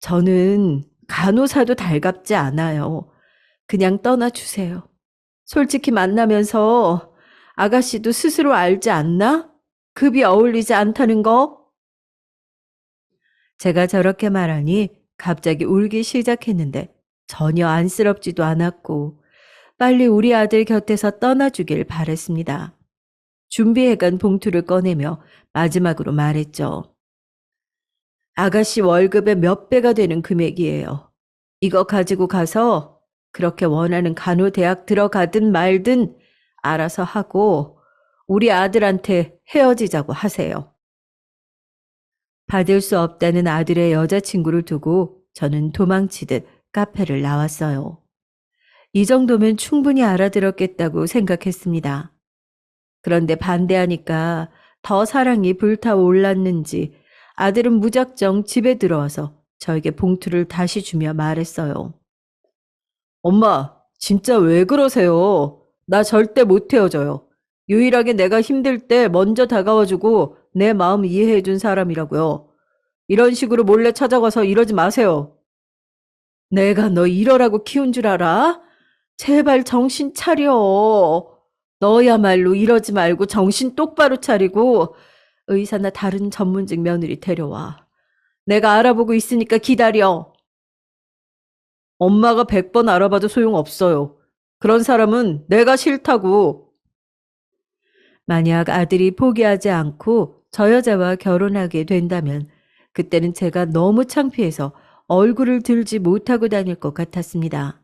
저는 간호사도 달갑지 않아요. 그냥 떠나주세요. 솔직히 만나면서 아가씨도 스스로 알지 않나? 급이 어울리지 않다는 거? 제가 저렇게 말하니 갑자기 울기 시작했는데 전혀 안쓰럽지도 않았고 빨리 우리 아들 곁에서 떠나주길 바랬습니다. 준비해간 봉투를 꺼내며 마지막으로 말했죠. 아가씨 월급의 몇 배가 되는 금액이에요. 이거 가지고 가서 그렇게 원하는 간호대학 들어가든 말든 알아서 하고 우리 아들한테 헤어지자고 하세요. 받을 수 없다는 아들의 여자친구를 두고 저는 도망치듯 카페를 나왔어요. 이 정도면 충분히 알아들었겠다고 생각했습니다. 그런데 반대하니까 더 사랑이 불타올랐는지 아들은 무작정 집에 들어와서 저에게 봉투를 다시 주며 말했어요. 엄마, 진짜 왜 그러세요? 나 절대 못 헤어져요. 유일하게 내가 힘들 때 먼저 다가와주고 내 마음 이해해준 사람이라고요. 이런 식으로 몰래 찾아가서 이러지 마세요. 내가 너 이러라고 키운 줄 알아? 제발 정신 차려. 너야말로 이러지 말고 정신 똑바로 차리고 의사나 다른 전문직 며느리 데려와. 내가 알아보고 있으니까 기다려. 엄마가 100번 알아봐도 소용없어요. 그런 사람은 내가 싫다고. 만약 아들이 포기하지 않고 저 여자와 결혼하게 된다면 그때는 제가 너무 창피해서 얼굴을 들지 못하고 다닐 것 같았습니다.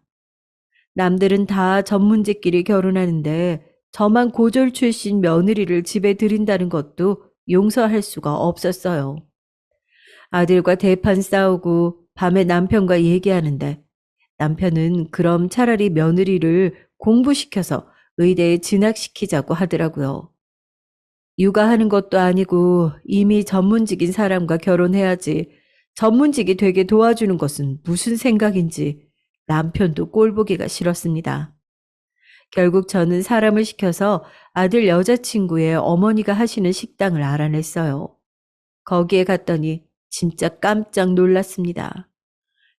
남들은 다 전문직끼리 결혼하는데 저만 고졸 출신 며느리를 집에 들인다는 것도 용서할 수가 없었어요. 아들과 대판 싸우고 밤에 남편과 얘기하는데 남편은 그럼 차라리 며느리를 공부시켜서 의대에 진학시키자고 하더라고요. 육아하는 것도 아니고 이미 전문직인 사람과 결혼해야지 전문직이 되게 도와주는 것은 무슨 생각인지 남편도 꼴보기가 싫었습니다. 결국 저는 사람을 시켜서 아들 여자친구의 어머니가 하시는 식당을 알아냈어요. 거기에 갔더니 진짜 깜짝 놀랐습니다.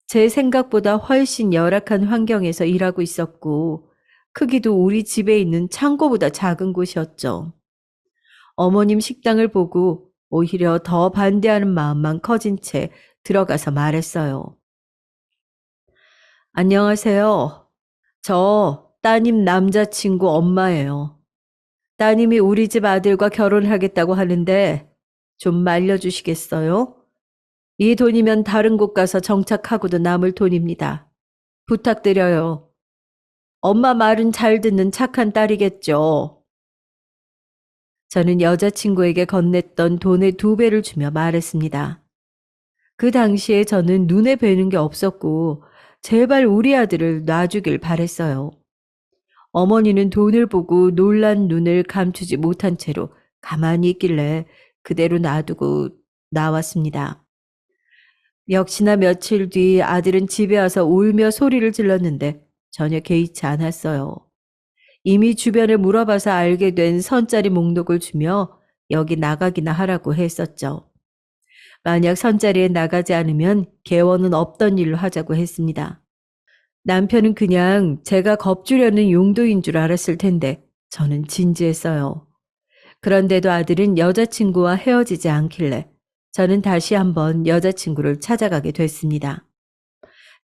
제 생각보다 훨씬 열악한 환경에서 일하고 있었고 크기도 우리 집에 있는 창고보다 작은 곳이었죠. 어머님 식당을 보고 오히려 더 반대하는 마음만 커진 채 들어가서 말했어요. 안녕하세요. 저 따님 남자친구 엄마예요. 따님이 우리 집 아들과 결혼하겠다고 하는데 좀 말려주시겠어요? 이 돈이면 다른 곳 가서 정착하고도 남을 돈입니다. 부탁드려요. 엄마 말은 잘 듣는 착한 딸이겠죠. 저는 여자친구에게 건넸던 돈의 2배를 주며 말했습니다. 그 당시에 저는 눈에 뵈는 게 없었고 제발 우리 아들을 놔주길 바랬어요. 어머니는 돈을 보고 놀란 눈을 감추지 못한 채로 가만히 있길래 그대로 놔두고 나왔습니다. 역시나 며칠 뒤 아들은 집에 와서 울며 소리를 질렀는데 전혀 개의치 않았어요. 이미 주변을 물어봐서 알게 된 선짜리 목록을 주며 여기 나가기나 하라고 했었죠. 만약 선자리에 나가지 않으면 개원은 없던 일로 하자고 했습니다. 남편은 그냥 제가 겁주려는 용도인 줄 알았을 텐데 저는 진지했어요. 그런데도 아들은 여자친구와 헤어지지 않길래 저는 다시 한번 여자친구를 찾아가게 됐습니다.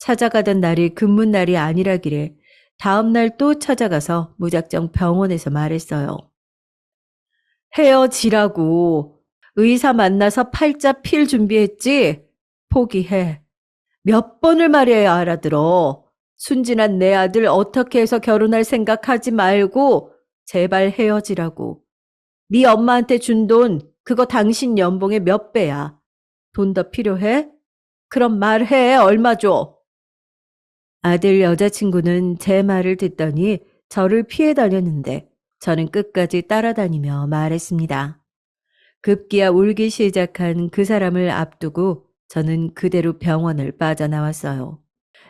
찾아가던 날이 근무날이 아니라길래 다음 날 또 찾아가서 무작정 병원에서 말했어요. 헤어지라고. 의사 만나서 팔자 필 준비했지? 포기해. 몇 번을 말해야 알아들어. 순진한 내 아들 어떻게 해서 결혼할 생각하지 말고 제발 헤어지라고. 네 엄마한테 준 돈 그거 당신 연봉의 몇 배야. 돈 더 필요해? 그럼 말해. 얼마 줘? 아들 여자친구는 제 말을 듣더니 저를 피해 다녔는데 저는 끝까지 따라다니며 말했습니다. 급기야 울기 시작한 그 사람을 앞두고 저는 그대로 병원을 빠져나왔어요.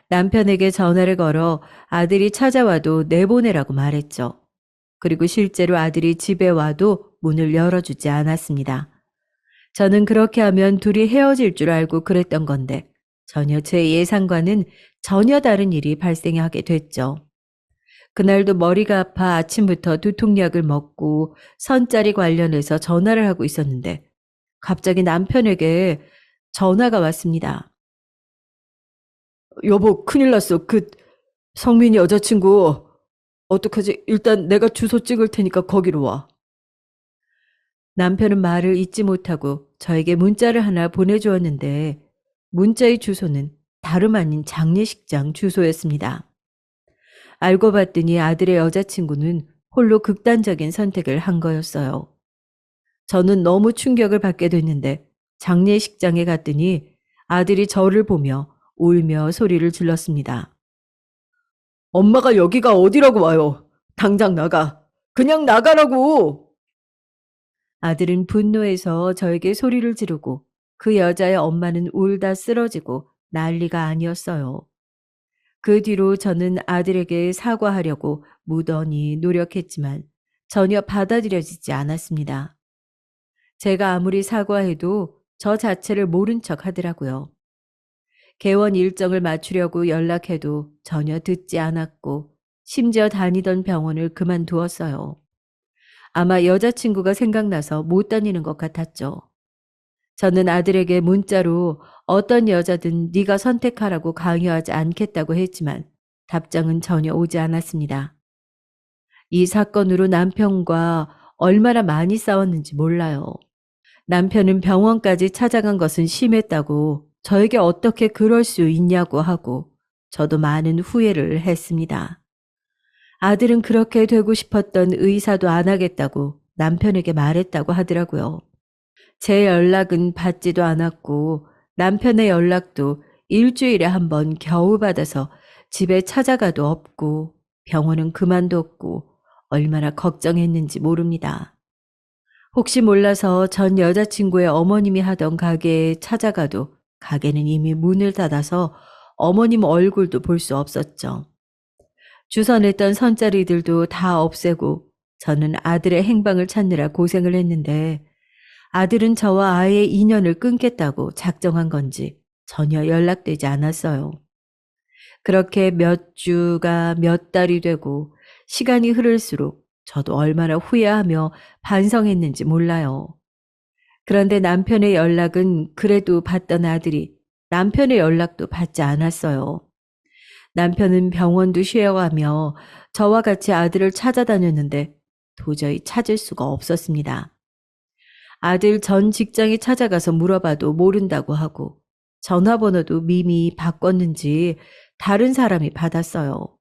남편에게 전화를 걸어 아들이 찾아와도 내보내라고 말했죠. 그리고 실제로 아들이 집에 와도 문을 열어주지 않았습니다. 저는 그렇게 하면 둘이 헤어질 줄 알고 그랬던 건데 전혀 제 예상과는 전혀 다른 일이 발생하게 됐죠. 그날도 머리가 아파 아침부터 두통약을 먹고 선짜리 관련해서 전화를 하고 있었는데 갑자기 남편에게 전화가 왔습니다. 여보, 큰일 났어. 성민이 여자친구 어떡하지? 일단 내가 주소 찍을 테니까 거기로 와. 남편은 말을 잇지 못하고 저에게 문자를 하나 보내주었는데 문자의 주소는 다름 아닌 장례식장 주소였습니다. 알고 봤더니 아들의 여자친구는 홀로 극단적인 선택을 한 거였어요. 저는 너무 충격을 받게 됐는데 장례식장에 갔더니 아들이 저를 보며 울며 소리를 질렀습니다. 엄마가 여기가 어디라고 와요. 당장 나가. 그냥 나가라고. 아들은 분노해서 저에게 소리를 지르고 그 여자의 엄마는 울다 쓰러지고 난리가 아니었어요. 그 뒤로 저는 아들에게 사과하려고 무던히 노력했지만 전혀 받아들여지지 않았습니다. 제가 아무리 사과해도 저 자체를 모른 척 하더라고요. 개원 일정을 맞추려고 연락해도 전혀 듣지 않았고 심지어 다니던 병원을 그만두었어요. 아마 여자친구가 생각나서 못 다니는 것 같았죠. 저는 아들에게 문자로 어떤 여자든 네가 선택하라고 강요하지 않겠다고 했지만 답장은 전혀 오지 않았습니다. 이 사건으로 남편과 얼마나 많이 싸웠는지 몰라요. 남편은 병원까지 찾아간 것은 심했다고 저에게 어떻게 그럴 수 있냐고 하고 저도 많은 후회를 했습니다. 아들은 그렇게 되고 싶었던 의사도 안 하겠다고 남편에게 말했다고 하더라고요. 제 연락은 받지도 않았고 남편의 연락도 일주일에 한 번 겨우 받아서 집에 찾아가도 없고 병원은 그만뒀고 얼마나 걱정했는지 모릅니다. 혹시 몰라서 전 여자친구의 어머님이 하던 가게에 찾아가도 가게는 이미 문을 닫아서 어머님 얼굴도 볼 수 없었죠. 주서 냈던 선자리들도 다 없애고 저는 아들의 행방을 찾느라 고생을 했는데 아들은 저와 아예 인연을 끊겠다고 작정한 건지 전혀 연락되지 않았어요. 그렇게 몇 주가 몇 달이 되고 시간이 흐를수록 저도 얼마나 후회하며 반성했는지 몰라요. 그런데 남편의 연락은 그래도 받던 아들이 남편의 연락도 받지 않았어요. 남편은 병원도 쉬어가며 저와 같이 아들을 찾아다녔는데 도저히 찾을 수가 없었습니다. 아들 전 직장에 찾아가서 물어봐도 모른다고 하고 전화번호도 미미 바꿨는지 다른 사람이 받았어요.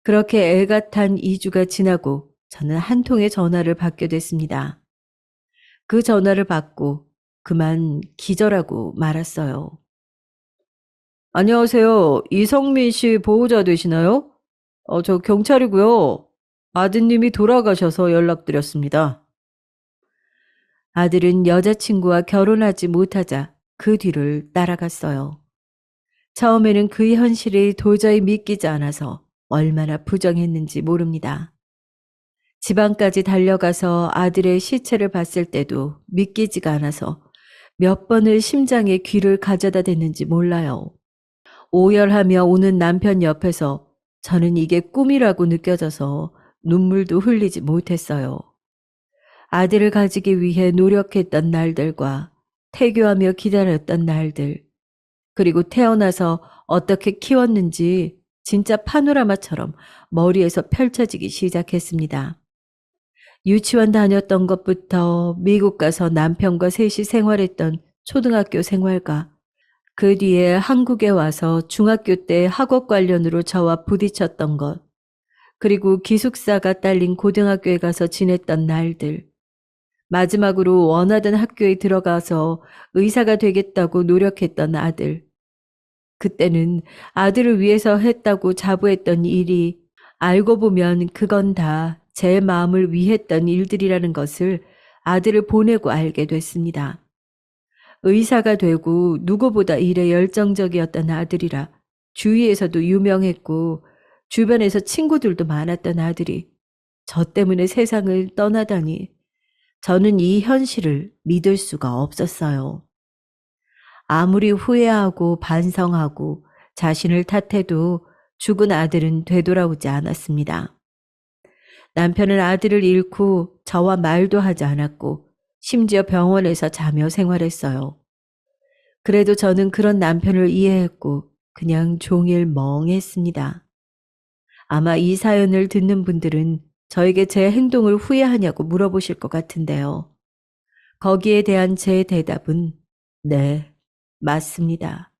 그렇게 애가 탄 2주가 지나고 저는 한 통의 전화를 받게 됐습니다. 그 전화를 받고 그만 기절하고 말았어요. 안녕하세요. 이성민 씨 보호자 되시나요? 저 경찰이고요. 아드님이 돌아가셔서 연락드렸습니다. 아들은 여자친구와 결혼하지 못하자 그 뒤를 따라갔어요. 처음에는 그 현실이 도저히 믿기지 않아서 얼마나 부정했는지 모릅니다. 지방까지 달려가서 아들의 시체를 봤을 때도 믿기지가 않아서 몇 번을 심장에 귀를 가져다 댔는지 몰라요. 오열하며 우는 남편 옆에서 저는 이게 꿈이라고 느껴져서 눈물도 흘리지 못했어요. 아들을 가지기 위해 노력했던 날들과 태교하며 기다렸던 날들, 그리고 태어나서 어떻게 키웠는지 진짜 파노라마처럼 머리에서 펼쳐지기 시작했습니다. 유치원 다녔던 것부터 미국 가서 남편과 셋이 생활했던 초등학교 생활과 그 뒤에 한국에 와서 중학교 때 학업 관련으로 저와 부딪혔던 것, 그리고 기숙사가 딸린 고등학교에 가서 지냈던 날들, 마지막으로 원하던 학교에 들어가서 의사가 되겠다고 노력했던 아들, 그때는 아들을 위해서 했다고 자부했던 일이 알고 보면 그건 다 제 마음을 위했던 일들이라는 것을 아들을 보내고 알게 됐습니다. 의사가 되고 누구보다 일에 열정적이었던 아들이라 주위에서도 유명했고 주변에서 친구들도 많았던 아들이 저 때문에 세상을 떠나다니 저는 이 현실을 믿을 수가 없었어요. 아무리 후회하고 반성하고 자신을 탓해도 죽은 아들은 되돌아오지 않았습니다. 남편은 아들을 잃고 저와 말도 하지 않았고 심지어 병원에서 자며 생활했어요. 그래도 저는 그런 남편을 이해했고 그냥 종일 멍했습니다. 아마 이 사연을 듣는 분들은 저에게 제 행동을 후회하냐고 물어보실 것 같은데요. 거기에 대한 제 대답은 네, 맞습니다.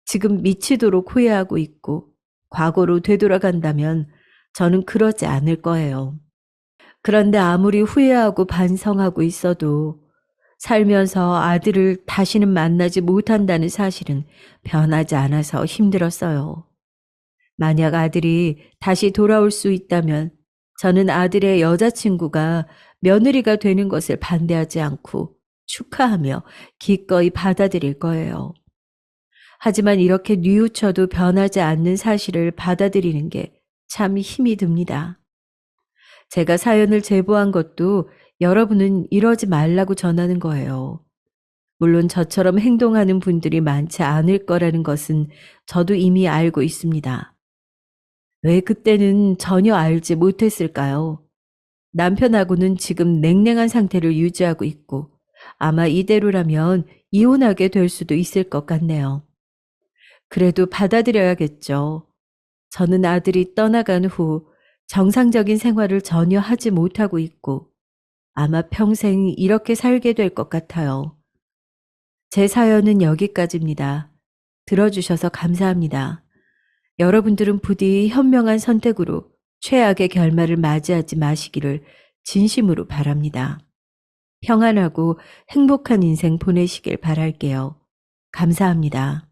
지금 미치도록 후회하고 있고 과거로 되돌아간다면 저는 그러지 않을 거예요. 그런데 아무리 후회하고 반성하고 있어도 살면서 아들을 다시는 만나지 못한다는 사실은 변하지 않아서 힘들었어요. 만약 아들이 다시 돌아올 수 있다면 저는 아들의 여자친구가 며느리가 되는 것을 반대하지 않고 축하하며 기꺼이 받아들일 거예요. 하지만 이렇게 뉘우쳐도 변하지 않는 사실을 받아들이는 게 참 힘이 듭니다. 제가 사연을 제보한 것도 여러분은 이러지 말라고 전하는 거예요. 물론 저처럼 행동하는 분들이 많지 않을 거라는 것은 저도 이미 알고 있습니다. 왜 그때는 전혀 알지 못했을까요? 남편하고는 지금 냉랭한 상태를 유지하고 있고 아마 이대로라면 이혼하게 될 수도 있을 것 같네요. 그래도 받아들여야겠죠. 저는 아들이 떠나간 후 정상적인 생활을 전혀 하지 못하고 있고 아마 평생 이렇게 살게 될 것 같아요. 제 사연은 여기까지입니다. 들어주셔서 감사합니다. 여러분들은 부디 현명한 선택으로 최악의 결말을 맞이하지 마시기를 진심으로 바랍니다. 평안하고 행복한 인생 보내시길 바랄게요. 감사합니다.